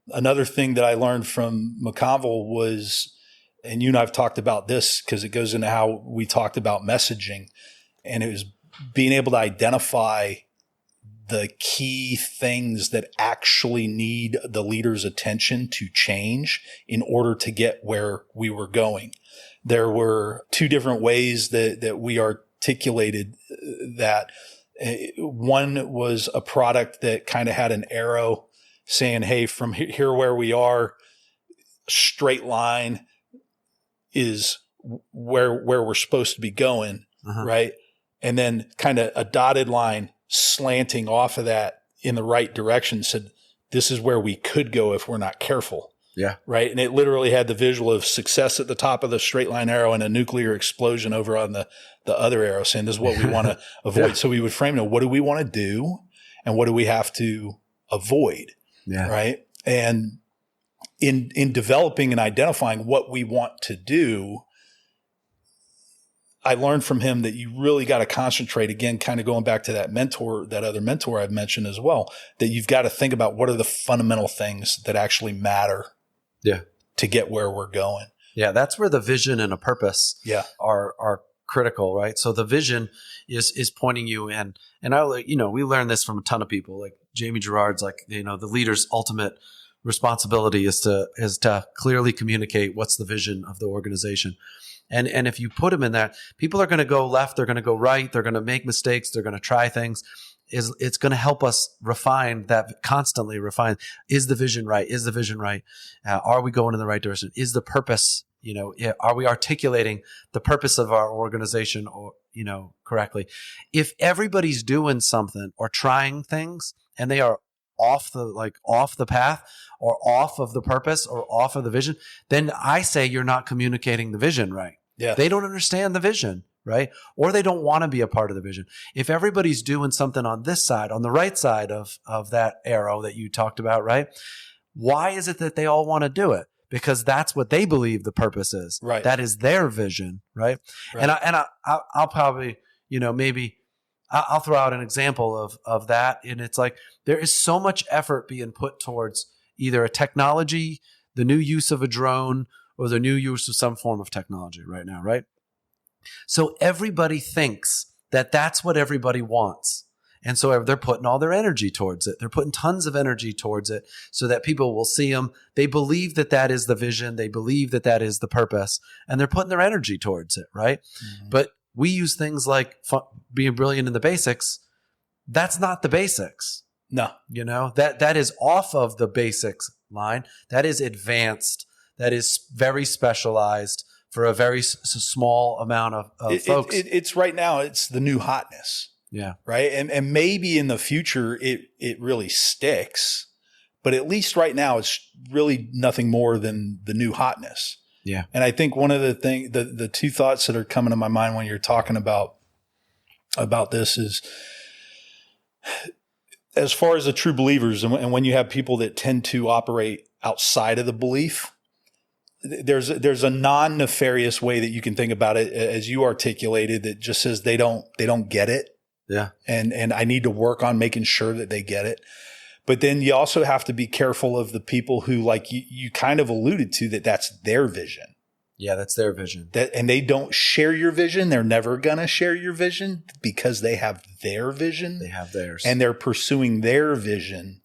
Another thing that I learned from McConville was, and you and I have talked about this because it goes into how we talked about messaging, and it was being able to identify the key things that actually need the leader's attention to change in order to get where we were going. There were two different ways that we articulated that. One was a product that kind of had an arrow saying, hey, from here where we are, straight line is where we're supposed to be going, right? And then kind of a dotted line slanting off of that in the right direction said, this is where we could go if we're not careful. Yeah. Right. And it literally had the visual of success at the top of the straight line arrow and a nuclear explosion over on the other arrow saying this is what we want to avoid. Yeah. So we would frame it, what do we want to do and what do we have to avoid? Yeah. Right. And in developing and identifying what we want to do, I learned from him that you really got to concentrate, again, kind of going back to that other mentor I've mentioned as well, that you've got to think about what are the fundamental things that actually matter to get where we're going. Yeah, that's where the vision and a purpose are critical, right? So the vision is pointing you in. And we learned this from a ton of people. Like Jamie Gerard's the leader's ultimate responsibility is to clearly communicate what's the vision of the organization. And if you put them in that, people are going to go left, they're going to go right, they're going to make mistakes, they're going to try things. It's going to help us constantly refine. Is the vision right? Is the vision right? Are we going in the right direction? Is the purpose, are we articulating the purpose of our organization correctly? If everybody's doing something or trying things and they are off the path or off of the purpose or off of the vision, then I say you're not communicating the vision right. Yeah. They don't understand the vision, right? Or they don't want to be a part of the vision. If everybody's doing something on this side, on the right side of that arrow that you talked about, right? Why is it that they all want to do it? Because that's what they believe the purpose is. Right. That is their vision, right? And I'll probably, maybe I'll throw out an example of that. And it's like, there is so much effort being put towards either a technology, the new use of a drone, or the new use of some form of technology right now, right? So everybody thinks that that's what everybody wants. And so they're putting all their energy towards it. They're putting tons of energy towards it so that people will see them. They believe that that is the vision. They believe that that is the purpose. And they're putting their energy towards it, right? Mm-hmm. But we use things like being brilliant in the basics. That's not the basics. No. That is off of the basics line. That is advanced. That is very specialized for a very small amount of folks. It's right now, it's the new hotness. Yeah. Right. And maybe in the future it really sticks, but at least right now it's really nothing more than the new hotness. Yeah. And I think one of the two thoughts that are coming to my mind when you're talking about this is, as far as the true believers and when you have people that tend to operate outside of the belief, there's a non-nefarious way that you can think about it as you articulated that just says they don't get it. Yeah. And I need to work on making sure that they get it. But then you also have to be careful of the people who, like you kind of alluded to, that's their vision. Yeah, that's their vision. And they don't share your vision. They're never going to share your vision because they have their vision. They have theirs. And they're pursuing their vision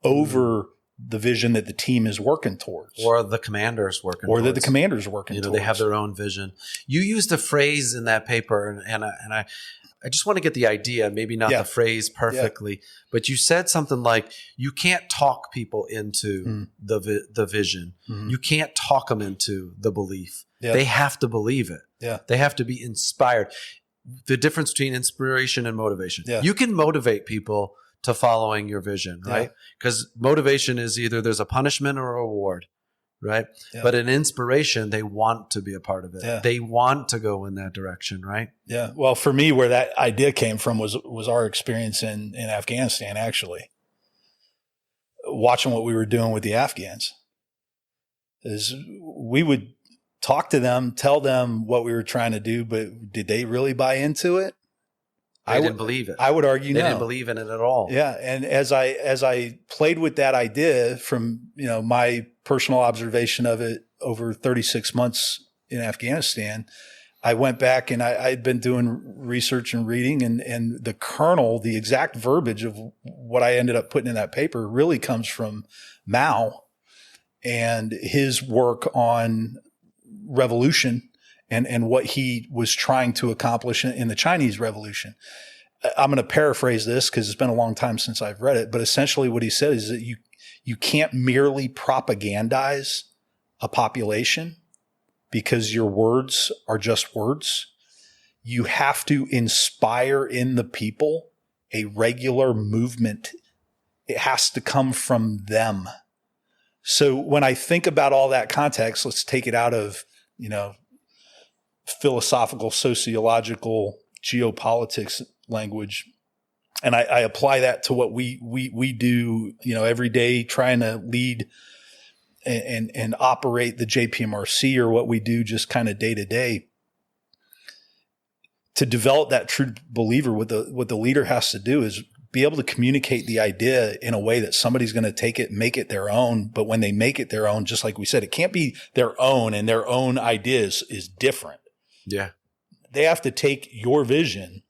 over the vision that the team is working towards. Or the commander's working towards. Or that the commander's working towards. They have their own vision. You used a phrase in that paper, and I just want to get the idea, maybe not the phrase perfectly, but you said something like, you can't talk people into the vision. Mm-hmm. You can't talk them into the belief. Yeah. They have to believe it. Yeah. They have to be inspired. The difference between inspiration and motivation. Yeah. You can motivate people to following your vision, right? Because motivation is either there's a punishment or a reward. right? Yeah. But in inspiration, they want to be a part of it. Yeah. They want to go in that direction, right? Yeah. Well, for me, where that idea came from was our experience in Afghanistan, actually. Watching what we were doing with the Afghans. Is we would talk to them, tell them what we were trying to do, but did they really buy into it? I didn't believe it. I would argue they no. didn't believe in it at all. Yeah, and as I played with that idea from my personal observation of it over 36 months in Afghanistan, I went back and I'd been doing research and reading, and the kernel, the exact verbiage of what I ended up putting in that paper really comes from Mao and his work on revolution and what he was trying to accomplish in the Chinese Revolution. I'm going to paraphrase this because it's been a long time since I've read it, but essentially what he said is that you can't merely propagandize a population because your words are just words. You have to inspire in the people a regular movement. It has to come from them. So when I think about all that context, let's take it out of, philosophical, sociological, geopolitics language. And I apply that to what we do, every day, trying to lead and operate the JPMRC, or what we do just kind of day to day. To develop that true believer, what the leader has to do is be able to communicate the idea in a way that somebody's going to take it, make it their own. But when they make it their own, just like we said, it can't be their own, and their own ideas is different. Yeah. They have to take your vision,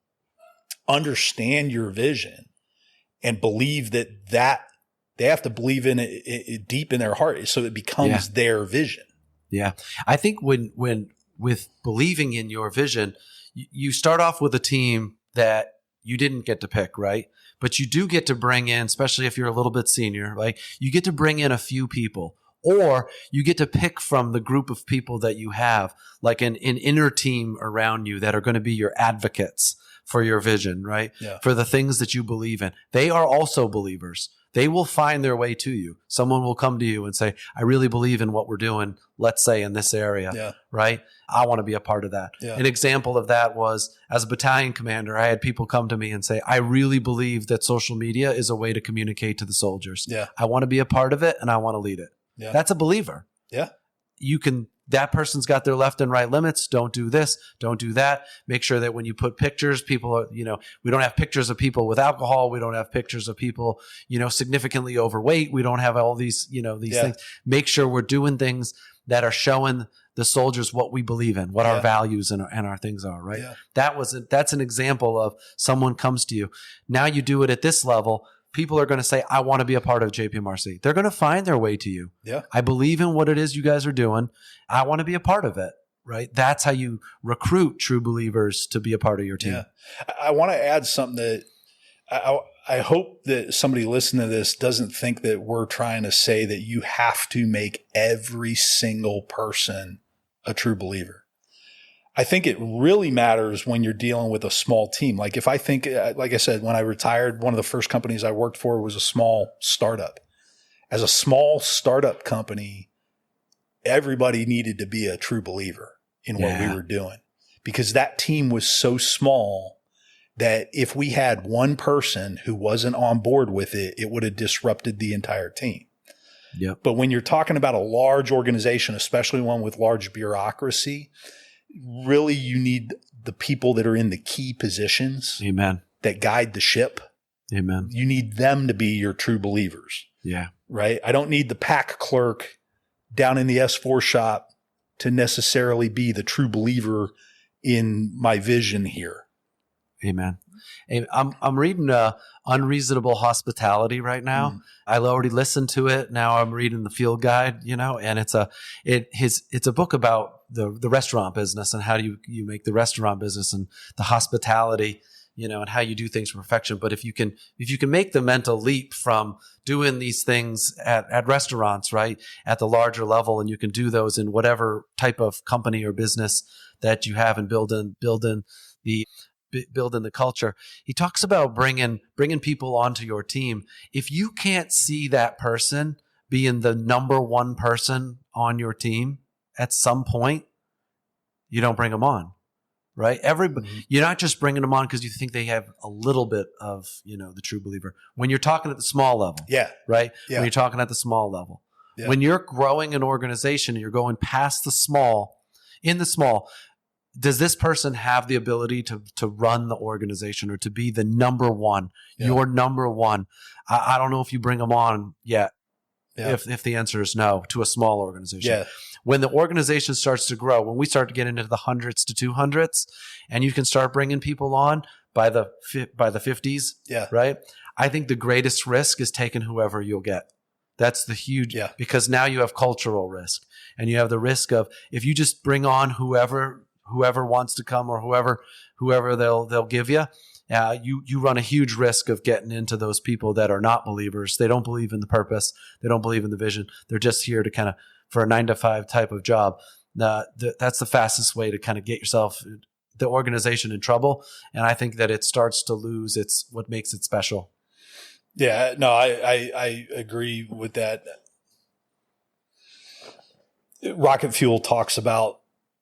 understand your vision, and believe that they have to believe in it deep in their heart so it becomes their vision. Yeah. I think when with believing in your vision, you start off with a team that you didn't get to pick, right? But you do get to bring in, especially if you're a little bit senior, like you get to bring in a few people, or you get to pick from the group of people that you have, like an inner team around you that are going to be your advocates for your vision, right? Yeah. For the things that you believe in. They are also believers. They will find their way to you. Someone will come to you and say, I really believe in what we're doing, let's say in this area, right? I want to be a part of that. Yeah. An example of that was, as a battalion commander, I had people come to me and say, I really believe that social media is a way to communicate to the soldiers. Yeah. I want to be a part of it and I want to lead it. Yeah. That's a believer. Yeah. That person's got their left and right limits. Don't do this. Don't do that. Make sure that when you put pictures, people are, we don't have pictures of people with alcohol. We don't have pictures of people, significantly overweight. We don't have all these, these things. Make sure we're doing things that are showing the soldiers what we believe in, what our values and our things are, right? Yeah. That's an example of someone comes to you. Now you do it at this level. People are going to say, I want to be a part of JPMRC. They're going to find their way to you. Yeah. I believe in what it is you guys are doing. I want to be a part of it, right? That's how you recruit true believers to be a part of your team. Yeah. I want to add something that I hope that somebody listening to this doesn't think that we're trying to say that you have to make every single person a true believer. I think it really matters when you're dealing with a small team. Like if I think, like I said, when I retired, one of the first companies I worked for was a small startup. As a small startup company, everybody needed to be a true believer in what we were doing, because that team was so small that if we had one person who wasn't on board with it, it would have disrupted the entire team. Yep. But when you're talking about a large organization, especially one with large bureaucracy, really you need the people that are in the key positions. Amen. That guide the ship. Amen. You need them to be your true believers. Yeah. Right? I don't need the pack clerk down in the S4 shop to necessarily be the true believer in my vision here. Amen. I'm reading Unreasonable Hospitality right now. I already listened to it. Now I'm reading the field guide, and it's a book about the restaurant business and how do you make the restaurant business and the hospitality, and how you do things for perfection. But if you can make the mental leap from doing these things at restaurants, right, at the larger level, and you can do those in whatever type of company or business that you have and building the culture. He talks about bringing people onto your team. If you can't see that person being the number one person on your team, at some point, you don't bring them on, right? You're not just bringing them on because you think they have a little bit of, the true believer. When you're talking at the small level, right? Yeah. When you're talking at the small level, Yeah. when you're growing an organization, you're going past the small, in the small. Does this person have the ability to run the organization or to be the number one, your number one? I don't know if you bring them on yet. Yeah. If the answer is no to a small organization. Yeah. When the organization starts to grow, when we start to get into the hundreds to 200s, and you can start bringing people on by the 50s, right? I think the greatest risk is taking whoever you'll get. That's the huge, because now you have cultural risk, and you have the risk of, if you just bring on whoever wants to come, or whoever they'll give you, you run a huge risk of getting into those people that are not believers. They don't believe in the purpose. They don't believe in the vision. They're just here to kind of, for a 9-to-5 type of job. That's the fastest way to kind of get yourself, the organization, in trouble. And I think that it starts to lose what makes it special. Yeah, no, I agree with that. Rocket Fuel talks about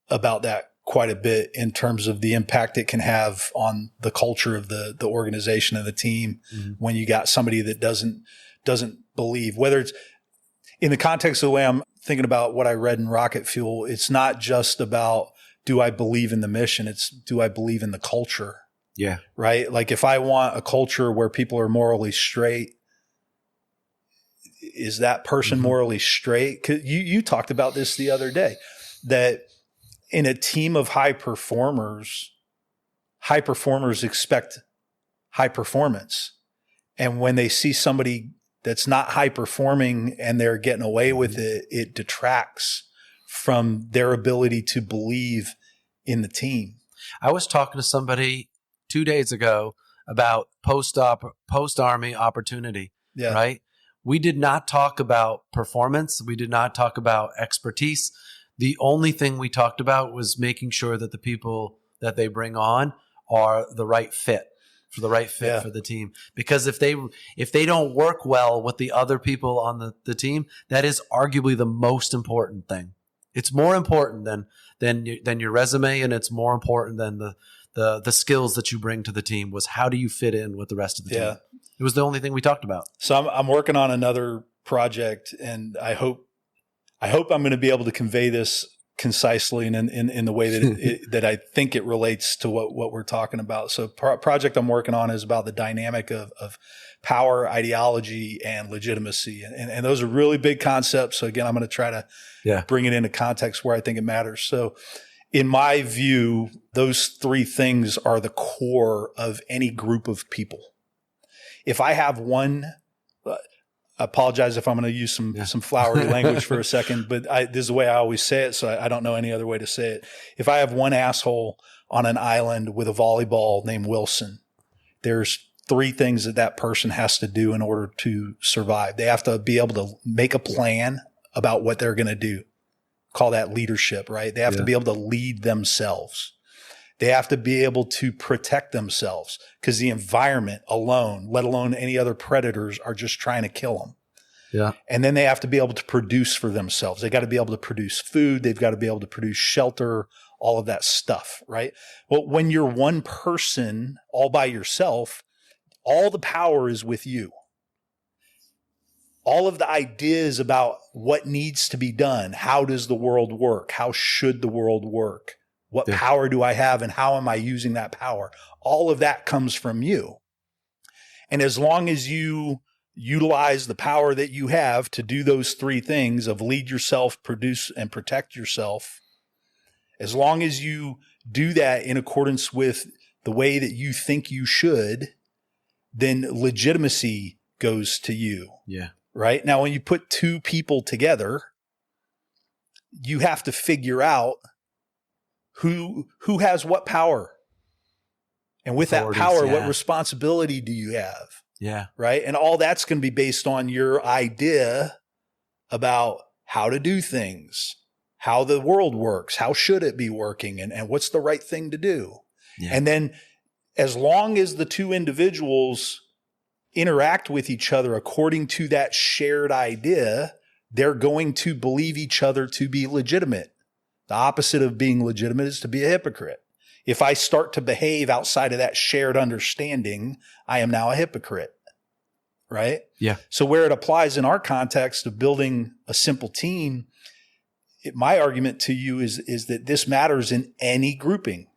that quite a bit in terms of the impact it can have on the culture of the organization and the team when you got somebody that doesn't believe. Whether it's in the context of the way I'm thinking about what I read in Rocket Fuel, it's not just about, do I believe in the mission? It's, do I believe in the culture? Yeah. Right? Like, if I want a culture where people are morally straight, is that person morally straight? 'Cause you talked about this the other day, that in a team of high performers expect high performance. And when they see somebody that's not high performing and they're getting away with it, it detracts from their ability to believe in the team. I was talking to somebody 2 days ago about post-Army opportunity, right? We did not talk about performance. We did not talk about expertise. The only thing we talked about was making sure that the people that they bring on are the right fit for the team. Because if they don't work well with the other people on the team, that is arguably the most important thing. It's more important than your resume, and it's more important than the skills that you bring to the team. Was, how do you fit in with the rest of the team? It was the only thing we talked about. So I'm working on another project, and I hope I'm going to be able to convey this concisely and in the way that that I think it relates to what we're talking about. So project I'm working on is about the dynamic of power, ideology, and legitimacy. And those are really big concepts. So again, I'm going to try to bring it into context where I think it matters. So in my view, those three things are the core of any group of people. If I have one, I apologize if I'm going to use some flowery language for a second, but this is the way I always say it, so I don't know any other way to say it. If I have one asshole on an island with a volleyball named Wilson, there's three things that person has to do in order to survive. They have to be able to make a plan about what they're going to do. Call that leadership, right? They have to be able to lead themselves. They have to be able to protect themselves, because the environment alone, let alone any other predators, are just trying to kill them. Yeah. And then they have to be able to produce for themselves. They got to be able to produce food. They've got to be able to produce shelter, all of that stuff, right? Well, when you're one person all by yourself, all the power is with you. All of the ideas about what needs to be done, how does the world work? How should the world work? What power do I have, and how am I using that power? All of that comes from you. And as long as you utilize the power that you have to do those three things of lead yourself, produce, and protect yourself, as long as you do that in accordance with the way that you think you should, then legitimacy goes to you. Yeah. Right? Now, when you put two people together, you have to figure out who has what power. And with that power, what responsibility do you have? Yeah. Right? And all that's going to be based on your idea about how to do things, how the world works, how should it be working, and what's the right thing to do. Yeah. And then as long as the two individuals interact with each other according to that shared idea, they're going to believe each other to be legitimate. The opposite of being legitimate is to be a hypocrite. If I start to behave outside of that shared understanding, I am now a hypocrite. Right? Yeah. So where it applies in our context of building a simple team, my argument to you is that this matters in any grouping.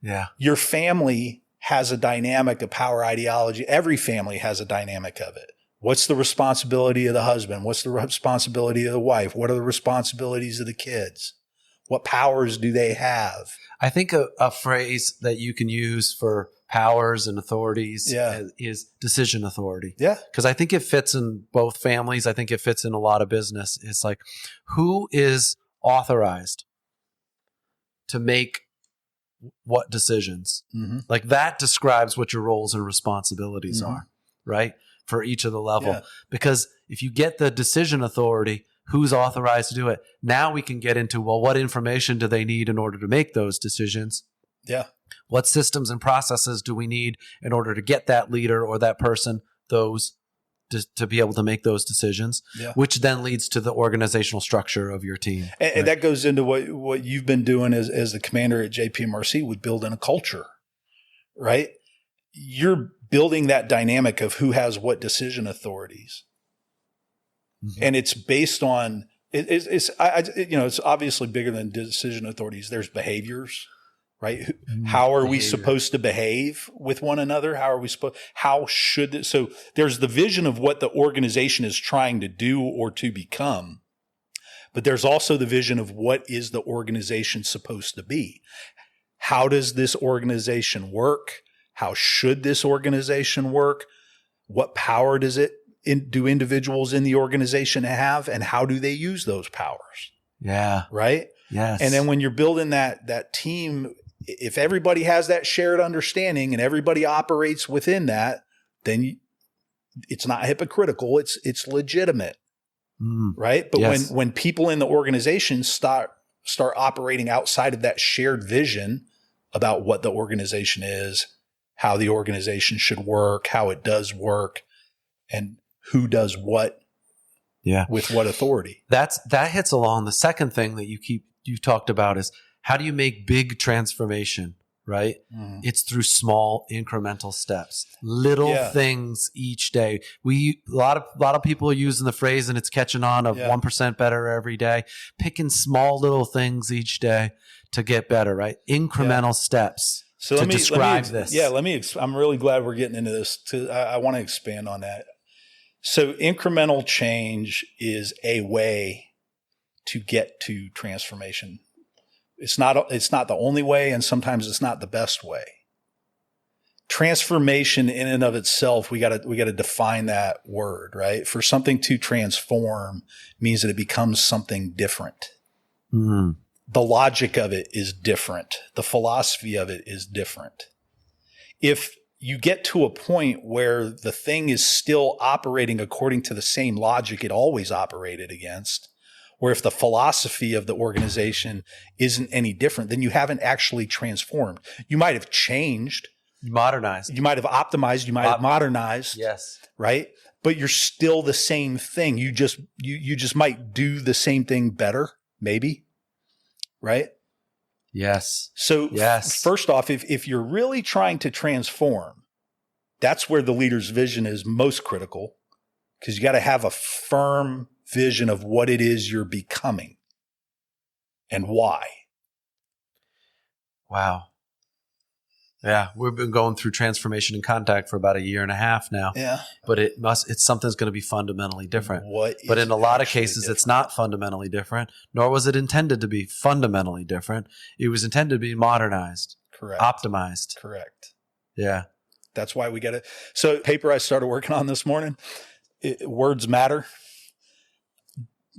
Yeah. Your family has a dynamic of power ideology. Every family has a dynamic of it. What's the responsibility of the husband? What's the responsibility of the wife? What are the responsibilities of the kids? What powers do they have? I think a phrase that you can use for powers and authorities is decision authority. Yeah. Because I think it fits in both families. I think it fits in a lot of business. It's like, who is authorized to make what decisions? Mm-hmm. Like that describes what your roles and responsibilities are, right? For each of the level. Yeah. Because if you get the decision authority, who's authorized to do it? Now we can get into, well, what information do they need in order to make those decisions? Yeah. What systems and processes do we need in order to get that leader or that person those to be able to make those decisions, which then leads to the organizational structure of your team. And that goes into what you've been doing as the commander at JPMRC with building a culture, right? You're building that dynamic of who has what decision authorities. Mm-hmm. And it's based on, it's obviously bigger than decision authorities. There's behaviors. Right? How are we supposed to behave with one another? So there's the vision of what the organization is trying to do or to become, but there's also the vision of what is the organization supposed to be? How does this organization work? How should this organization work? What power do individuals in the organization have, and how do they use those powers? Yeah. Right? Yes. And then when you're building that team, if everybody has that shared understanding and everybody operates within that, then it's not hypocritical. It's legitimate, right? But when people in the organization start operating outside of that shared vision about what the organization is, how the organization should work, how it does work, and who does what, with what authority. That hits along the second thing that you talked about is, how do you make big transformation, right? It's through small incremental steps, little things each day. A lot of people are using the phrase, and it's catching on, of 1% better every day, picking small little things each day to get better, right? Incremental steps to describe this. Yeah, I'm really glad we're getting into this. I want to expand on that. So incremental change is a way to get to transformation. It's not the only way, and sometimes it's not the best way. Transformation in and of itself, we got to define that word, right? For something to transform means that it becomes something different. Mm-hmm. The logic of it is different. The philosophy of it is different. If you get to a point where the thing is still operating according to the same logic it always operated against, where if the philosophy of the organization isn't any different, then you haven't actually transformed. You might have changed. You modernized. You might have optimized. You might have modernized. Yes. Right? But you're still the same thing. You just might do the same thing better, maybe. Right? Yes. So first off, if you're really trying to transform, that's where the leader's vision is most critical, because you got to have a firm vision of what it is you're becoming and why. Wow. Yeah, we've been going through transformation and contact for about 1.5 years now. Yeah. But it's something's going to be fundamentally different. But in a lot of cases, it's not fundamentally different, nor was it intended to be fundamentally different. It was intended to be modernized. Correct. Optimized. Correct. Yeah. That's why we got it. So paper I started working on this morning, Words Matter.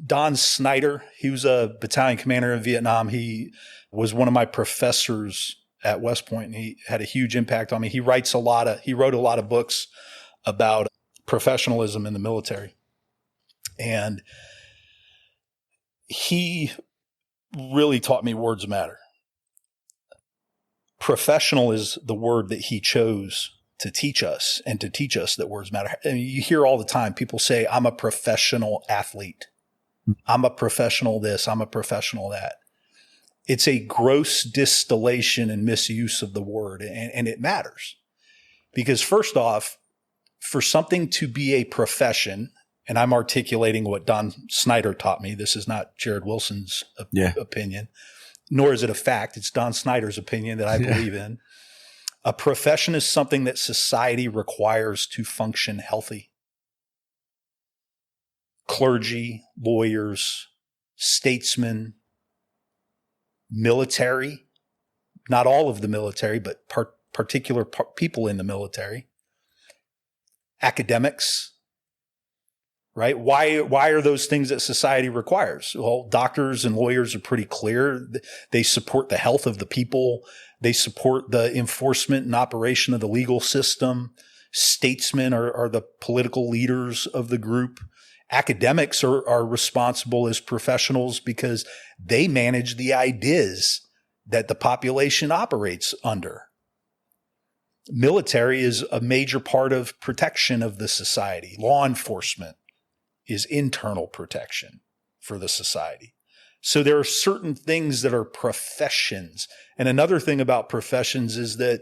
Don Snyder, he was a battalion commander in Vietnam. He was one of my professors at West Point, and he had a huge impact on me. He wrote a lot of books about professionalism in the military. And he really taught me words matter. Professional is the word that he chose to teach us that words matter. I mean, you hear all the time people say, I'm a professional athlete. I'm a professional this, I'm a professional that. It's a gross distillation and misuse of the word, and it matters. Because first off, for something to be a profession, and I'm articulating what Don Snyder taught me, this is not Jared Wilson's opinion, nor is it a fact. It's Don Snyder's opinion that I believe in. A profession is something that society requires to function healthy. Clergy, lawyers, statesmen, military, not all of the military, but particular people in the military, academics, right? Why are those things that society requires? Well, doctors and lawyers are pretty clear. They support the health of the people. They support the enforcement and operation of the legal system. Statesmen are the political leaders of the group. Academics are responsible as professionals because they manage the ideas that the population operates under. Military is a major part of protection of the society. Law enforcement is internal protection for the society. So there are certain things that are professions. And another thing about professions is that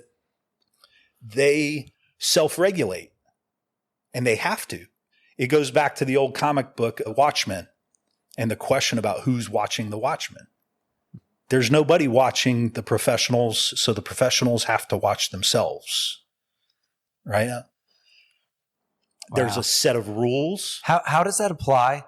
they self-regulate, and they have to. It goes back to the old comic book, Watchmen, and the question about who's watching the Watchmen. There's nobody watching the professionals, so the professionals have to watch themselves, right? Wow. There's a set of rules. How does that apply?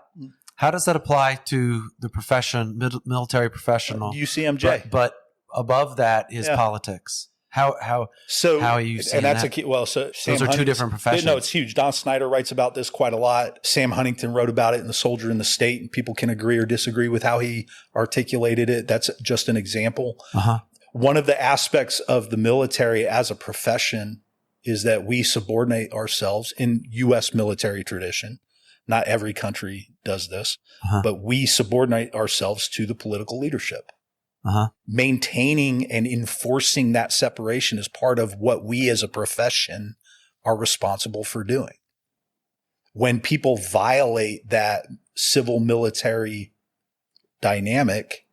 How does that apply to the profession, military professional? UCMJ. But above that is politics. How are you seeing and that's that? a key. Well, so Sam those are two different professions. No, it's huge. Don Snyder writes about this quite a lot. Sam Huntington wrote about it in The Soldier in the State, and people can agree or disagree with how he articulated it. That's just an example. One of the aspects of the military as a profession is that we subordinate ourselves in U.S. military tradition. Not every country does this, but we subordinate ourselves to the political leadership. Maintaining and enforcing that separation is part of what we as a profession are responsible for doing. When people violate that civil military dynamic,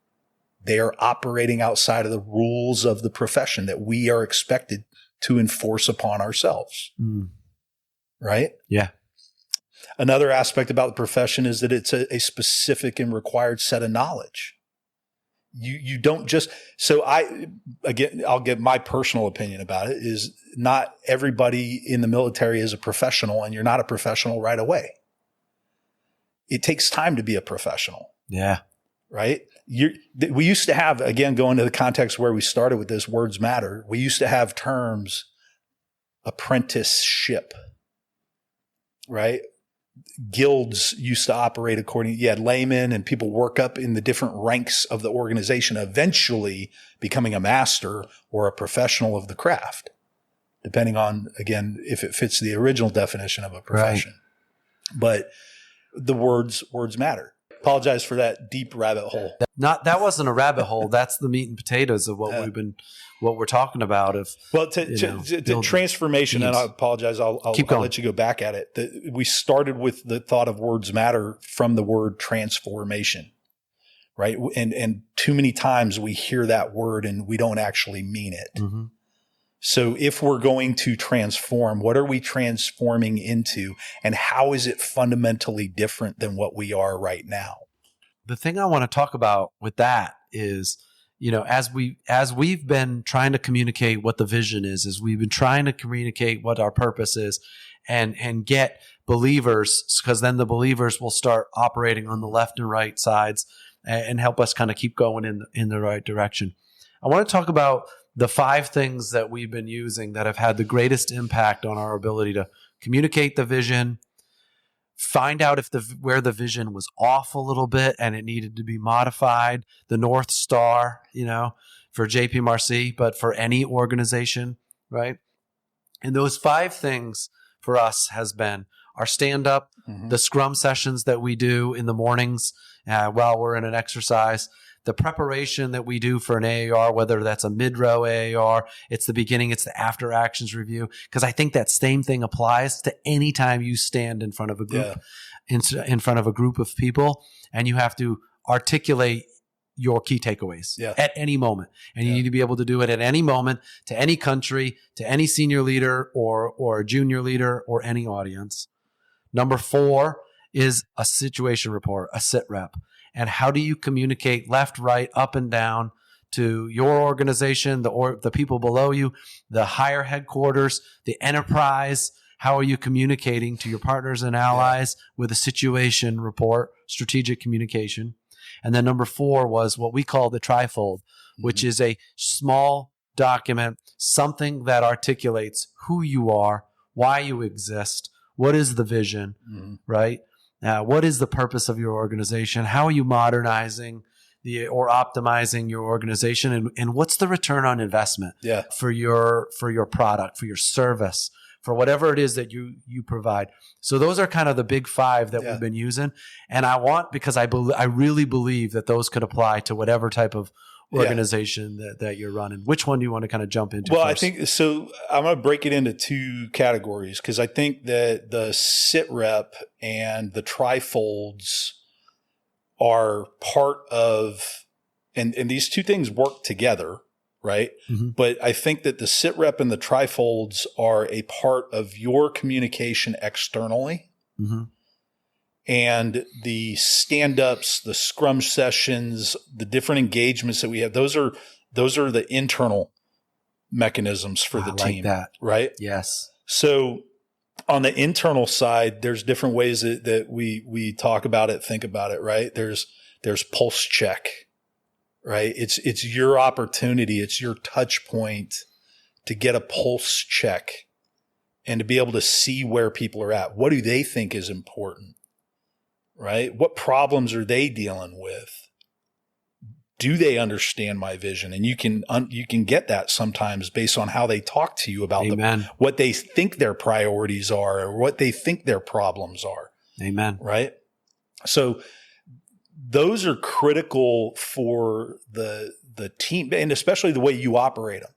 they are operating outside of the rules of the profession that we are expected to enforce upon ourselves. Right? Yeah. Another aspect about the profession is that it's a specific and required set of knowledge. You don't just, so I'll give my personal opinion about it is not everybody in the military is a professional, and you're not a professional right away. It takes time to be a professional. Yeah. Right? We used to have, again, going to the context where we started with this, words matter. We used to have terms, apprenticeship, right? Guilds used to operate according, you had laymen and people work up in the different ranks of the organization, eventually becoming a master or a professional of the craft, depending on, again, if it fits the original definition of a profession. Right. But the words matter. Apologize for that deep rabbit hole. That wasn't a rabbit hole. That's the meat and potatoes of what we're talking about. To transformation, and I apologize, I'll let you go back at it. We started with the thought of words matter from the word transformation, right? And too many times we hear that word and we don't actually mean it. Mm-hmm. So if we're going to transform, what are we transforming into, and how is it fundamentally different than what we are right now? The thing I want to talk about with that is, as we've been trying to communicate what the vision is we've been trying to communicate what our purpose is and get believers, because then the believers will start operating on the left and right sides and help us kind of keep going in the right direction. I want to talk about the 5 things that we've been using that have had the greatest impact on our ability to communicate the vision, find out where the vision was off a little bit and it needed to be modified, the North Star, for JPMRC, but for any organization, right? And those 5 things for us has been our stand-up, the scrum sessions that we do in the mornings while we're in an exercise, the preparation that we do for an AAR, whether that's a mid-row AAR, it's the beginning, it's the after actions review. Because I think that same thing applies to any time you stand in front of a group, in front of a group of people, and you have to articulate your key takeaways at any moment. And you need to be able to do it at any moment, to any country, to any senior leader or a junior leader or any audience. Number 4 is a situation report, a sit rep. And how do you communicate left, right, up and down to your organization, the people below you, the higher headquarters, the enterprise? How are you communicating to your partners and allies with a situation report, strategic communication? And then number 4 was what we call the trifold, which is a small document, something that articulates who you are, why you exist, what is the vision, right? What is the purpose of your organization? How are you modernizing or optimizing your organization? And what's the return on investment for your product, for your service, for whatever it is that you provide? So those are kind of the big 5 that we've been using. And because I really believe that those could apply to whatever type of organization that you're running. Which one do you want to kind of jump into first? I think so. I'm going to break it into 2 categories, because I think that the sit rep and the trifolds are part of, and these 2 things work together, right? But I think that the sit rep and the trifolds are a part of your communication externally. And the stand-ups, the scrum sessions, the different engagements that we have, those are the internal mechanisms for the team. That. Right? Yes. So on the internal side, there's different ways that we talk about it, think about it, right? There's pulse check, right? It's your opportunity, it's your touch point to get a pulse check and to be able to see where people are at. What do they think is important? Right? What problems are they dealing with? Do they understand my vision? And you can get that sometimes based on how they talk to you about what they think their priorities are or what they think their problems are. Amen. Right? So those are critical for the team, and especially the way you operate them.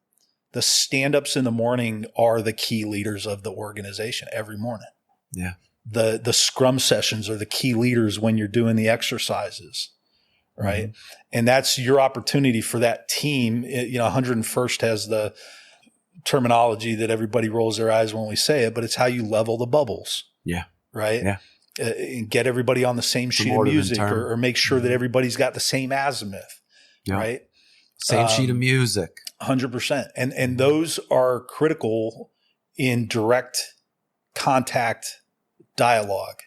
The stand-ups in the morning are the key leaders of the organization every morning. Yeah. The scrum sessions are the key leaders when you're doing the exercises, right? And that's your opportunity for that team. 101st has the terminology that everybody rolls their eyes when we say it, but it's how you level the bubbles. Yeah. Right? Yeah. And get everybody on the same sheet of music, or make sure that everybody's got the same azimuth, right? Same sheet of music. 100%. And those are critical in direct contact dialogue,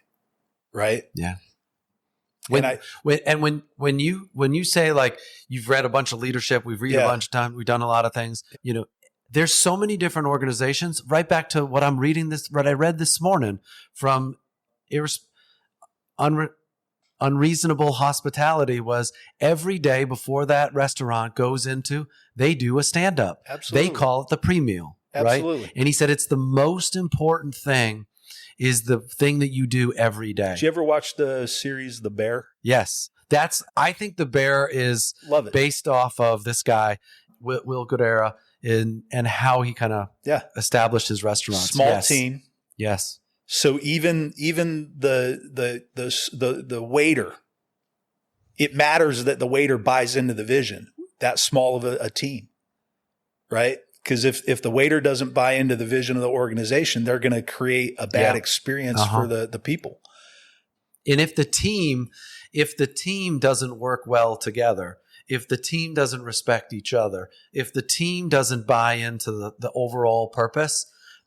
right? Yeah. When you say, like, you've read a bunch of leadership, we've read a bunch of time, we've done a lot of things, there's so many different organizations. Right back to what I read this morning from Unreasonable Hospitality was every day before that restaurant goes into, they do a stand-up. Absolutely. They call it the pre-meal, Absolutely. Right? And he said it's the most important thing is the thing that you do every day. Did you ever watch the series The Bear? Yes. I think The Bear is based off of this guy, Will Guidara, and how he kind of established his restaurants. Small team. Yes. So even the waiter, it matters that the waiter buys into the vision, that small of a team, right? Because if the waiter doesn't buy into the vision of the organization, they're going to create a bad experience for the people. And if the team doesn't work well together, if the team doesn't respect each other, if the team doesn't buy into the overall purpose,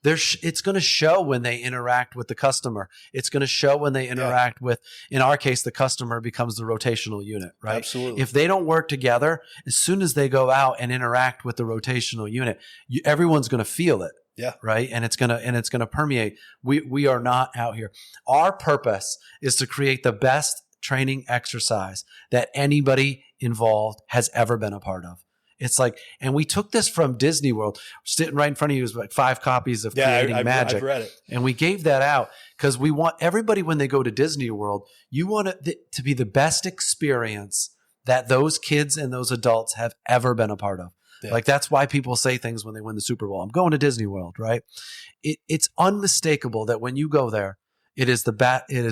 it's going to show when they interact with the customer. It's going to show when they interact with, in our case, the customer becomes the rotational unit, right? Absolutely. If they don't work together, as soon as they go out and interact with the rotational unit, everyone's going to feel it. Yeah. Right. And it's gonna permeate. We are not out here. Our purpose is to create the best training exercise that anybody involved has ever been a part of. It's like, and we took this from Disney World. Sitting right in front of you is like 5 copies of Creating Magic. I've read it. And we gave that out because we want everybody, when they go to Disney World, you want it to be the best experience that those kids and those adults have ever been a part of. Yeah. Like, that's why people say things when they win the Super Bowl. I'm going to Disney World, right? It's unmistakable that when you go there, it is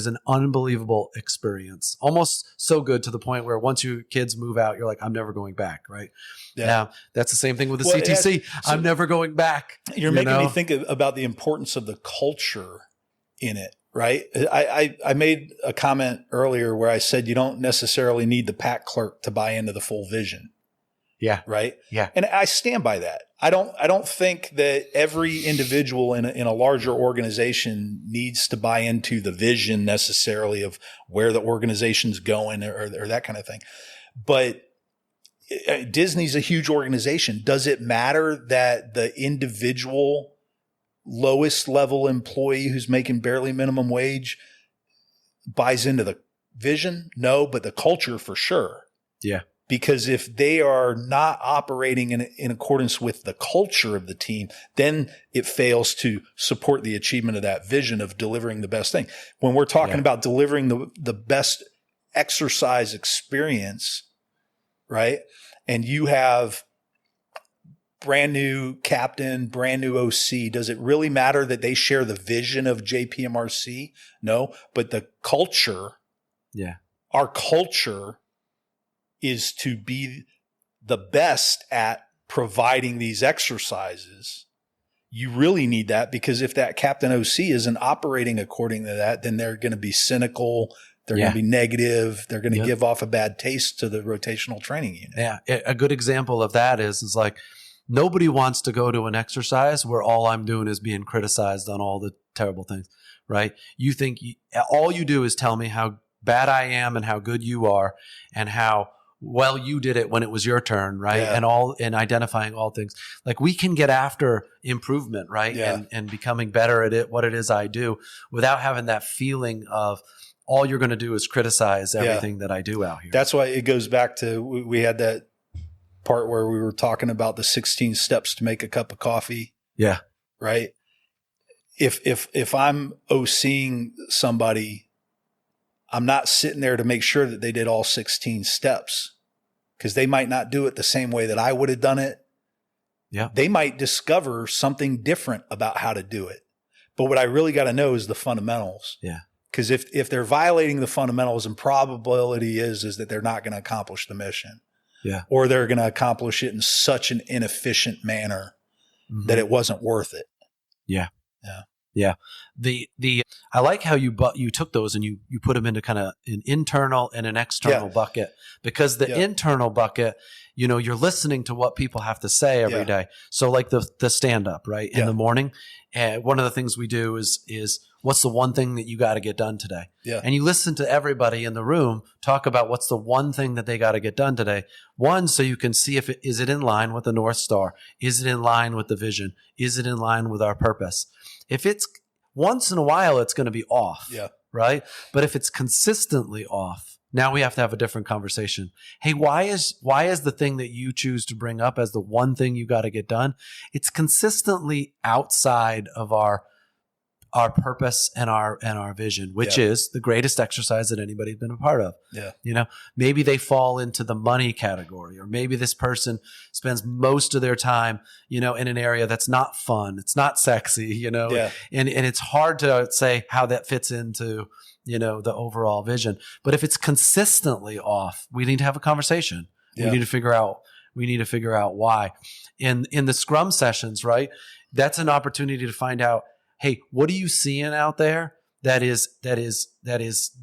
an unbelievable experience. Almost so good to the point where once your kids move out, you're like, I'm never going back, right? Yeah. Now, that's the same thing with the CTC. I'm never going back. You're making me think about the importance of the culture in it, right? I made a comment earlier where I said you don't necessarily need the PAC clerk to buy into the full vision. Yeah. Right. Yeah. And I stand by that. I don't think that every individual in a larger organization needs to buy into the vision necessarily of where the organization's going or that kind of thing. But Disney's a huge organization. Does it matter that the individual lowest level employee who's making barely minimum wage buys into the vision? No, but the culture for sure. Yeah. Because if they are not operating in accordance with the culture of the team, then it fails to support the achievement of that vision of delivering the best thing. When we're talking about delivering the best exercise experience, right? And you have brand new captain, brand new OC, does it really matter that they share the vision of JPMRC? No, but the culture, our culture is to be the best at providing these exercises. You really need that, because if that captain OC isn't operating according to that, then they're going to be cynical. They're going to be negative. They're going to give off a bad taste to the rotational training unit. Yeah. A good example of that is like, nobody wants to go to an exercise where all I'm doing is being criticized on all the terrible things, right? You think all you do is tell me how bad I am and how good you are and how well you did it when it was your turn, right? And identifying all things. Like, we can get after improvement, right? And becoming better at it, what it is I do, without having that feeling of all you're going to do is criticize everything that I do out here. That's why it goes back to, we had that part where we were talking about the 16 steps to make a cup of coffee. Yeah. Right. If I'm OCing somebody, I'm not sitting there to make sure that they did all 16 steps, because they might not do it the same way that I would have done it. Yeah. They might discover something different about how to do it. But what I really got to know is the fundamentals. Yeah. Because if they're violating the fundamentals, and probability is that they're not going to accomplish the mission. Yeah. Or they're going to accomplish it in such an inefficient manner that it wasn't worth it. Yeah. Yeah. Yeah. I like how you took those and you put them into kind of an internal and an external bucket, because the internal bucket, you're listening to what people have to say every day. So like the stand up, right? In the morning. And one of the things we do is what's the one thing that you got to get done today? Yeah. And you listen to everybody in the room talk about what's the one thing that they got to get done today. One, so you can see if is it in line with the North Star? Is it in line with the vision? Is it in line with our purpose? If it's once in a while, it's going to be off. Yeah. Right. But if it's consistently off, now we have to have a different conversation. Hey, why is the thing that you choose to bring up as the one thing you got to get done? It's consistently outside of our purpose and our vision, which is the greatest exercise that anybody's been a part of. Yeah. Maybe they fall into the money category, or maybe this person spends most of their time, in an area that's not fun. It's not sexy, and it's hard to say how that fits into, the overall vision. But if it's consistently off, we need to have a conversation. Yeah. We need to figure out why. In the Scrum sessions, right? That's an opportunity to find out, hey, what are you seeing out there that is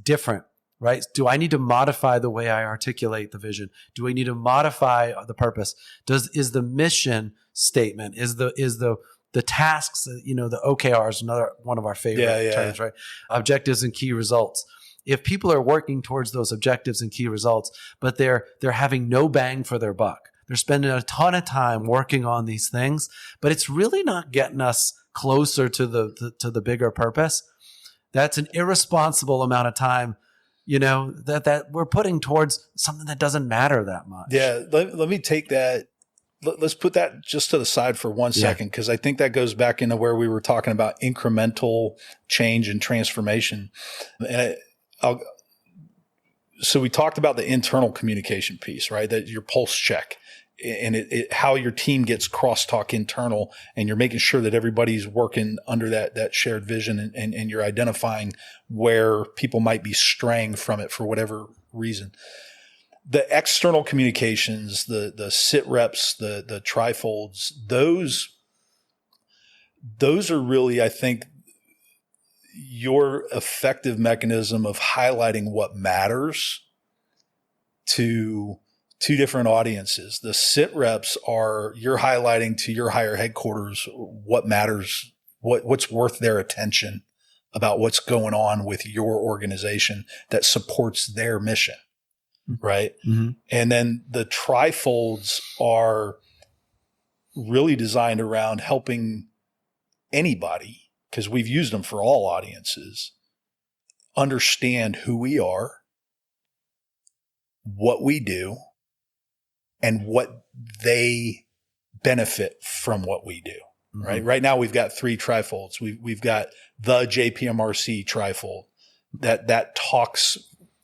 different, right? Do I need to modify the way I articulate the vision? Do I need to modify the purpose? Is the mission statement, is the tasks, the OKRs, another one of our favorite terms, right? Objectives and key results. If people are working towards those objectives and key results, but they're having no bang for their buck, they're spending a ton of time working on these things, but it's really not getting us closer to the bigger purpose. That's an irresponsible amount of time, that we're putting towards something that doesn't matter that much. Yeah. Let me take that. Let's put that just to the side for 1 second, because I think that goes back into where we were talking about incremental change and transformation. And So we talked about the internal communication piece, right? That your pulse check and how your team gets crosstalk internal, and you're making sure that everybody's working under that shared vision, and you're identifying where people might be straying from it for whatever reason. The external communications, the sit reps, the trifolds, those are really, I think, your effective mechanism of highlighting what matters to two different audiences. The sit reps are, you're highlighting to your higher headquarters what matters, what's worth their attention about what's going on with your organization that supports their mission, right? Mm-hmm. And then the trifolds are really designed around helping anybody, because we've used them for all audiences, understand who we are, what we do, and what they benefit from what we do, mm-hmm. right? Right now we've got 3 trifolds. We've got the JPMRC trifold that talks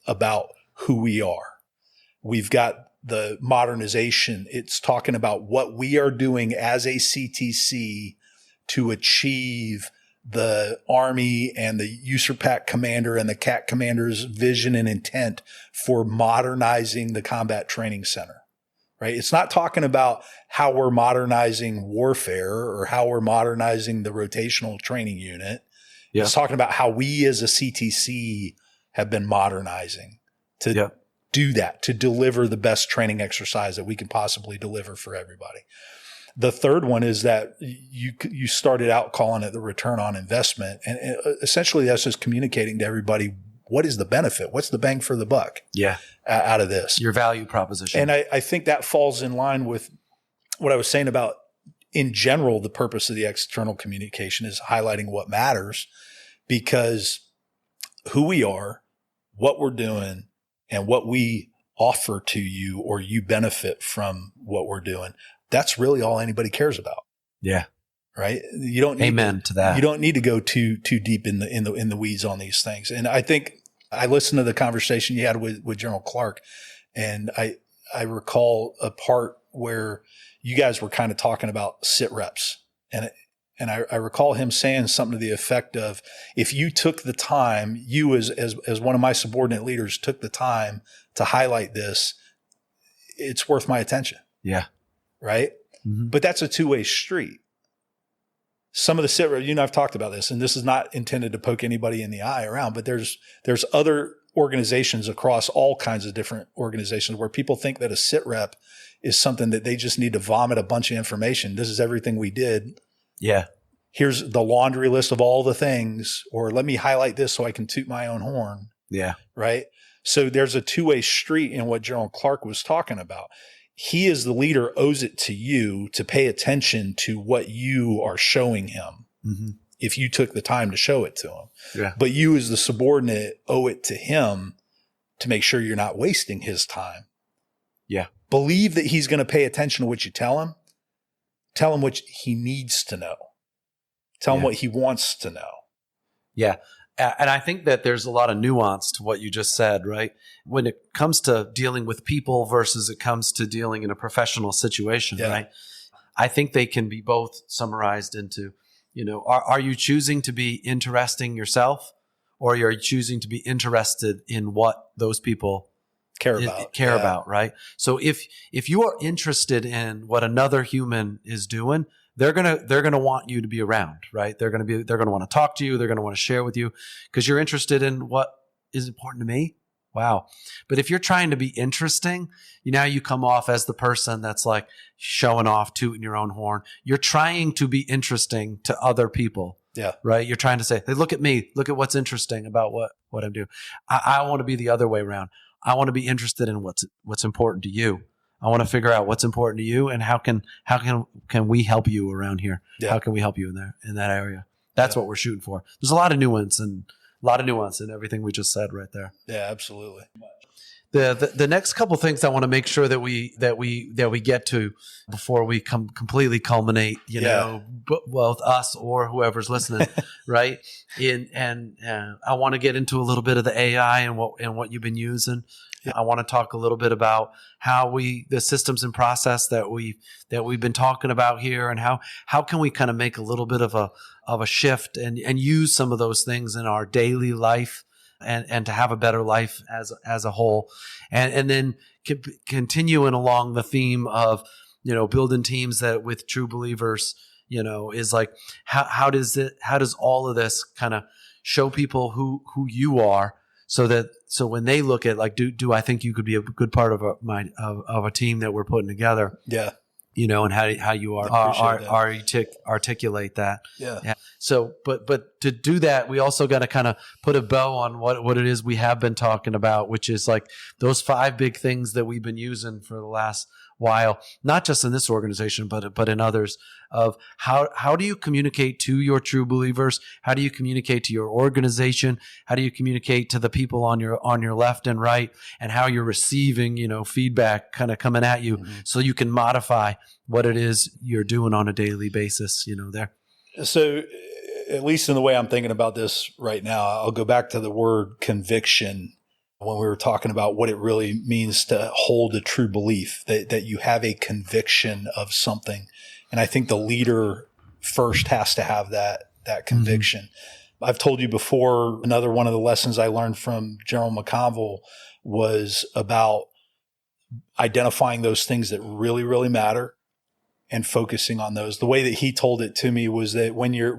about who we are. We've got the modernization. It's talking about what we are doing as a CTC to achieve the Army and the USERPAC commander and the CAT commander's vision and intent for modernizing the Combat Training Center, right? It's not talking about how we're modernizing warfare or how we're modernizing the rotational training unit. Yeah. It's talking about how we as a CTC have been modernizing to do that, to deliver the best training exercise that we can possibly deliver for everybody. The third one is that you started out calling it the return on investment. And essentially that's just communicating to everybody, what is the benefit? What's the bang for the buck out of this? Your value proposition. And I think that falls in line with what I was saying about, in general, the purpose of the external communication is highlighting what matters, because who we are, what we're doing, and what we offer to you, or you benefit from what we're doing. That's really all anybody cares about. Yeah. Right. You don't need Amen to that. You don't need to go too deep in the weeds on these things. And I think I listened to the conversation you had with General Clark, and I recall a part where you guys were kind of talking about sit reps, and I recall him saying something to the effect of, if you took the time, you as one of my subordinate leaders took the time to highlight this, it's worth my attention. Yeah. Right. Mm-hmm. But that's a two-way street. Some of the sit reps, you and I've talked about this, and this is not intended to poke anybody in the eye around, but there's other organizations across all kinds of different organizations where people think that a sit rep is something that they just need to vomit a bunch of information. This is everything we did. Yeah. Here's the laundry list of all the things, or let me highlight this so I can toot my own horn. Yeah. Right. So there's a two-way street in what General Clark was talking about. He as the leader owes it to you to pay attention to what you are showing him. Mm-hmm. If you took the time to show it to him. Yeah. But you as the subordinate owe it to him to make sure you're not wasting his time. Yeah. Believe that he's going to pay attention to what you tell him. Tell him what he needs to know. Tell him what he wants to know. Yeah. And I think that there's a lot of nuance to what you just said, right? When it comes to dealing with people versus it comes to dealing in a professional situation, right? I think they can be both summarized into, are you choosing to be interesting yourself, or are you choosing to be interested in what those people care about, right? So if you are interested in what another human is doing, they're gonna want you to be around, right? They're gonna want to talk to you. They're gonna want to share with you because you're interested in what is important to me. Wow. But if you're trying to be interesting, you come off as the person that's like showing off, tooting your own horn. You're trying to be interesting to other people. Yeah. Right. You're trying to say, hey, look at me. Look at what's interesting about what I'm doing. I want to be the other way around. I want to be interested in what's important to you. I want to figure out what's important to you, and how can we help you around here? Yeah. How can we help you in that area? That's what we're shooting for. There's a lot of nuance in everything we just said right there. Yeah, absolutely. The next couple things I want to make sure that we get to before we completely culminate, both us or whoever's listening, right? I want to get into a little bit of the AI and what you've been using. Yeah. I want to talk a little bit about how the systems and process that we've been talking about here, and how can we kind of make a little bit of a shift and use some of those things in our daily life and to have a better life as a whole, and then continuing along the theme of building teams that with true believers, is like how does all of this kind of show people who you are, so when they look at like do I think you could be a good part of a team that we're putting together? Yeah. And how you articulate that. Yeah. So, but to do that, we also got to kind of put a bow on what it is we have been talking about, which is like those 5 big things that we've been using for the last while, not just in this organization, but in others, of how do you communicate to your true believers? How do you communicate to your organization? How do you communicate to the people on your left and right, and how you're receiving, feedback kind of coming at you, so you can modify what it is you're doing on a daily basis, there. So at least in the way I'm thinking about this right now, I'll go back to the word conviction when we were talking about what it really means to hold a true belief, that you have a conviction of something. And I think the leader first has to have that conviction. I've told you before, another one of the lessons I learned from General McConville was about identifying those things that really, really matter and focusing on those. The way that he told it to me was that when you're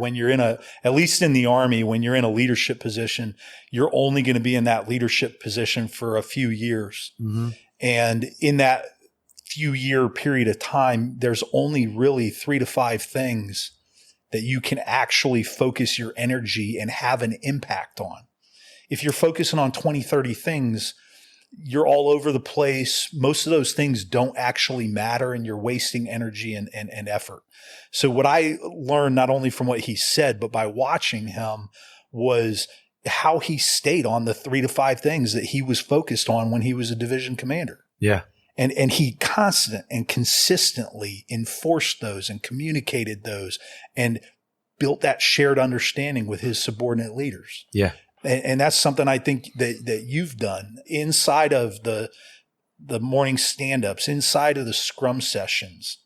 at least in the Army, when you're in a leadership position, you're only going to be in that leadership position for a few years. Mm-hmm. And in that few year period of time, there's only really 3 to 5 things that you can actually focus your energy and have an impact on. If you're focusing on 20, 30 things, you're all over the place. Most of those things don't actually matter, and you're wasting energy and effort. So what I learned, not only from what he said, but by watching him, was how he stayed on the 3 to 5 things that he was focused on when he was a division commander. Yeah. And he constant and consistently enforced those and communicated those and built that shared understanding with his subordinate leaders. Yeah. And that's something I think that you've done inside of the morning stand-ups, inside of the scrum sessions.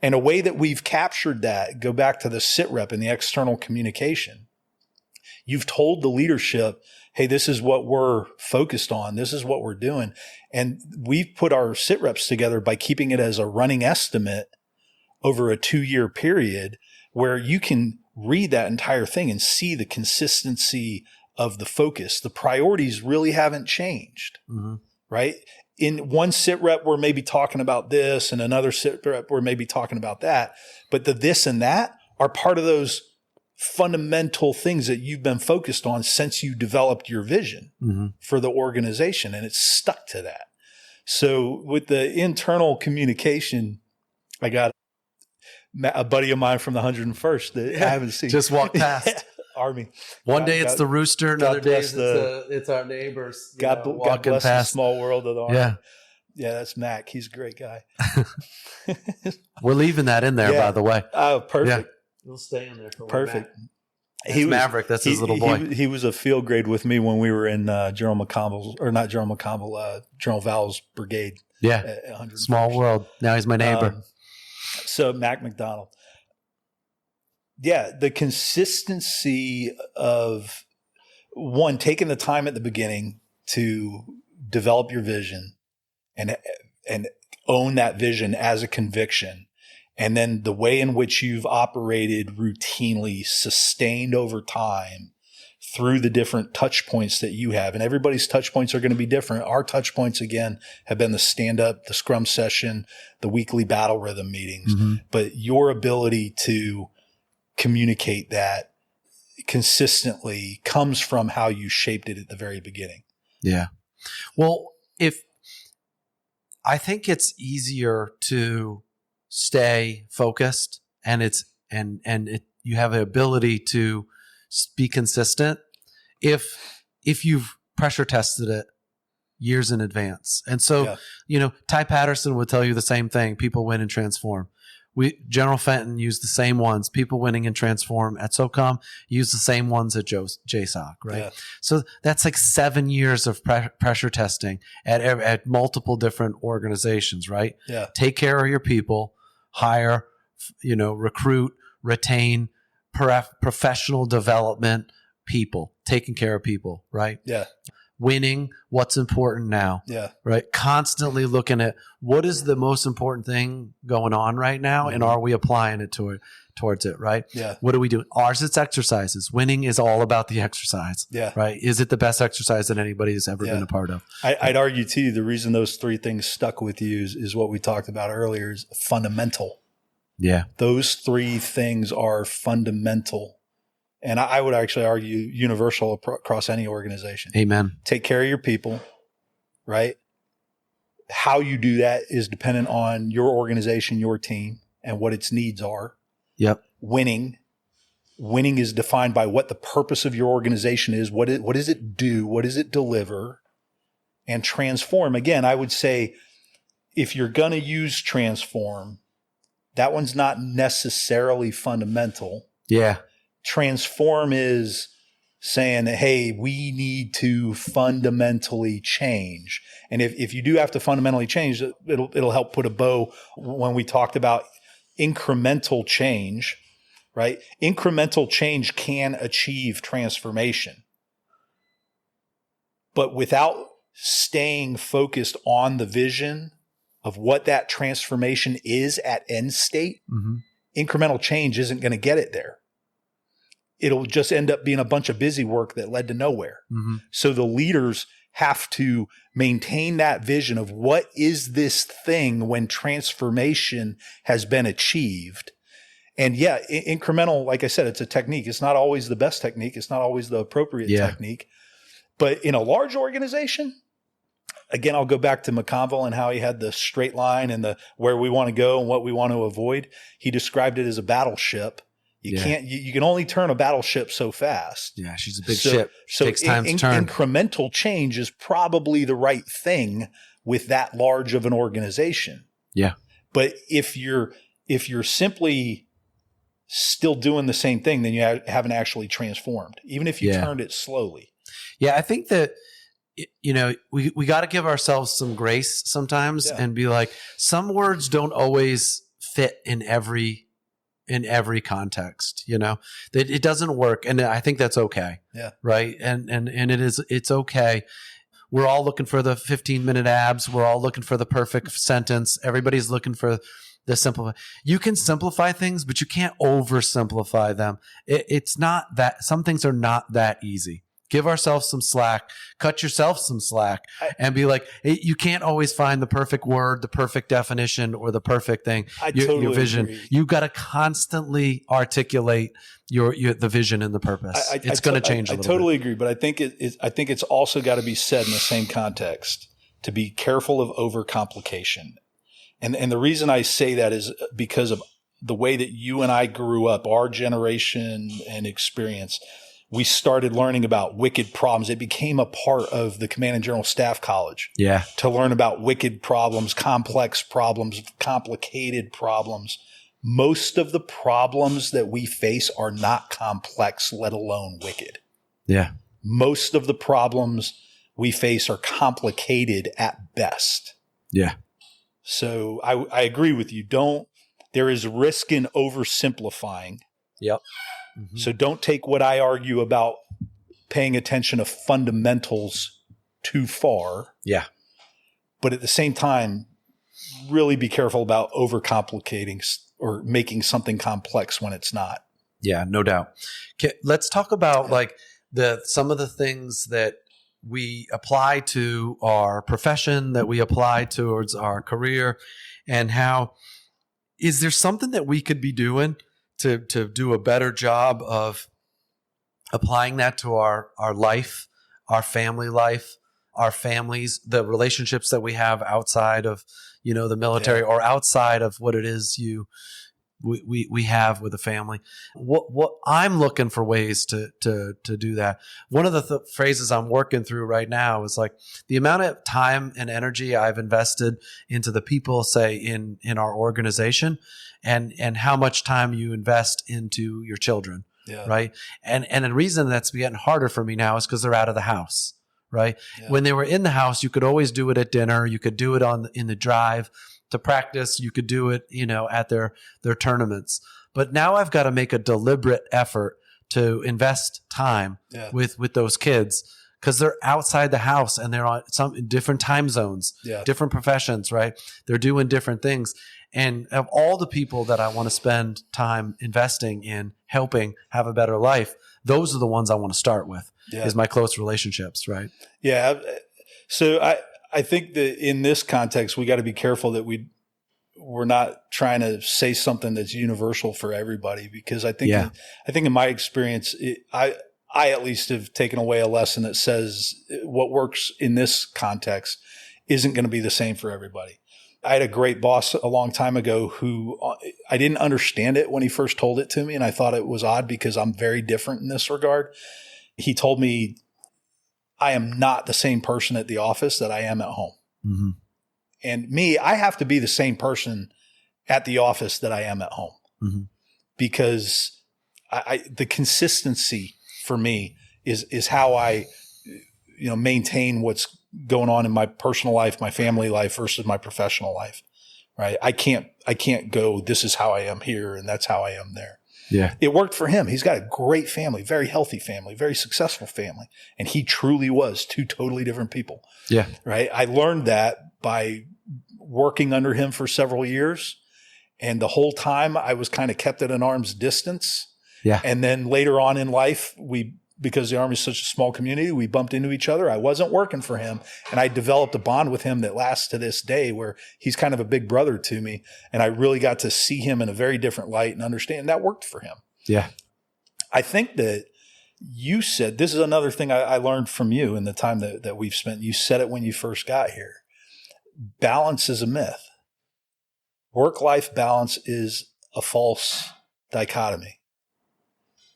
And a way that we've captured that, go back to the sit rep and the external communication. You've told the leadership, hey, this is what we're focused on. This is what we're doing. And we've put our sit reps together by keeping it as a running estimate over a 2-year period, where you can read that entire thing and see the consistency of the focus. The priorities really haven't changed, right? In one sit rep, we're maybe talking about this, and another sit rep, we're maybe talking about that. But the this and that are part of those fundamental things that you've been focused on since you developed your vision for the organization, and it's stuck to that. So with the internal communication, I got a buddy of mine from the 101st that I haven't seen. Just walked past. Army. One day it's the rooster, another day it's our neighbors. God bless the small world of the Army. Yeah. Yeah, that's Mac. He's a great guy. We're leaving that in there, by the way. Oh, perfect. Yeah. We'll stay in there for perfect. He was Maverick. That's his little boy. He was a field grade with me when we were in General McConville's, or not General McConville, General Val's brigade. Yeah. Small world. Now he's my neighbor. So Mac McDonald. Yeah, the consistency of, one, taking the time at the beginning to develop your vision and own that vision as a conviction, and then the way in which you've operated routinely, sustained over time through the different touch points that you have. And everybody's touch points are going to be different. Our touch points, again, have been the stand-up, the scrum session, the weekly battle rhythm meetings. But your ability to communicate that consistently comes from how you shaped it at the very beginning. Yeah. Well, I think it's easier to stay focused, and you have the ability to be consistent if you've pressure tested it, years in advance. And so, Ty Patterson would tell you the same thing. People win and transform. General Fenton used the same ones. People winning and transform at SOCOM use the same ones at JSOC, right? Yeah. So that's like 7 years of pressure testing at multiple different organizations, right? Yeah. Take care of your people, hire, recruit, retain, professional development, people, taking care of people, right? Yeah. Winning, what's important now, Yeah. right? Constantly looking at what is the most important thing going on right now, and are we applying it towards it, right? Yeah. What are we doing? Ours, it's exercises. Winning is all about the exercise, Yeah. right? Is it the best exercise that anybody has ever been a part of? I'd argue too, the reason those three things stuck with you is what we talked about earlier, is fundamental. Yeah. Those three things are fundamental. And I would actually argue universal across any organization. Amen. Take care of your people, right? How you do that is dependent on your organization, your team, and what its needs are. Yep. Winning is defined by what the purpose of your organization is. What does it do? What does it deliver? And transform. Again, I would say if you're going to use transform, that one's not necessarily fundamental. Yeah. Transform is saying, hey, we need to fundamentally change. And if you do have to fundamentally change, it'll help put a bow when we talked about incremental change, right? Incremental change can achieve transformation. But without staying focused on the vision of what that transformation is at end state, incremental change isn't going to get it there. It'll just end up being a bunch of busy work that led to nowhere. So the leaders have to maintain that vision of what is this thing when transformation has been achieved. And incremental, like I said, it's a technique. It's not always the best technique. It's not always the appropriate technique. But in a large organization, again, I'll go back to McConville and how he had the straight line and the where we want to go and what we want to avoid. He described it as a battleship. You can only turn a battleship so fast. Yeah, she's a big ship. So takes time to turn. Incremental change is probably the right thing with that large of an organization. Yeah. But if you're simply still doing the same thing, then you haven't actually transformed, even if you turned it slowly. Yeah, I think that we got to give ourselves some grace sometimes and be like, some words don't always fit in every context, that it doesn't work. And I think that's okay. Yeah. Right. And it's okay. We're all looking for the 15-minute abs. We're all looking for the perfect sentence. Everybody's looking for the simplify. You can simplify things, but you can't oversimplify them. It's not that, some things are not that easy. Give ourselves some slack, cut yourself some slack, and be like, hey, you can't always find the perfect word, the perfect definition, or the perfect thing, your vision. Agree. You've got to constantly articulate the vision and the purpose. It's going to change a little bit. I totally agree, but I think it's also got to be said in the same context to be careful of overcomplication. And the reason I say that is because of the way that you and I grew up, our generation and experience. We started learning about wicked problems. It became a part of the Command and General Staff College. Yeah. To learn about wicked problems, complex problems, complicated problems. Most of the problems that we face are not complex, let alone wicked. Yeah. Most of the problems we face are complicated at best. Yeah. So I agree with you. There is risk in oversimplifying. Yep. Mm-hmm. So don't take what I argue about paying attention to fundamentals too far. Yeah. But at the same time, really be careful about overcomplicating or making something complex when it's not. Yeah, no doubt. Okay, let's talk about some of the things that we apply to our profession, that we apply towards our career, and how is there something that we could be doing to do a better job of applying that to our life, our family life, our families, the relationships that we have outside of, the military or outside of what it is you we have with a family. What I'm looking for ways to do that. One of the phrases I'm working through right now is like the amount of time and energy I've invested into the people, say in our organization, and how much time you invest into your children. Yeah. Right. And the reason that's getting harder for me now is because they're out of the house. Right. Yeah. When they were in the house, you could always do it at dinner. You could do it in the drive to practice. You could do it, at their tournaments. But now I've got to make a deliberate effort to invest time with those kids because they're outside the house and they're on some different time zones, different professions, right? They're doing different things. And of all the people that I want to spend time investing in helping have a better life, those are the ones I want to start with is my close relationships, right? Yeah. So I think that in this context, we got to be careful that we're not trying to say something that's universal for everybody, because I think in my experience, I at least have taken away a lesson that says what works in this context isn't going to be the same for everybody. I had a great boss a long time ago who I didn't understand it when he first told it to me, and I thought it was odd because I'm very different in this regard. He told me I am not the same person at the office that I am at home. Mm-hmm. And I have to be the same person at the office that I am at home, mm-hmm. because the consistency for me is how I, maintain what's going on in my personal life, my family life versus my professional life. Right. I can't go, this is how I am here and that's how I am there. Yeah. It worked for him. He's got a great family, very healthy family, very successful family. And he truly was two totally different people. Yeah. Right. I learned that by working under him for several years. And the whole time I was kind of kept at an arm's distance. Yeah. And then later on in life, because the Army is such a small community, we bumped into each other. I wasn't working for him. And I developed a bond with him that lasts to this day, where he's kind of a big brother to me. And I really got to see him in a very different light and understand that worked for him. Yeah. I think that you said, this is another thing I learned from you in the time that we've spent. You said it when you first got here. Balance is a myth. Work-life balance is a false dichotomy.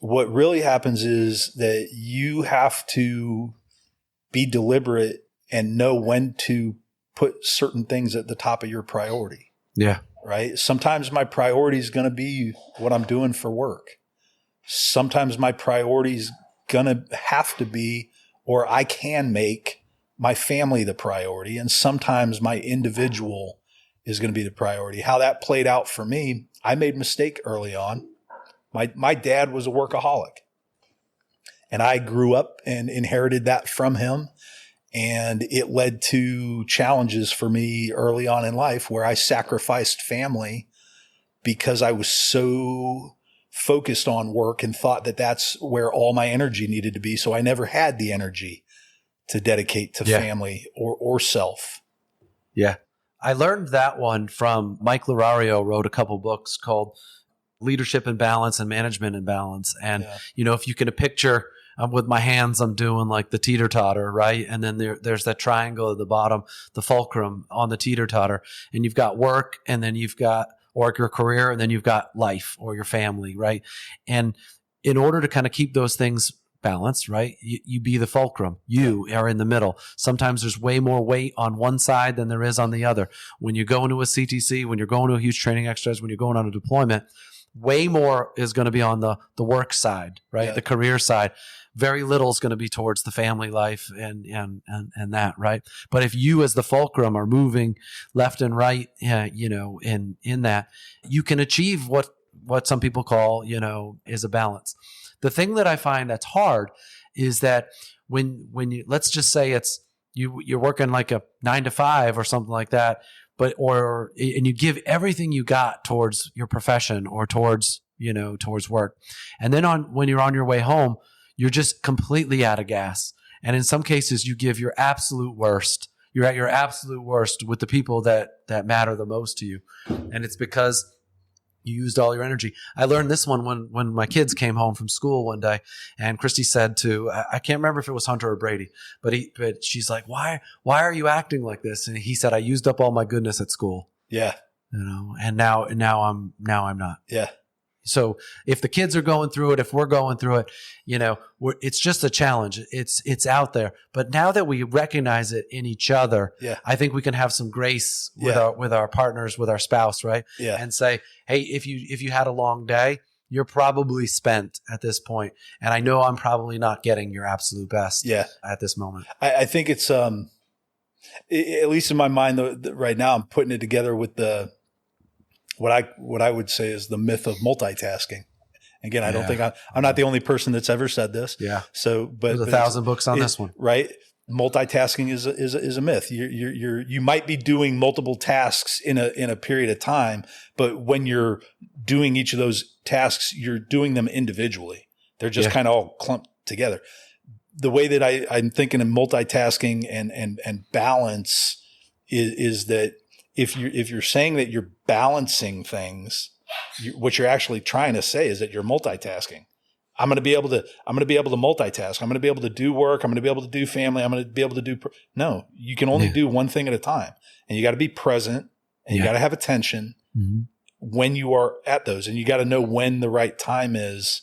What really happens is that you have to be deliberate and know when to put certain things at the top of your priority. Yeah. Right? Sometimes my priority is going to be what I'm doing for work. Sometimes my priority is going to have to be, or I can make my family the priority. And sometimes my individual is going to be the priority. How that played out for me, I made a mistake early on. My dad was a workaholic, and I grew up and inherited that from him. And it led to challenges for me early on in life where I sacrificed family because I was so focused on work and thought that that's where all my energy needed to be. So I never had the energy to dedicate to family or self. Yeah. I learned that one from Mike Lorario. Wrote a couple books called Leadership in Balance and Management in Balance. And, if you can picture with my hands, I'm doing like the teeter-totter, right? And then there's that triangle at the bottom, the fulcrum on the teeter-totter. And you've got work, and then you've got or your career, and then you've got life or your family, right? And in order to kind of keep those things balanced, right? You be the fulcrum. You are in the middle. Sometimes there's way more weight on one side than there is on the other. When you go into a CTC, when you're going to a huge training exercise, when you're going on a deployment, way more is going to be on the work side, right? The career side. Very little is going to be towards the family life and that, right? But if you as the fulcrum are moving left and right, in that, you can achieve what some people call, is a balance. The thing that I find that's hard is that when you, let's just say it's you're working like a 9 to 5 or something like that, and you give everything you got towards your profession or towards work. And then when you're on your way home, you're just completely out of gas. And in some cases you give your absolute worst. You're at your absolute worst with the people that matter the most to you. And it's because you used all your energy. I learned this one when my kids came home from school one day, and Christy said I can't remember if it was Hunter or Brady, but she's like, why are you acting like this? And he said, I used up all my goodness at school. Yeah. and now I'm not. Yeah. So if the kids are going through it, if we're going through it, it's just a challenge. It's out there. But now that we recognize it in each other, I think we can have some grace with our partners, with our spouse, right? Yeah. And say, hey, if you had a long day, you're probably spent at this point, and I know I'm probably not getting your absolute best at this moment. I think it's at least in my mind right now, I'm putting it together with what I would say is the myth of multitasking. Again, I don't think I'm not the only person that's ever said this. Yeah. So, but there's 1,000 books on this one, right? Multitasking is a myth. You might be doing multiple tasks in a period of time, but when you're doing each of those tasks, you're doing them individually. They're just kind of all clumped together. The way that I'm thinking of multitasking and balance is that if you're saying that you're balancing things, what you're actually trying to say is that you're multitasking. I'm going to be able to multitask. I'm going to be able to do work. I'm going to be able to do family. I'm going to be able to do no. You can only do one thing at a time, and you got to be present, and you got to have attention when you are at those, and you got to know when the right time is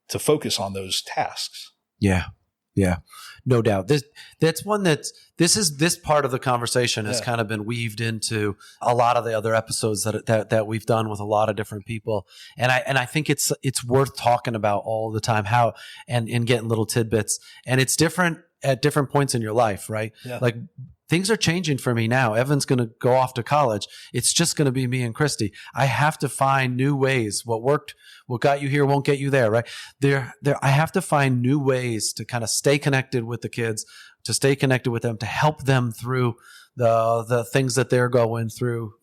to focus on those tasks. Yeah, no doubt. This part of the conversation has kind of been weaved into a lot of the other episodes that we've done with a lot of different people, and I think it's worth talking about all the time, how and getting little tidbits, and it's different at different points in your life, right? Yeah. Like things are changing for me now. Evan's going to go off to college. It's just going to be me and Christy. I have to find new ways. What worked, what got you here won't get you there, right? I have to find new ways to kind of stay connected with the kids, to stay connected with them, to help them through the things that they're going through,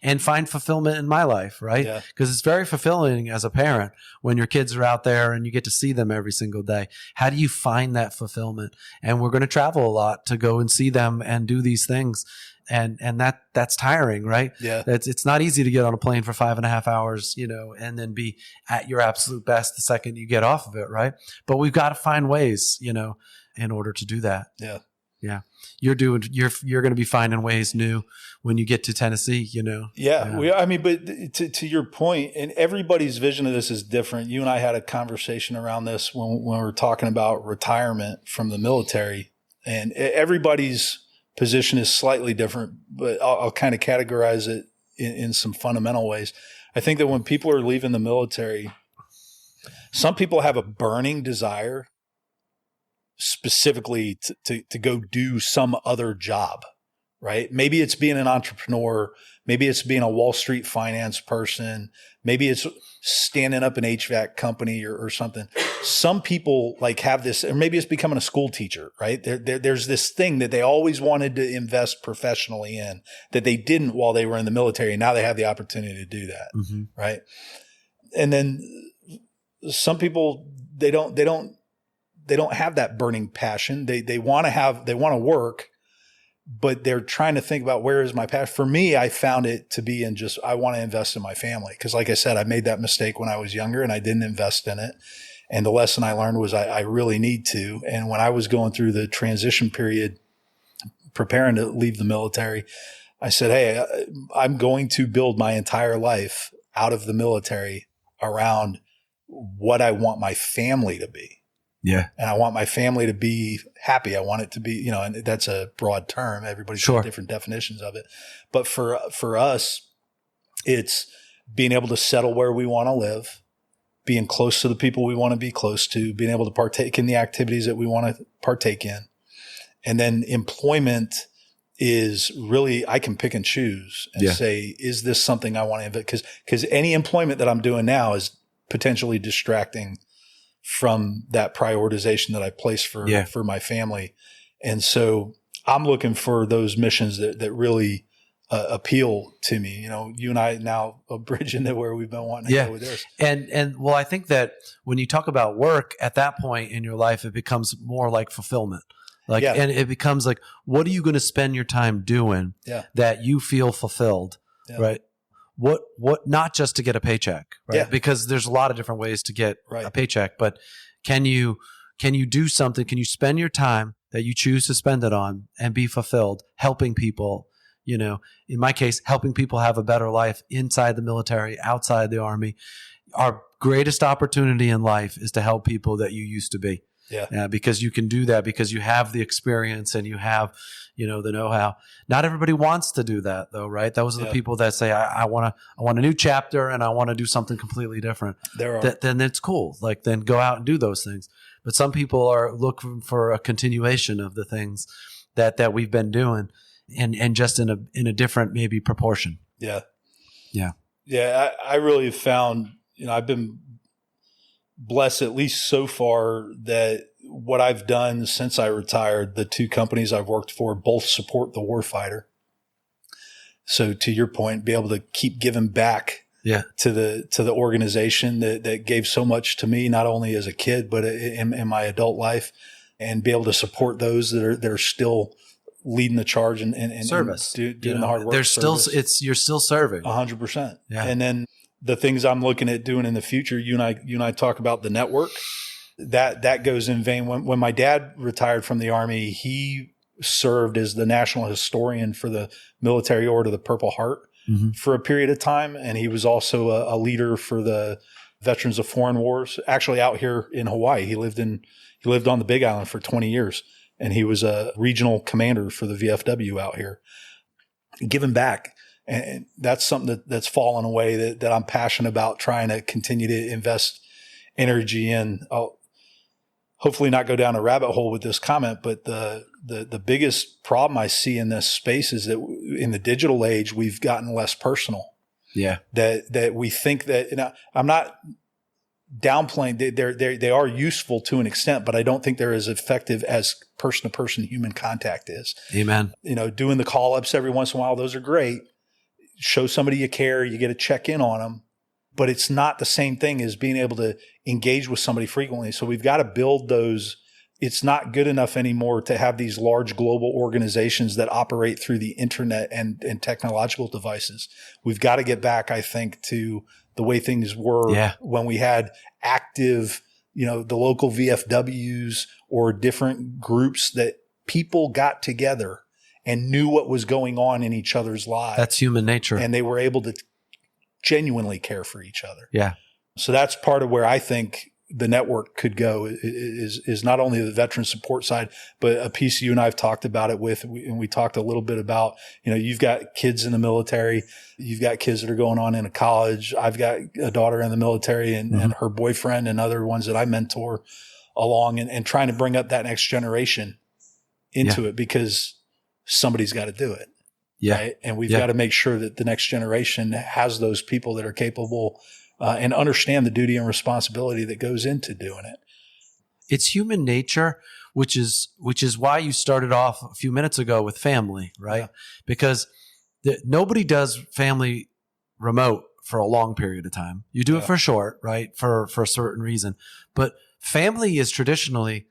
and find fulfillment in my life, right? Yeah. Because it's very fulfilling as a parent when your kids are out there and you get to see them every single day. How do you find that fulfillment? And we're going to travel a lot to go and see them and do these things. And that's tiring, right? Yeah. It's not easy to get on a plane for 5.5 hours, and then be at your absolute best the second you get off of it, right? But we've got to find ways, in order to do that. Yeah. Yeah. You're going to be finding ways new when you get to Tennessee, Yeah. But to your point, and everybody's vision of this is different. You and I had a conversation around this when we were talking about retirement from the military, and everybody's position is slightly different, but I'll kind of categorize it in some fundamental ways. I think that when people are leaving the military, some people have a burning desire specifically to go do some other job, right? Maybe it's being an entrepreneur. Maybe it's being a Wall Street finance person. Maybe it's standing up an HVAC company or something. Some people have this, or maybe it's becoming a school teacher, right? There's this thing that they always wanted to invest professionally in that they didn't while they were in the military. Now they have the opportunity to do that, right? And then some people, they don't have that burning passion. They want to work, but they're trying to think about where is my passion. For me, I found it to be in I want to invest in my family. Cause like I said, I made that mistake when I was younger and I didn't invest in it. And the lesson I learned was I really need to. And when I was going through the transition period, preparing to leave the military, I said, hey, I'm going to build my entire life out of the military around what I want my family to be. Yeah. And I want my family to be happy. I want it to be, and that's a broad term. Everybody's got different definitions of it. But for us, it's being able to settle where we want to live, being close to the people we want to be close to, being able to partake in the activities that we want to partake in. And then employment is really, I can pick and choose and say, is this something I want to invest? Because any employment that I'm doing now is potentially distracting from that prioritization that I place for my family. And so I'm looking for those missions that really appeal to me. You and I now a bridge into where we've been wanting to go with this. And well, I think that when you talk about work at that point in your life, it becomes more like fulfillment. And it becomes like, what are you going to spend your time doing that you feel fulfilled, right? What, not just to get a paycheck, right? Yeah. Because there's a lot of different ways to get a paycheck, but can you do something? Can you spend your time that you choose to spend it on and be fulfilled, helping people, in my case, helping people have a better life inside the military, outside the Army. Our greatest opportunity in life is to help people that you used to be. Yeah. Because you can do that because you have the experience and you have, the know-how. Not everybody wants to do that though, right? Those are the people that say, I want a new chapter and I want to do something completely different. There are. Then it's cool. Like then go out and do those things. But some people are looking for a continuation of the things that we've been doing and just in a different maybe proportion. Yeah. Yeah. Yeah. I really found, I've been blessed, at least so far, that what I've done since I retired, the two companies I've worked for both support the warfighter. So to your point, be able to keep giving back to the organization that gave so much to me, not only as a kid, but in my adult life, and be able to support those that are still leading the charge and service, doing the hard work. You're still serving 100%. Yeah. And then the things I'm looking at doing in the future, you and I talk about the network, that goes in vain. When my dad retired from the Army, he served as the national historian for the Military Order of the Purple Heart for a period of time. And he was also a leader for the Veterans of Foreign Wars, actually out here in Hawaii. He lived on the Big Island for 20 years. And he was a regional commander for the VFW out here. Giving back. And that's something that's fallen away that I'm passionate about, trying to continue to invest energy in. I'll hopefully not go down a rabbit hole with this comment, but the biggest problem I see in this space is that in the digital age, we've gotten less personal. Yeah. That we think that, I'm not downplaying, they are useful to an extent, but I don't think they're as effective as person-to-person human contact is. Amen. Doing the call-ups every once in a while, those are great. Show somebody you care, you get to check in on them, but it's not the same thing as being able to engage with somebody frequently. So we've got to build those. It's not good enough anymore to have these large global organizations that operate through the internet and technological devices. We've got to get back, I think, to the way things were when we had active, the local VFWs or different groups that people got together and knew what was going on in each other's lives. That's human nature. And they were able to genuinely care for each other. Yeah. So that's part of where I think the network could go is not only the veteran support side, but a piece you and I have talked about it with, and we talked a little bit about, you've got kids in the military, you've got kids that are going on into college. I've got a daughter in the military and her boyfriend and other ones that I mentor along and trying to bring up that next generation into it because somebody's got to do it. Yeah. Right? And we've got to make sure that the next generation has those people that are capable and understand the duty and responsibility that goes into doing it. It's human nature, which is why you started off a few minutes ago with family, right? Yeah. Because nobody does family remote for a long period of time. You do it for short, right? For a certain reason. But family is traditionally,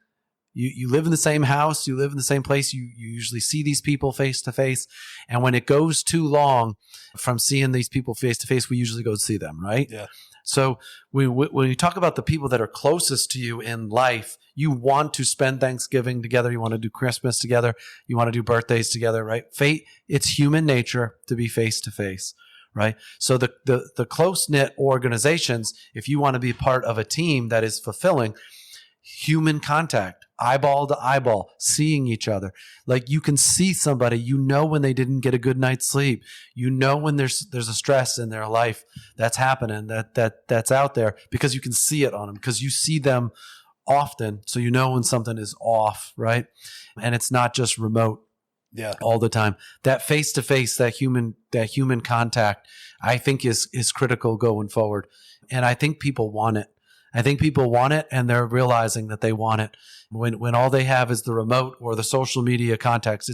you live in the same house, you live in the same place, you usually see these people face to face. And when it goes too long from seeing these people face to face, we usually go see them, right? Yeah. So when you talk about the people that are closest to you in life, you want to spend Thanksgiving together, you want to do Christmas together, you want to do birthdays together, right? It's human nature to be face to face, right? So the close-knit organizations, if you want to be part of a team that is fulfilling, human contact, eyeball to eyeball, seeing each other. Like you can see somebody, when they didn't get a good night's sleep, when there's a stress in their life that's happening, that's out there because you can see it on them because you see them often. So when something is off, right? And it's not just remote all the time. That face to face, that human contact, I think is critical going forward. And I think people want it. And they're realizing that they want it. When all they have is the remote or the social media contacts,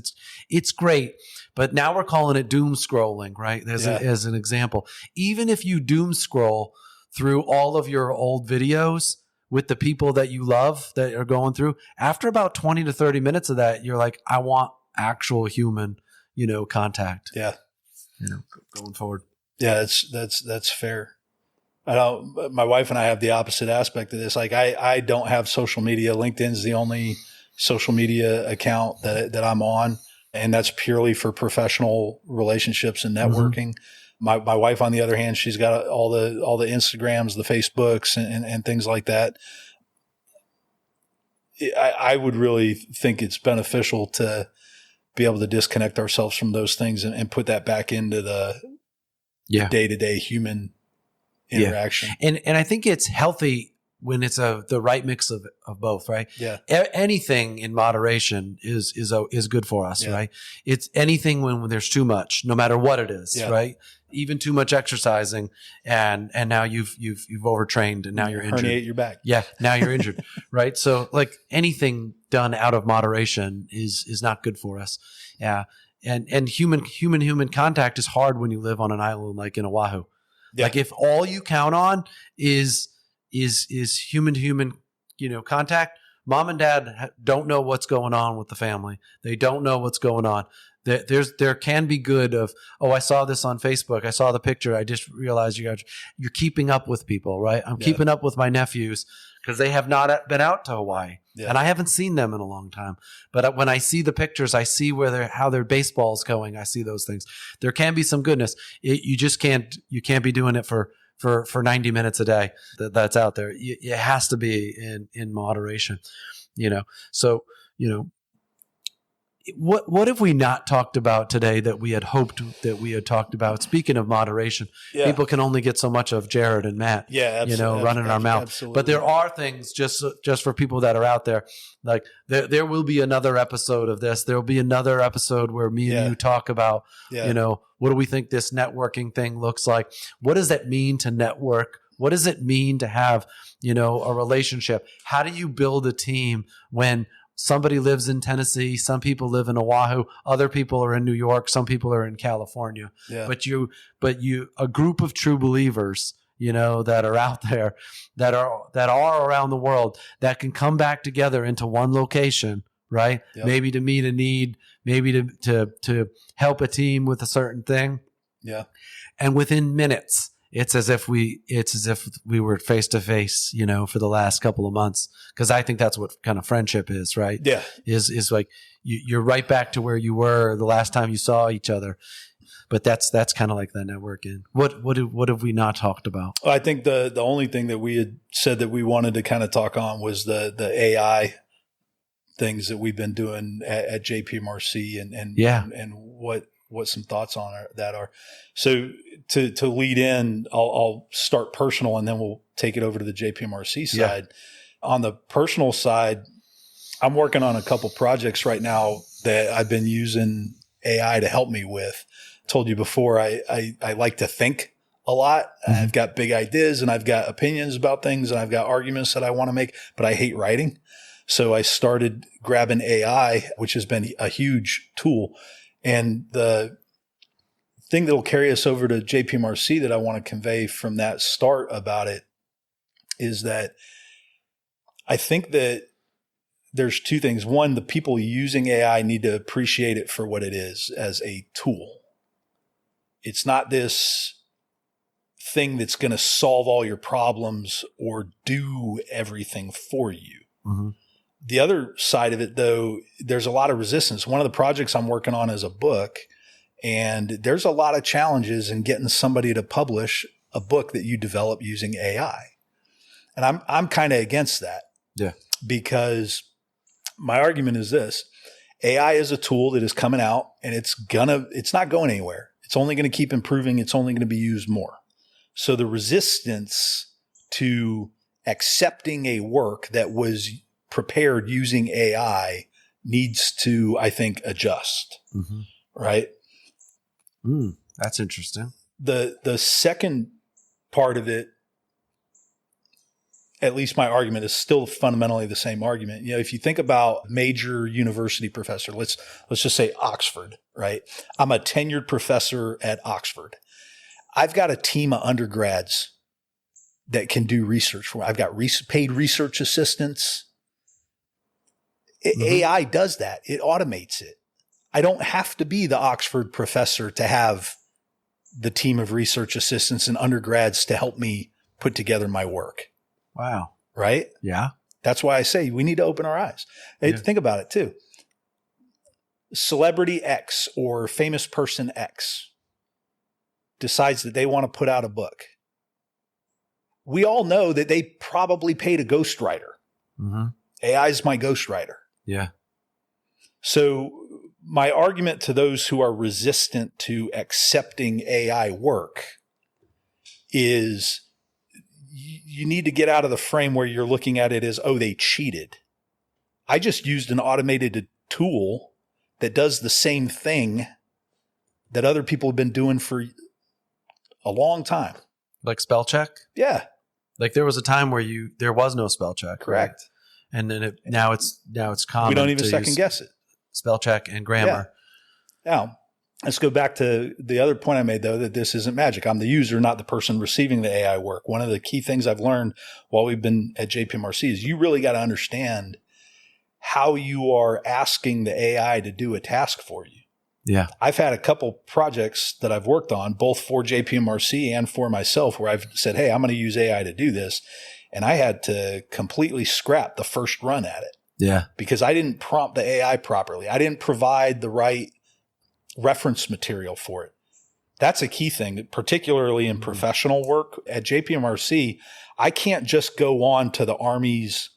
it's great. But now we're calling it doom scrolling, right? As an example. Even if you doom scroll through all of your old videos with the people that you love that are going through, after about 20 to 30 minutes of that, you're like, I want actual human, contact. Yeah. Going forward. Yeah, that's fair. My wife and I have the opposite aspect of this. Like I don't have social media. LinkedIn's the only social media account that I'm on. And that's purely for professional relationships and networking. My wife, on the other hand, she's got all the Instagrams, the Facebooks and things like that. I would really think it's beneficial to be able to disconnect ourselves from those things and put that back into the day-to-day human interaction. And I think it's healthy when it's the right mix of both, right? Yeah. Anything in moderation is good for us, right? It's anything when there's too much, no matter what it is, right? Even too much exercising, and now you've overtrained, and now you're injured. Herniate your back. Yeah, now you're injured, right? So like anything done out of moderation is not good for us. Yeah, and human contact is hard when you live on an island like in Oahu. Yeah. Like if all you count on is human to human, contact. Mom and dad don't know what's going on with the family. They don't know what's going on. There can be good of, I saw this on Facebook. I saw the picture. I just realized you're keeping up with people, right? I'm keeping up with my nephews because they have not been out to Hawaii, and I haven't seen them in a long time. But when I see the pictures, I see how their baseball's going. I see those things. There can be some goodness. You just can't be doing it for 90 minutes a day. That's out there. It has to be in moderation, So, what have we not talked about today that we had hoped that we had talked about? Speaking of moderation, people can only get so much of Jared and Matt, running our mouth. Absolutely. But there are things just for people that are out there. Like there will be another episode of this. There will be another episode where me and you talk about, what do we think this networking thing looks like? What does that mean to network? What does it mean to have, a relationship? How do you build a team when somebody lives in Tennessee, some people live in Oahu, other people are in New York, some people are in California. Yeah. But a group of true believers, that are out there, that are around the world, that can come back together into one location, right? Yep. Maybe to meet a need, maybe to help a team with a certain thing. Yeah. And within minutes, it's as if we were face to face, for the last couple of months. Cause I think that's what kind of friendship is, right? Yeah. Is like you're right back to where you were the last time you saw each other. But that's kind of like that networking. What have we not talked about? I think the only thing that we had said that we wanted to kind of talk on was the AI things that we've been doing at JPMRC and what some thoughts on that are. So to lead in, I'll start personal and then we'll take it over to the JPMRC side. Yeah. On the personal side, I'm working on a couple projects right now that I've been using AI to help me with. I told you before, I like to think a lot. Mm-hmm. I've got big ideas and I've got opinions about things and I've got arguments that I want to make, but I hate writing. So I started grabbing AI, which has been a huge tool. And the thing that will carry us over to JPMRC that I want to convey from that start about it is that I think that there's two things. One, the people using AI need to appreciate it for what it is as a tool. It's not this thing that's going to solve all your problems or do everything for you. Mm-hmm. The other side of it, though, there's a lot of resistance. One of the projects I'm working on is a book, and there's a lot of challenges in getting somebody to publish a book that you develop using AI. And I'm kind of against that. Yeah. Because my argument is this: AI is a tool that is coming out and it's not going anywhere. It's only going to keep improving. It's only going to be used more. So the resistance to accepting a work that was prepared using AI needs to, I think, adjust. Mm-hmm. Right? That's interesting. The second part of it, at least my argument, is still fundamentally the same argument. If you think about major university professor, let's just say Oxford, right? I'm a tenured professor at Oxford. I've got a team of undergrads that can do research for me. I've got paid research assistants. Mm-hmm. AI does that. It automates it. I don't have to be the Oxford professor to have the team of research assistants and undergrads to help me put together my work. Wow. Right? Yeah. That's why I say we need to open our eyes. Yeah. Think about it too. celebrity X or famous person X decides that they want to put out a book. We all know that they probably paid a ghostwriter. Mm-hmm. AI is my ghostwriter. Yeah. So my argument to those who are resistant to accepting AI work is you need to get out of the frame where you're looking at it as, oh, they cheated. I just used an automated tool that does the same thing that other people have been doing for a long time. Like spell check? Yeah. Like there was a time where there was no spell check. Correct. Right? And then now it's common. We don't even second guess it. Spell check and grammar. Yeah. Now, let's go back to the other point I made, though, that this isn't magic. I'm the user, not the person receiving the AI work. One of the key things I've learned while we've been at JPMRC is you really got to understand how you are asking the AI to do a task for you. Yeah. I've had a couple projects that I've worked on, both for JPMRC and for myself, where I've said, hey, I'm going to use AI to do this. And I had to completely scrap the first run at it. Yeah. Because I didn't prompt the AI properly. I didn't provide the right reference material for it. That's a key thing, particularly in professional work. At JPMRC, I can't just go on to the Army's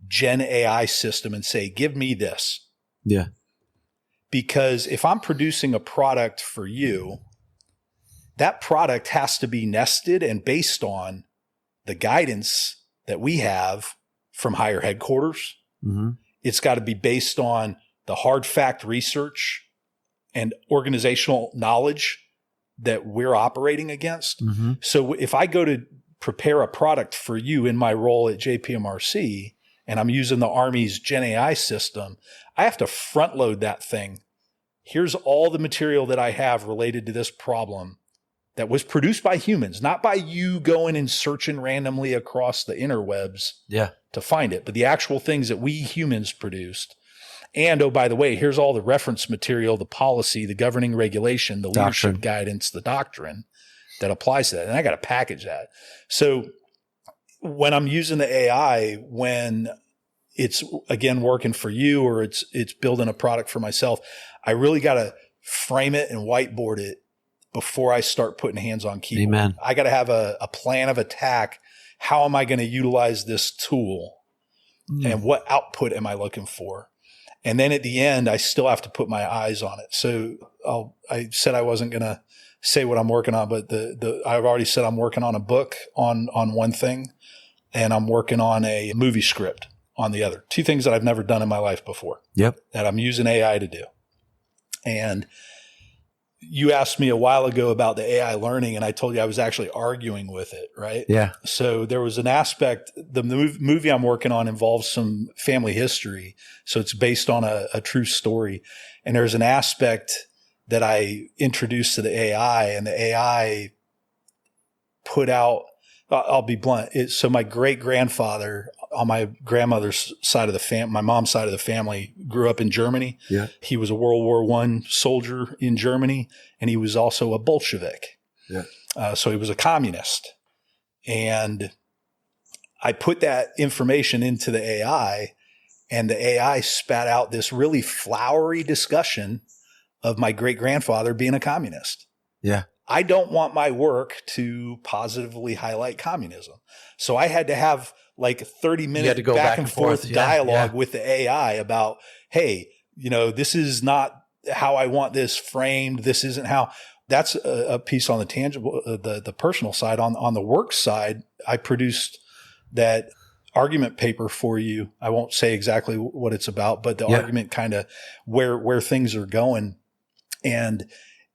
Gen AI system and say, give me this. Yeah. Because if I'm producing a product for you, that product has to be nested and based on the guidance that we have from higher headquarters. Mm-hmm. It's got to be based on the hard fact research and organizational knowledge that we're operating against. Mm-hmm. So if I go to prepare a product for you in my role at JPMRC and I'm using the Army's Gen AI system, I have to front load that thing. Here's all the material that I have related to this problem that was produced by humans, not by you going and searching randomly across the interwebs to find it, but the actual things that we humans produced. And, oh, by the way, here's all the reference material, the policy, the governing regulation, the leadership guidance, the doctrine that applies to that. And I got to package that. So when I'm using the AI, when it's, again, working for you or it's building a product for myself, I really got to frame it and whiteboard it before I start putting hands on keyboard. Amen. I got to have a plan of attack. How am I going to utilize this tool? And what output am I looking for? And then at the end, I still have to put my eyes on it. So I said I wasn't going to say what I'm working on, but I've already said I'm working on a book on one thing, and I'm working on a movie script on the other. Two things that I've never done in my life before. Yep. That I'm using AI to do. And you asked me a while ago about the AI learning, and I told you I was actually arguing with it, right? Yeah. So there was an aspect, the movie I'm working on involves some family history. So it's based on a true story. And there's an aspect that I introduced to the AI, and the AI put out, I'll be blunt. So my great grandfather on my grandmother's side of the family, my mom's side of the family, grew up in Germany. Yeah. He was a World War I soldier in Germany, and he was also a Bolshevik. Yeah. So he was a communist. And I put that information into the AI, and the AI spat out this really flowery discussion of my great grandfather being a communist. Yeah. I don't want my work to positively highlight communism. So I had to have like a 30-minute back and forth dialogue with the AI about, hey, this is not how I want this framed. This isn't how. That's a piece on the tangible, the personal side. On the work side, I produced that argument paper for you. I won't say exactly what it's about, but the argument kind of where things are going. And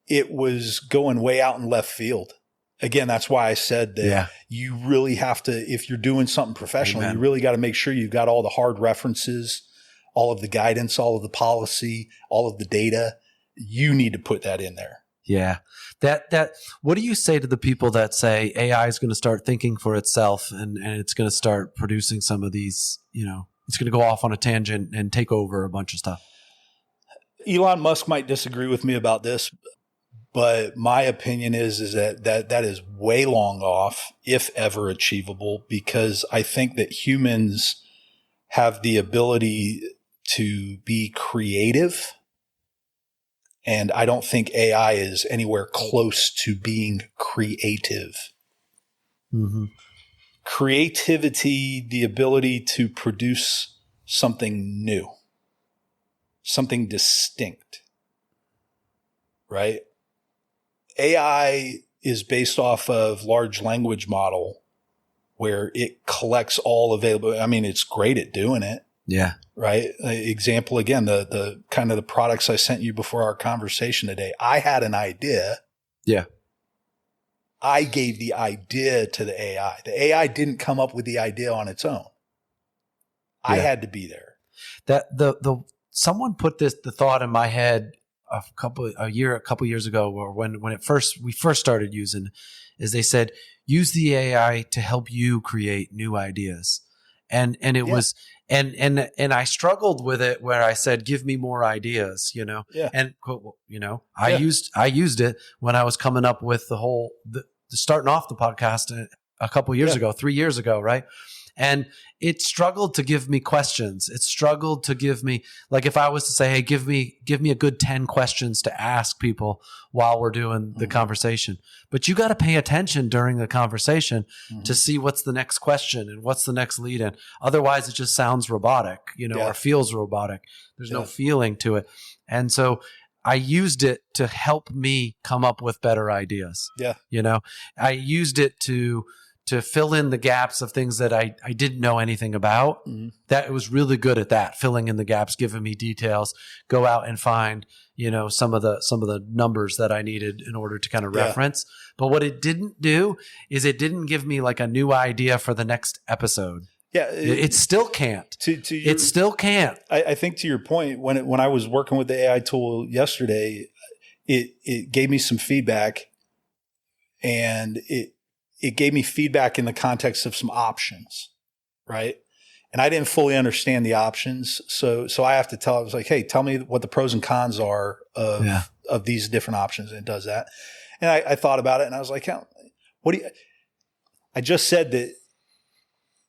it was going way out in left field. Again, that's why I said that you really have to, if you're doing something professionally, you really got to make sure you've got all the hard references, all of the guidance, all of the policy, all of the data. You need to put that in there. Yeah. What do you say to the people that say AI is going to start thinking for itself and it's going to start producing some of these, it's going to go off on a tangent and take over a bunch of stuff? Elon Musk might disagree with me about this, but my opinion is that is way long off, if ever achievable, because I think that humans have the ability to be creative And I don't think AI is anywhere close to being creative. Mm-hmm. Creativity, the ability to produce something new, something distinct, right? AI is based off of large language model where it collects all available. I mean, it's great at doing it. Yeah. Right. Example again, the kind of the products I sent you before our conversation today. I had an idea. Yeah. I gave the idea to the AI. The AI didn't come up with the idea on its own. I had to be there. That the someone put the thought in my head a couple years ago, or when we first started using, is they said use the AI to help you create new ideas, and it was and I struggled with it where I said give me more ideas, and I used it when I was coming up with the starting off the podcast a couple years ago, 3 years ago, right? And it struggled to give me questions. It struggled to give me, like if I was to say, hey, give me a good 10 questions to ask people while we're doing the conversation. But you got to pay attention during the conversation to see what's the next question and what's the next lead in. Otherwise, it just sounds robotic, or feels robotic. There's no feeling to it. And so I used it to help me come up with better ideas. Yeah. I used it to fill in the gaps of things that I didn't know anything about. That it was really good at that, filling in the gaps, giving me details, go out and find, some of the numbers that I needed in order to kind of reference. But what it didn't do is it didn't give me like a new idea for the next episode. Yeah. It still can't. It still can't. I think to your point, when I was working with the AI tool yesterday, it gave me some feedback, and it gave me feedback in the context of some options, right? And I didn't fully understand the options. So I have to I was like, hey, tell me what the pros and cons are of these different options. And it does that. And I thought about it, and I was like, I just said that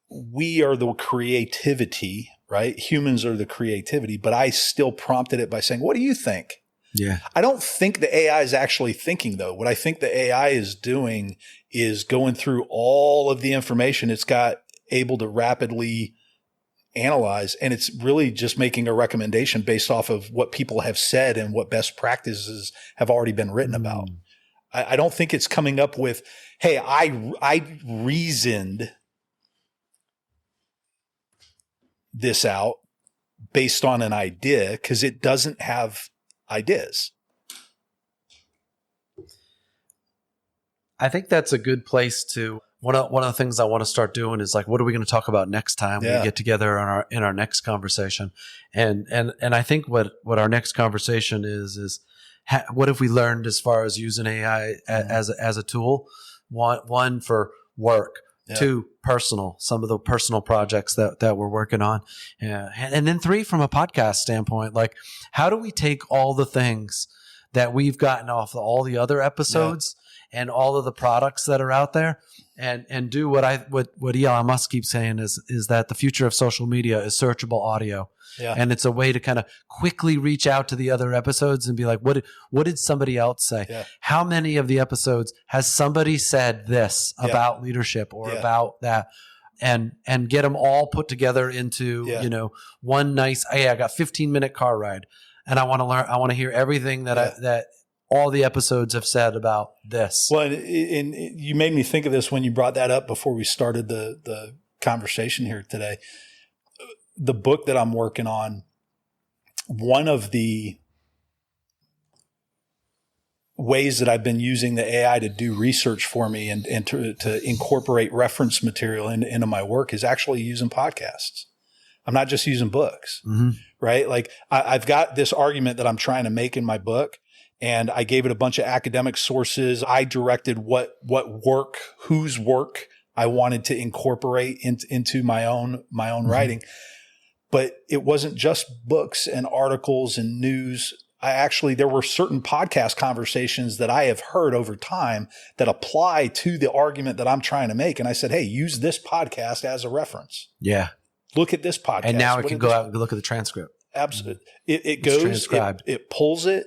we are the creativity, right? Humans are the creativity, but I still prompted it by saying, what do you think? Yeah. I don't think the AI is actually thinking, though. What I think the AI is doing is going through all of the information it's got able to rapidly analyze. And it's really just making a recommendation based off of what people have said and what best practices have already been written about. I don't think it's coming up with, hey, I reasoned this out based on an idea, because it doesn't have ideas. I think that's a good place to. One of the things I want to start doing is like, what are we going to talk about next time we get together in our next conversation? And I think what our next conversation is what have we learned as far as using AI as a tool? One for work. Two, personal, some of the personal projects that we're working on. And then three, from a podcast standpoint, like how do we take all the things that we've gotten off of all the other episodes and all of the products that are out there and do what Elon Musk keeps saying is that the future of social media is searchable audio. Yeah. And it's a way to kind of quickly reach out to the other episodes and be like, what did somebody else say? Yeah. How many of the episodes has somebody said this about leadership or about that? And get them all put together into, one nice, hey, I got 15-minute car ride and I want to learn, I want to hear everything that all the episodes have said about this. Well, and you made me think of this when you brought that up before we started the conversation here today. The book that I'm working on, one of the ways that I've been using the AI to do research for me and to incorporate reference material into my work is actually using podcasts. I'm not just using books, right? Like I've got this argument that I'm trying to make in my book, and I gave it a bunch of academic sources. I directed what work, whose work I wanted to incorporate into my own writing. But it wasn't just books and articles and news. There were certain podcast conversations that I have heard over time that apply to the argument that I'm trying to make. And I said, hey, use this podcast as a reference. Yeah. Look at this podcast. And now it can go out and look at the transcript. Absolutely. It goes, transcribed. It pulls it,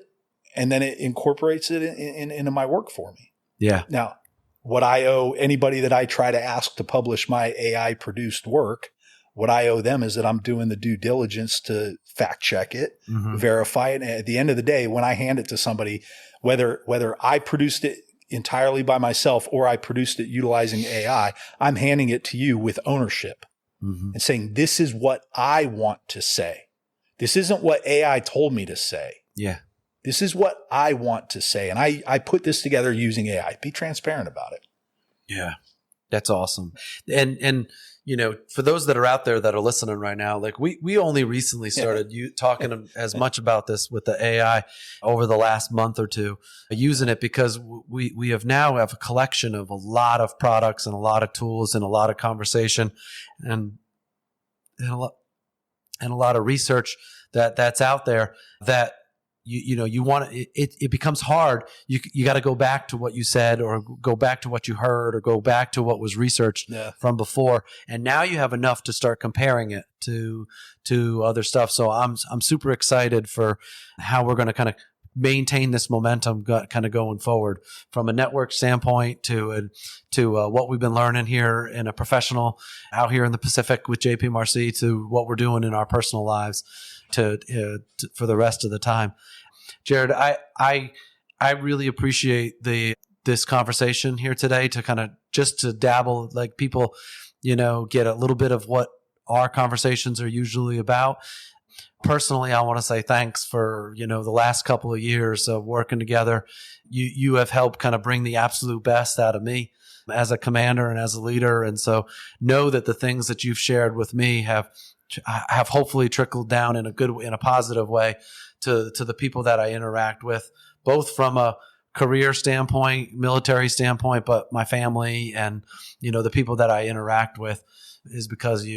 and then it incorporates it into my work for me. Yeah. Now, what I owe anybody that I try to ask to publish my AI produced work, what I owe them is that I'm doing the due diligence to fact check it, verify it. And at the end of the day, when I hand it to somebody, whether I produced it entirely by myself or I produced it utilizing AI, I'm handing it to you with ownership and saying, this is what I want to say. This isn't what AI told me to say. Yeah. This is what I want to say. And I put this together using AI. Be transparent about it. Yeah. That's awesome. And you know, for those that are out there that are listening right now, like we only recently started talking as much about this with the AI over the last month or two, using it because we have a collection of a lot of products and a lot of tools and a lot of conversation and a lot of research that's out there that you want it becomes hard. You got to go back to what you said or go back to what you heard or go back to what was researched from before. And now you have enough to start comparing it to other stuff. So I'm super excited for how we're going to kind of maintain this momentum kind of going forward from a network standpoint to what we've been learning here in a professional out here in the Pacific with JP Marcy to what we're doing in our personal lives to for the rest of the time. Jared, I really appreciate this conversation here today to kind of just to dabble, like people, get a little bit of what our conversations are usually about. Personally, I want to say thanks for, the last couple of years of working together. You have helped kind of bring the absolute best out of me as a commander and as a leader. And so know that the things that you've shared with me have hopefully trickled down in a positive way to the people that I interact with, both from a career standpoint, military standpoint, but my family and, the people that I interact with is because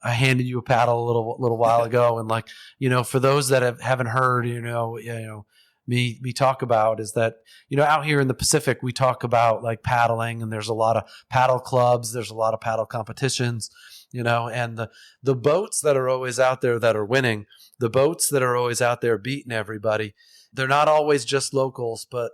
I handed you a paddle a little while ago. And for those that haven't heard, me talk about is that, out here in the Pacific, we talk about like paddling and there's a lot of paddle clubs. There's a lot of paddle competitions, and the boats that are always out there that are winning, the boats that are always out there beating everybody, they're not always just locals, but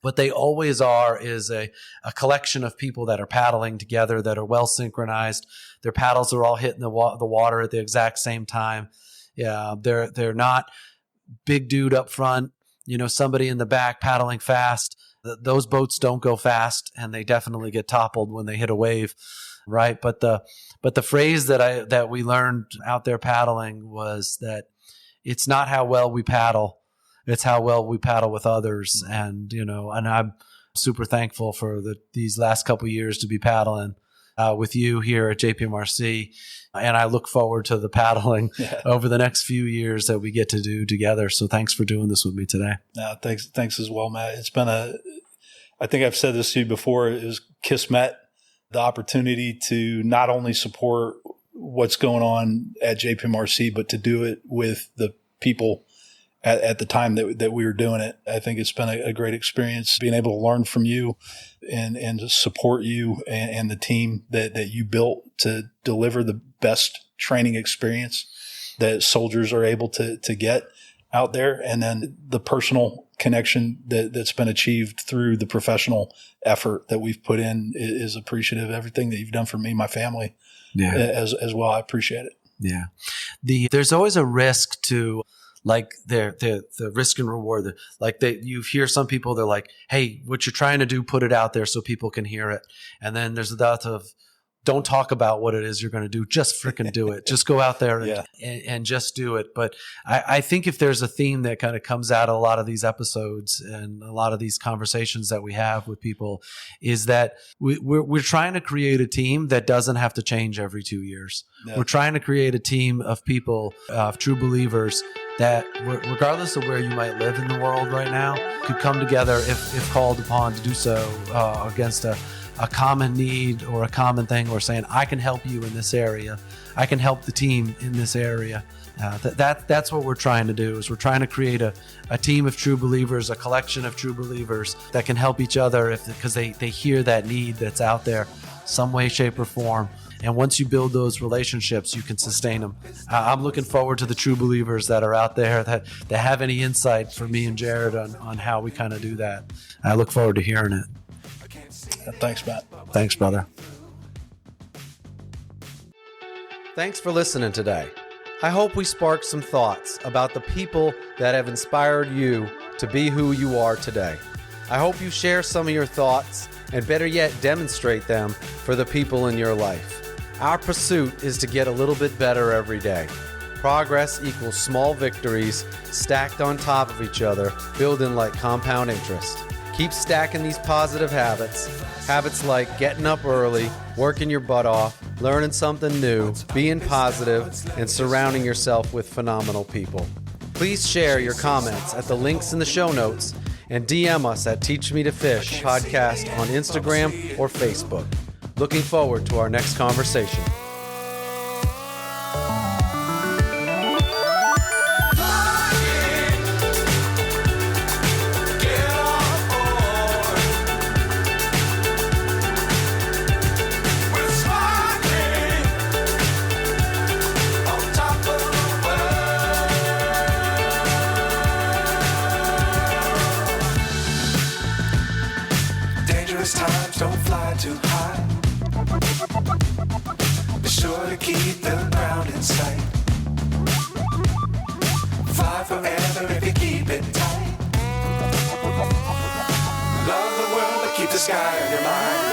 what they always are is a collection of people that are paddling together that are well synchronized. Their paddles are all hitting the water at the exact same time. Yeah, they're not big dude up front, somebody in the back paddling fast. Those boats don't go fast, and they definitely get toppled when they hit a wave, right? But the phrase that we learned out there paddling was that it's not how well we paddle, it's how well we paddle with others. And and I'm super thankful for these last couple of years to be paddling with you here at JPMRC. And I look forward to the paddling over the next few years that we get to do together. So thanks for doing this with me today. No, thanks as well, Matt. It's been I think I've said this to you before, it was Kismet, the opportunity to not only support what's going on at JPMRC, but to do it with the people at the time that we were doing it. I think it's been a great experience being able to learn from you and to support you and the team that you built to deliver the best training experience that soldiers are able to get out there. And then the personal connection that's been achieved through the professional effort that we've put in is appreciative. Everything that you've done for me, my family as well. I appreciate it. Yeah. There's always a risk to like the risk and reward. You hear some people, they're like, hey, what you're trying to do, put it out there so people can hear it. And then there's the doubt of, don't talk about what it is you're going to do. Just freaking do it. Just go out there and just do it. But I think if there's a theme that kind of comes out of a lot of these episodes and a lot of these conversations that we have with people is that we're trying to create a team that doesn't have to change every 2 years. Yeah. We're trying to create a team of people, of true believers that regardless of where you might live in the world right now, could come together if called upon to do so against a common need or a common thing, or saying, I can help you in this area. I can help the team in this area. That's what we're trying to do, is we're trying to create a team of true believers, a collection of true believers that can help each other because they hear that need that's out there. some way, shape, or form. And once you build those relationships, you can sustain them. I'm looking forward to the true believers that are out there that have any insight for me and Jared on how we kind of do that. I look forward to hearing it. Thanks, Matt. Thanks, brother. Thanks for listening today. I hope we sparked some thoughts about the people that have inspired you to be who you are today. I hope you share some of your thoughts and, better yet, demonstrate them for the people in your life. Our pursuit is to get a little bit better every day. Progress equals small victories stacked on top of each other, building like compound interest. Keep stacking these positive habits. Habits like getting up early, working your butt off, learning something new, being positive, and surrounding yourself with phenomenal people. Please share your comments at the links in the show notes and DM us at Teach Me to Fish podcast on Instagram or Facebook. Looking forward to our next conversation. Times don't fly too high. Be sure to keep the ground in sight. Fly forever if you keep it tight. Love the world, but keep the sky on your mind.